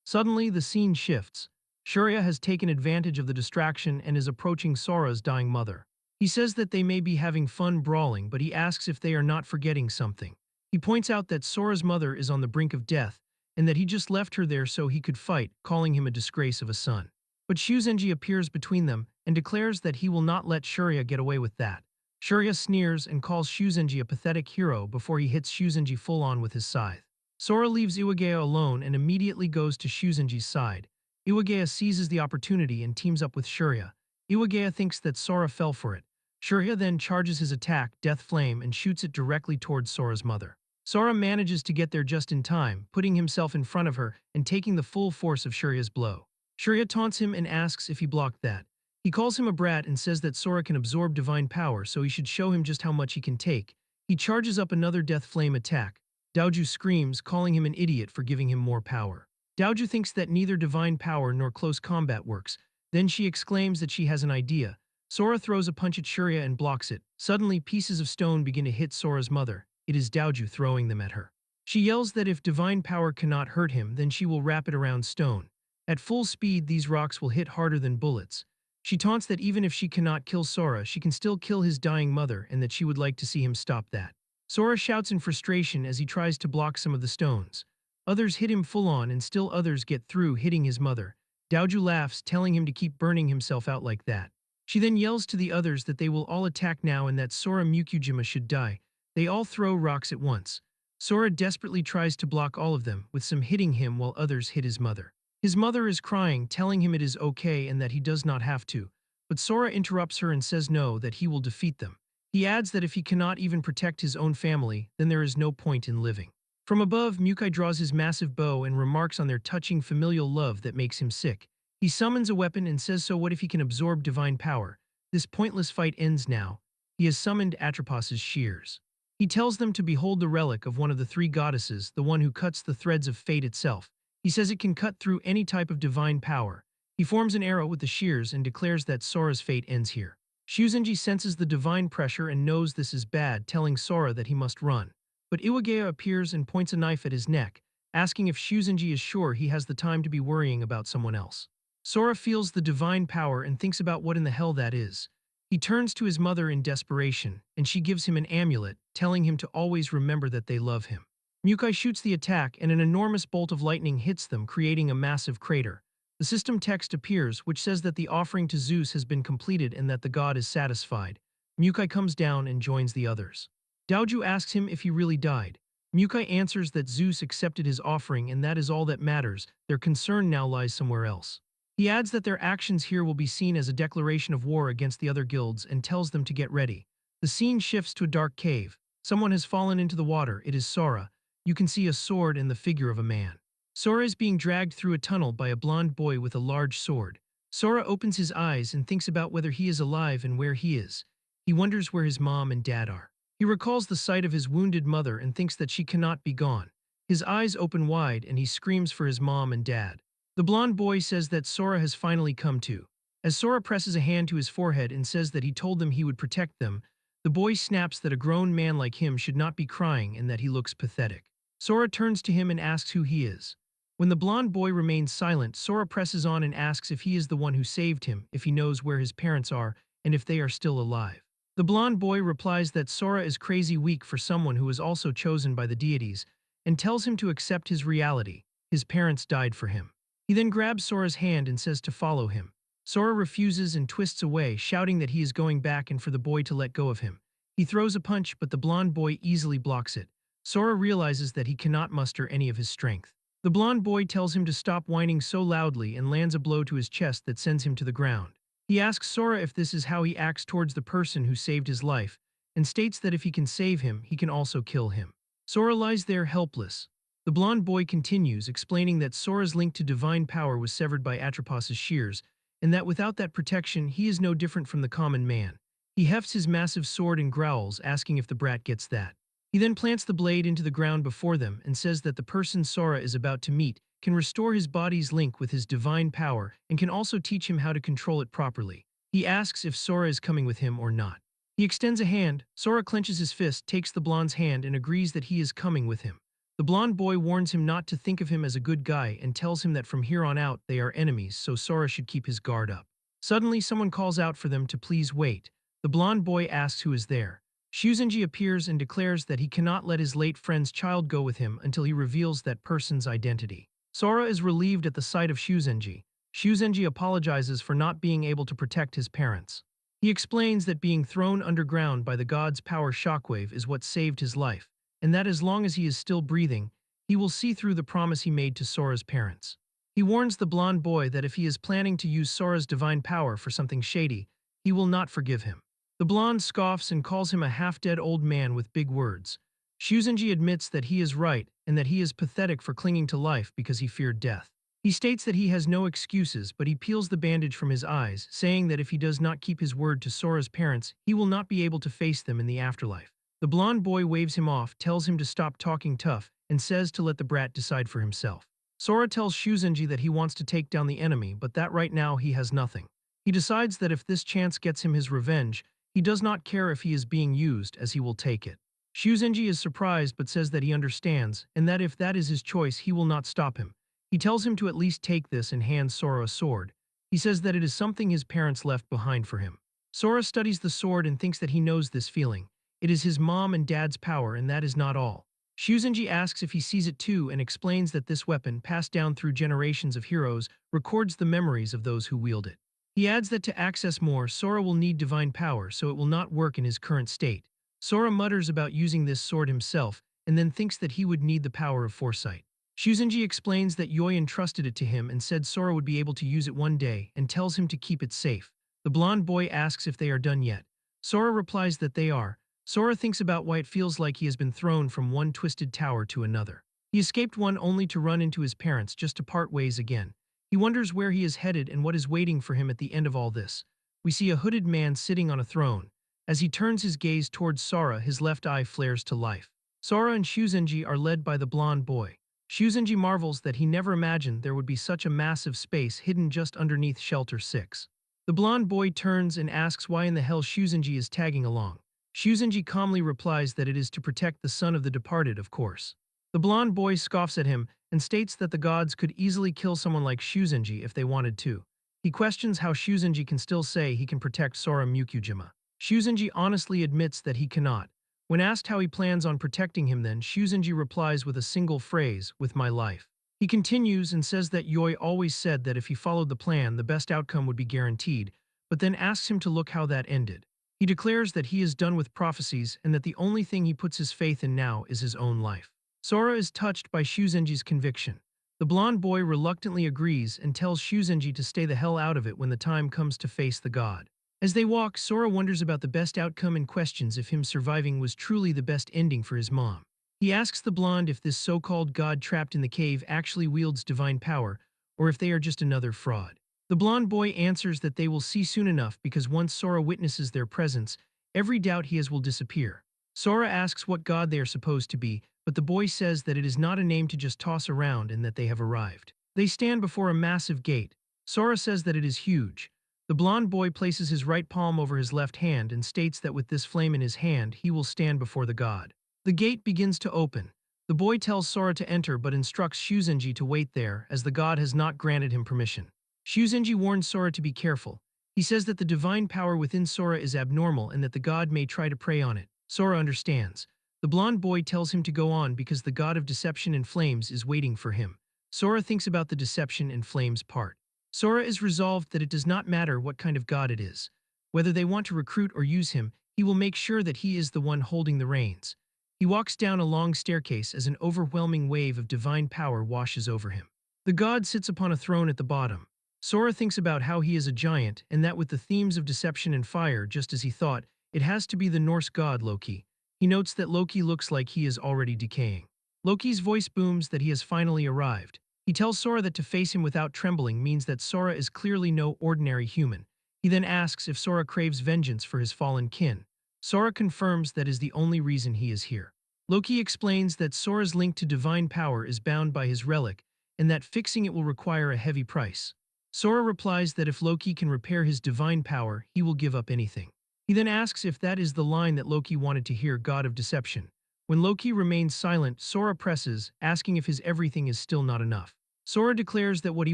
Suddenly, the scene shifts. Shurya has taken advantage of the distraction and is approaching Sora's dying mother. He says that they may be having fun brawling, but he asks if they are not forgetting something. He points out that Sora's mother is on the brink of death, and that he just left her there so he could fight, calling him a disgrace of a son. But Shuzenji appears between them and declares that he will not let Shurya get away with that. Shurya sneers and calls Shuzenji a pathetic hero before he hits Shuzenji full-on with his scythe. Sora leaves Iwagaya alone and immediately goes to Shuzenji's side. Iwagaya seizes the opportunity and teams up with Shurya. Iwagaya thinks that Sora fell for it. Shurya then charges his attack, Death Flame, and shoots it directly towards Sora's mother. Sora manages to get there just in time, putting himself in front of her and taking the full force of Shurya's blow. Shurya taunts him and asks if he blocked that. He calls him a brat and says that Sora can absorb divine power, so he should show him just how much he can take. He charges up another Death Flame attack. Daoju screams, calling him an idiot for giving him more power. Daoju thinks that neither divine power nor close combat works. Then she exclaims that she has an idea. Sora throws a punch at Shurya and blocks it. Suddenly, pieces of stone begin to hit Sora's mother. It is Daoju throwing them at her. She yells that if divine power cannot hurt him, then she will wrap it around stone. At full speed, these rocks will hit harder than bullets. She taunts that even if she cannot kill Sora, she can still kill his dying mother and that she would like to see him stop that. Sora shouts in frustration as he tries to block some of the stones. Others hit him full on and still others get through, hitting his mother. Daoju laughs, telling him to keep burning himself out like that. She then yells to the others that they will all attack now and that Sora Mukujima should die. They all throw rocks at once. Sora desperately tries to block all of them, with some hitting him while others hit his mother. His mother is crying, telling him it is okay and that he does not have to. But Sora interrupts her and says no, that he will defeat them. He adds that if he cannot even protect his own family, then there is no point in living. From above, Mukai draws his massive bow and remarks on their touching familial love that makes him sick. He summons a weapon and says, so what if he can absorb divine power? This pointless fight ends now. He has summoned Atropos' shears. He tells them to behold the relic of one of the three goddesses, the one who cuts the threads of fate itself. He says it can cut through any type of divine power. He forms an arrow with the shears and declares that Sora's fate ends here. Shuzenji senses the divine pressure and knows this is bad, telling Sora that he must run. But Iwagaya appears and points a knife at his neck, asking if Shuzenji is sure he has the time to be worrying about someone else. Sora feels the divine power and thinks about what in the hell that is. He turns to his mother in desperation, and she gives him an amulet, telling him to always remember that they love him. Mukai shoots the attack and an enormous bolt of lightning hits them, creating a massive crater. The system text appears, which says that the offering to Zeus has been completed and that the god is satisfied. Mukai comes down and joins the others. Daoju asks him if he really died. Mukai answers that Zeus accepted his offering and that is all that matters, their concern now lies somewhere else. He adds that their actions here will be seen as a declaration of war against the other guilds and tells them to get ready. The scene shifts to a dark cave. Someone has fallen into the water. It is Sora. You can see a sword and the figure of a man. Sora is being dragged through a tunnel by a blonde boy with a large sword. Sora opens his eyes and thinks about whether he is alive and where he is. He wonders where his mom and dad are. He recalls the sight of his wounded mother and thinks that she cannot be gone. His eyes open wide and he screams for his mom and dad. The blonde boy says that Sora has finally come to. As Sora presses a hand to his forehead and says that he told them he would protect them, the boy snaps that a grown man like him should not be crying and that he looks pathetic. Sora turns to him and asks who he is. When the blonde boy remains silent, Sora presses on and asks if he is the one who saved him, if he knows where his parents are, and if they are still alive. The blonde boy replies that Sora is crazy weak for someone who was also chosen by the deities, and tells him to accept his reality. His parents died for him. He then grabs Sora's hand and says to follow him. Sora refuses and twists away, shouting that he is going back and for the boy to let go of him. He throws a punch, but the blonde boy easily blocks it. Sora realizes that he cannot muster any of his strength. The blonde boy tells him to stop whining so loudly and lands a blow to his chest that sends him to the ground. He asks Sora if this is how he acts towards the person who saved his life, and states that if he can save him, he can also kill him. Sora lies there helpless. The blonde boy continues, explaining that Sora's link to divine power was severed by Atropos' shears, and that without that protection, he is no different from the common man. He hefts his massive sword and growls, asking if the brat gets that. He then plants the blade into the ground before them and says that the person Sora is about to meet can restore his body's link with his divine power and can also teach him how to control it properly. He asks if Sora is coming with him or not. He extends a hand. Sora clenches his fist, takes the blonde's hand, and agrees that he is coming with him. The blonde boy warns him not to think of him as a good guy and tells him that from here on out they are enemies, so Sora should keep his guard up. Suddenly, someone calls out for them to please wait. The blonde boy asks who is there. Shuzenji appears and declares that he cannot let his late friend's child go with him until he reveals that person's identity. Sora is relieved at the sight of Shuzenji. Shuzenji apologizes for not being able to protect his parents. He explains that being thrown underground by the god's power shockwave is what saved his life, and that as long as he is still breathing, he will see through the promise he made to Sora's parents. He warns the blonde boy that if he is planning to use Sora's divine power for something shady, he will not forgive him. The blonde scoffs and calls him a half-dead old man with big words. Shuzenji admits that he is right and that he is pathetic for clinging to life because he feared death. He states that he has no excuses, but he peels the bandage from his eyes, saying that if he does not keep his word to Sora's parents, he will not be able to face them in the afterlife. The blonde boy waves him off, tells him to stop talking tough, and says to let the brat decide for himself. Sora tells Shuzenji that he wants to take down the enemy, but that right now he has nothing. He decides that if this chance gets him his revenge, he does not care if he is being used, as he will take it. Shuzenji is surprised but says that he understands, and that if that is his choice he will not stop him. He tells him to at least take this and hands Sora a sword. He says that it is something his parents left behind for him. Sora studies the sword and thinks that he knows this feeling. It is his mom and dad's power, and that is not all. Shuzenji asks if he sees it too and explains that this weapon, passed down through generations of heroes, records the memories of those who wield it. He adds that to access more, Sora will need divine power, so it will not work in his current state. Sora mutters about using this sword himself, and then thinks that he would need the power of foresight. Shuzenji explains that Yoi entrusted it to him and said Sora would be able to use it one day, and tells him to keep it safe. The blonde boy asks if they are done yet. Sora replies that they are. Sora thinks about why it feels like he has been thrown from one twisted tower to another. He escaped one only to run into his parents just to part ways again. He wonders where he is headed and what is waiting for him at the end of all this. We see a hooded man sitting on a throne. As he turns his gaze towards Sora, his left eye flares to life. Sora and Shuzenji are led by the blonde boy. Shuzenji marvels that he never imagined there would be such a massive space hidden just underneath Shelter 6. The blonde boy turns and asks why in the hell Shuzenji is tagging along. Shuzenji calmly replies that it is to protect the son of the departed, of course. The blonde boy scoffs at him and states that the gods could easily kill someone like Shuzenji if they wanted to. He questions how Shuzenji can still say he can protect Sora Mukujima. Shuzenji honestly admits that he cannot. When asked how he plans on protecting him then, Shuzenji replies with a single phrase, "with my life." He continues and says that Yoi always said that if he followed the plan, the best outcome would be guaranteed, but then asks him to look how that ended. He declares that he is done with prophecies and that the only thing he puts his faith in now is his own life. Sora is touched by Shuzenji's conviction. The blonde boy reluctantly agrees and tells Shuzenji to stay the hell out of it when the time comes to face the god. As they walk, Sora wonders about the best outcome and questions if him surviving was truly the best ending for his mom. He asks the blonde if this so-called god trapped in the cave actually wields divine power, or if they are just another fraud. The blonde boy answers that they will see soon enough because once Sora witnesses their presence, every doubt he has will disappear. Sora asks what god they are supposed to be, but the boy says that it is not a name to just toss around and that they have arrived. They stand before a massive gate. Sora says that it is huge. The blonde boy places his right palm over his left hand and states that with this flame in his hand, he will stand before the god. The gate begins to open. The boy tells Sora to enter but instructs Shuzenji to wait there as the god has not granted him permission. Shuzenji warns Sora to be careful. He says that the divine power within Sora is abnormal and that the god may try to prey on it. Sora understands. The blonde boy tells him to go on because the god of deception and flames is waiting for him. Sora thinks about the deception and flames part. Sora is resolved that it does not matter what kind of god it is. Whether they want to recruit or use him, he will make sure that he is the one holding the reins. He walks down a long staircase as an overwhelming wave of divine power washes over him. The god sits upon a throne at the bottom. Sora thinks about how he is a giant and that with the themes of deception and fire, just as he thought, it has to be the Norse god Loki. He notes that Loki looks like he is already decaying. Loki's voice booms that he has finally arrived. He tells Sora that to face him without trembling means that Sora is clearly no ordinary human. He then asks if Sora craves vengeance for his fallen kin. Sora confirms that is the only reason he is here. Loki explains that Sora's link to divine power is bound by his relic, and that fixing it will require a heavy price. Sora replies that if Loki can repair his divine power, he will give up anything. He then asks if that is the line that Loki wanted to hear, God of Deception. When Loki remains silent, Sora presses, asking if his everything is still not enough. Sora declares that what he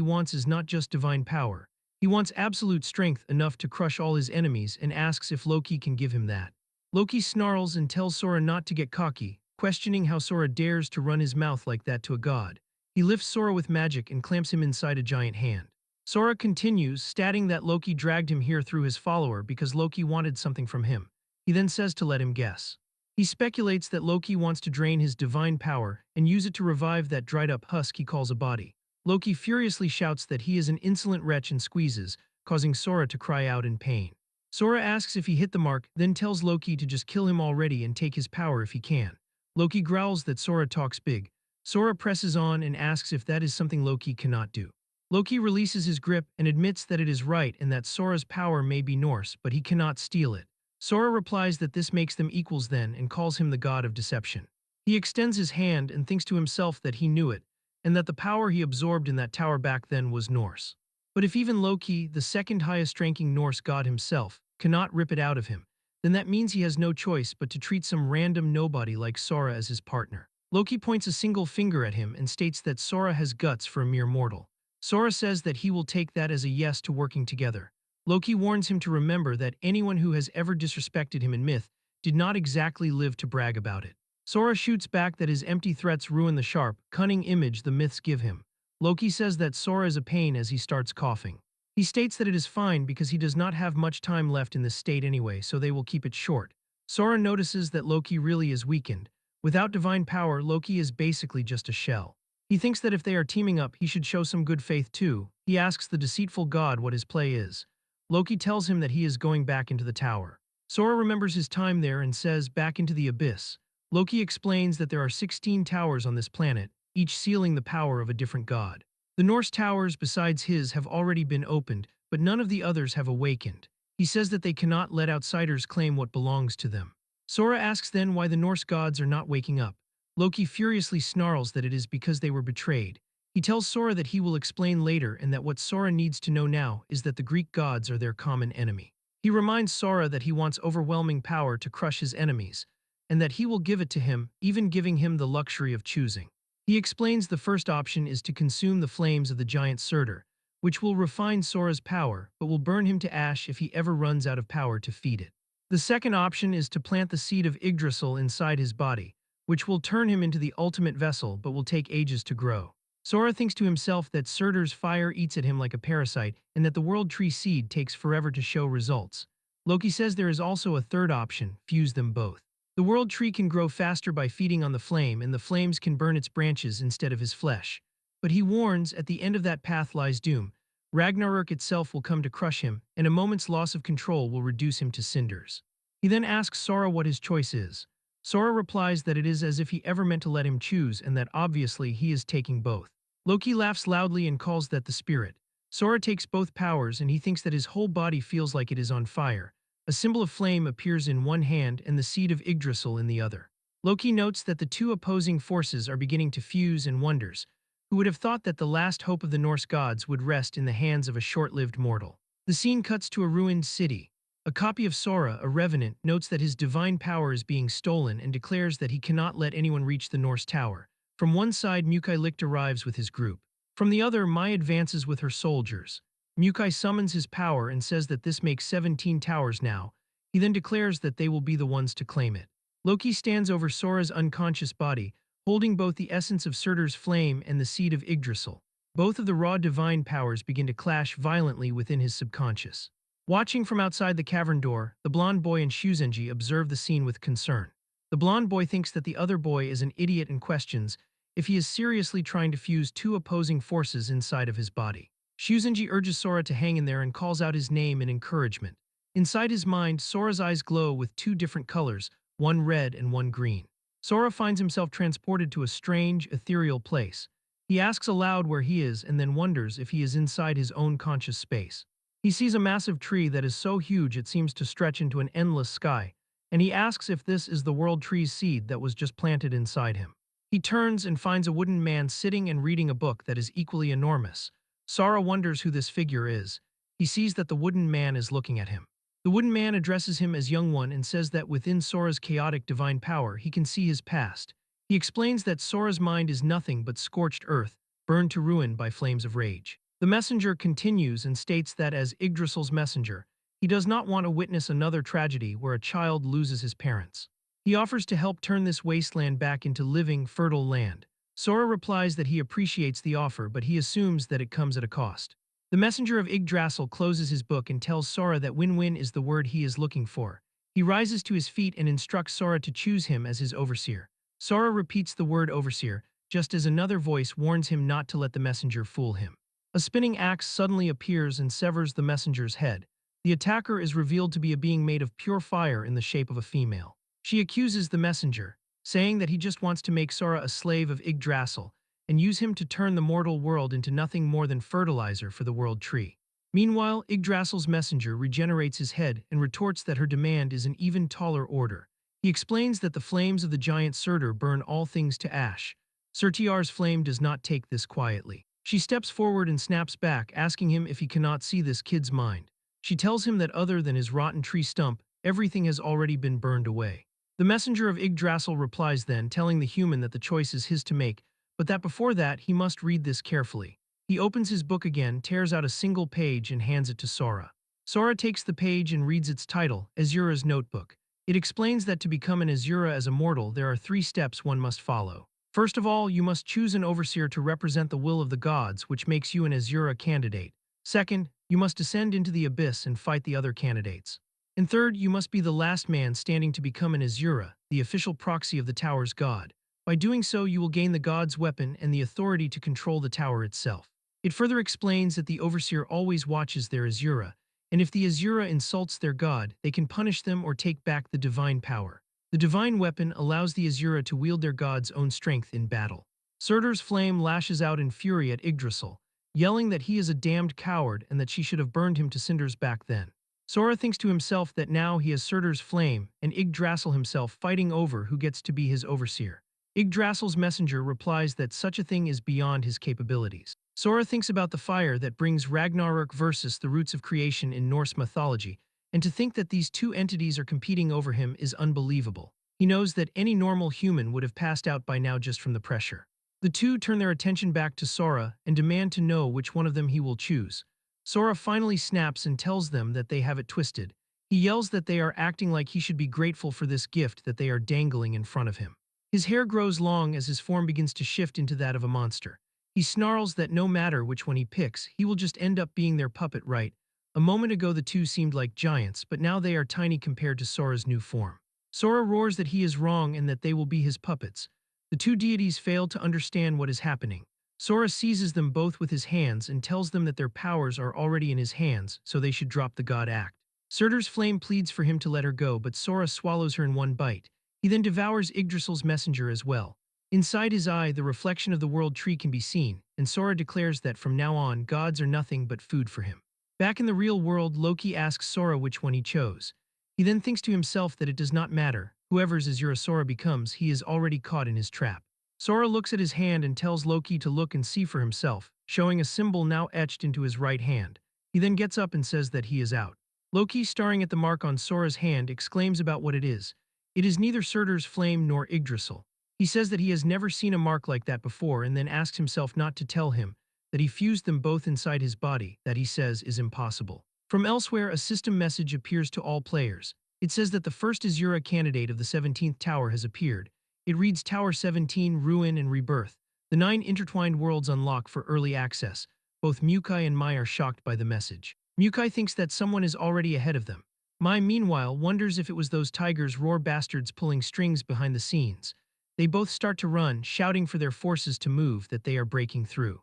wants is not just divine power. He wants absolute strength enough to crush all his enemies and asks if Loki can give him that. Loki snarls and tells Sora not to get cocky, questioning how Sora dares to run his mouth like that to a god. He lifts Sora with magic and clamps him inside a giant hand. Sora continues, stating that Loki dragged him here through his follower because Loki wanted something from him. He then says to let him guess. He speculates that Loki wants to drain his divine power and use it to revive that dried-up husk he calls a body. Loki furiously shouts that he is an insolent wretch and squeezes, causing Sora to cry out in pain. Sora asks if he hit the mark, then tells Loki to just kill him already and take his power if he can. Loki growls that Sora talks big. Sora presses on and asks if that is something Loki cannot do. Loki releases his grip and admits that it is right and that Sora's power may be Norse, but he cannot steal it. Sora replies that this makes them equals then and calls him the god of deception. He extends his hand and thinks to himself that he knew it, and that the power he absorbed in that tower back then was Norse. But if even Loki, the second highest-ranking Norse god himself, cannot rip it out of him, then that means he has no choice but to treat some random nobody like Sora as his partner. Loki points a single finger at him and states that Sora has guts for a mere mortal. Sora says that he will take that as a yes to working together. Loki warns him to remember that anyone who has ever disrespected him in myth did not exactly live to brag about it. Sora shoots back that his empty threats ruin the sharp, cunning image the myths give him. Loki says that Sora is a pain as he starts coughing. He states that it is fine because he does not have much time left in this state anyway, so they will keep it short. Sora notices that Loki really is weakened. Without divine power, Loki is basically just a shell. He thinks that if they are teaming up, he should show some good faith too. He asks the deceitful god what his play is. Loki tells him that he is going back into the tower. Sora remembers his time there and says, back into the abyss. Loki explains that there are 16 towers on this planet, each sealing the power of a different god. The Norse towers, besides his, have already been opened, but none of the others have awakened. He says that they cannot let outsiders claim what belongs to them. Sora asks then why the Norse gods are not waking up. Loki furiously snarls that it is because they were betrayed. He tells Sora that he will explain later and that what Sora needs to know now is that the Greek gods are their common enemy. He reminds Sora that he wants overwhelming power to crush his enemies, and that he will give it to him, even giving him the luxury of choosing. He explains the first option is to consume the flames of the giant Surtur, which will refine Sora's power, but will burn him to ash if he ever runs out of power to feed it. The second option is to plant the seed of Yggdrasil inside his body, which will turn him into the ultimate vessel but will take ages to grow. Sora thinks to himself that Surtur's fire eats at him like a parasite and that the World Tree seed takes forever to show results. Loki says there is also a third option, fuse them both. The World Tree can grow faster by feeding on the flame and the flames can burn its branches instead of his flesh. But he warns, at the end of that path lies doom. Ragnarok itself will come to crush him, and a moment's loss of control will reduce him to cinders. He then asks Sora what his choice is. Sora replies that it is as if he ever meant to let him choose and that obviously he is taking both. Loki laughs loudly and calls that the spirit. Sora takes both powers and he thinks that his whole body feels like it is on fire. A symbol of flame appears in one hand and the seed of Yggdrasil in the other. Loki notes that the two opposing forces are beginning to fuse and wonders. Who would have thought that the last hope of the Norse gods would rest in the hands of a short-lived mortal? The scene cuts to a ruined city. A copy of Sora, a revenant, notes that his divine power is being stolen and declares that he cannot let anyone reach the Norse tower. From one side, Mukai Licht arrives with his group. From the other, Mai advances with her soldiers. Mukai summons his power and says that this makes 17 towers now. He then declares that they will be the ones to claim it. Loki stands over Sora's unconscious body, holding both the essence of Surtur's flame and the seed of Yggdrasil. Both of the raw divine powers begin to clash violently within his subconscious. Watching from outside the cavern door, the blonde boy and Shuzenji observe the scene with concern. The blonde boy thinks that the other boy is an idiot and questions if he is seriously trying to fuse two opposing forces inside of his body. Shuzenji urges Sora to hang in there and calls out his name in encouragement. Inside his mind, Sora's eyes glow with two different colors, one red and one green. Sora finds himself transported to a strange, ethereal place. He asks aloud where he is and then wonders if he is inside his own conscious space. He sees a massive tree that is so huge it seems to stretch into an endless sky, and he asks if this is the World Tree's seed that was just planted inside him. He turns and finds a wooden man sitting and reading a book that is equally enormous. Sora wonders who this figure is. He sees that the wooden man is looking at him. The wooden man addresses him as Young One and says that within Sora's chaotic divine power he can see his past. He explains that Sora's mind is nothing but scorched earth, burned to ruin by flames of rage. The messenger continues and states that as Yggdrasil's messenger, he does not want to witness another tragedy where a child loses his parents. He offers to help turn this wasteland back into living, fertile land. Sora replies that he appreciates the offer, but he assumes that it comes at a cost. The messenger of Yggdrasil closes his book and tells Sora that win-win is the word he is looking for. He rises to his feet and instructs Sora to choose him as his overseer. Sora repeats the word overseer, just as another voice warns him not to let the messenger fool him. A spinning axe suddenly appears and severs the messenger's head. The attacker is revealed to be a being made of pure fire in the shape of a female. She accuses the messenger, saying that he just wants to make Sora a slave of Yggdrasil and use him to turn the mortal world into nothing more than fertilizer for the World Tree. Meanwhile, Yggdrasil's messenger regenerates his head and retorts that her demand is an even taller order. He explains that the flames of the giant Surtur burn all things to ash. Surtur's flame does not take this quietly. She steps forward and snaps back, asking him if he cannot see this kid's mind. She tells him that other than his rotten tree stump, everything has already been burned away. The messenger of Yggdrasil replies then, telling the human that the choice is his to make, but that before that he must read this carefully. He opens his book again, tears out a single page, and hands it to Sora. Sora takes the page and reads its title, Azura's Notebook. It explains that to become an Azura as a mortal, there are 3 steps one must follow. First of all, you must choose an overseer to represent the will of the gods, which makes you an Azura candidate. Second, you must descend into the abyss and fight the other candidates. And third, you must be the last man standing to become an Azura, the official proxy of the tower's god. By doing so, you will gain the god's weapon and the authority to control the tower itself. It further explains that the overseer always watches their Azura, and if the Azura insults their god, they can punish them or take back the divine power. The divine weapon allows the Azura to wield their god's own strength in battle. Surtur's flame lashes out in fury at Yggdrasil, yelling that he is a damned coward and that she should have burned him to cinders back then. Sora thinks to himself that now he has Surtur's flame and Yggdrasil himself fighting over who gets to be his overseer. Yggdrasil's messenger replies that such a thing is beyond his capabilities. Sora thinks about the fire that brings Ragnarok versus the roots of creation in Norse mythology, and to think that these two entities are competing over him is unbelievable. He knows that any normal human would have passed out by now just from the pressure. The two turn their attention back to Sora and demand to know which one of them he will choose. Sora finally snaps and tells them that they have it twisted. He yells that they are acting like he should be grateful for this gift that they are dangling in front of him. His hair grows long as his form begins to shift into that of a monster. He snarls that no matter which one he picks, he will just end up being their puppet, right? A moment ago the two seemed like giants, but now they are tiny compared to Sora's new form. Sora roars that he is wrong and that they will be his puppets. The two deities fail to understand what is happening. Sora seizes them both with his hands and tells them that their powers are already in his hands, so they should drop the god act. Surtur's flame pleads for him to let her go, but Sora swallows her in one bite. He then devours Yggdrasil's messenger as well. Inside his eye, the reflection of the world tree can be seen, and Sora declares that from now on, gods are nothing but food for him. Back in the real world, Loki asks Sora which one he chose. He then thinks to himself that it does not matter. Whoever's Azura Sora becomes, he is already caught in his trap. Sora looks at his hand and tells Loki to look and see for himself, showing a symbol now etched into his right hand. He then gets up and says that he is out. Loki, staring at the mark on Sora's hand, exclaims about what it is. It is neither Surtur's flame nor Yggdrasil. He says that he has never seen a mark like that before and then asks himself not to tell him that he fused them both inside his body, that he says is impossible. From elsewhere, a system message appears to all players. It says that the first Azura candidate of the 17th tower has appeared. It reads Tower 17, Ruin and Rebirth. The 9 intertwined worlds unlock for early access. Both Mukai and Mai are shocked by the message. Mukai thinks that someone is already ahead of them. Mai, meanwhile, wonders if it was those tigers roar bastards pulling strings behind the scenes. They both start to run, shouting for their forces to move, that they are breaking through.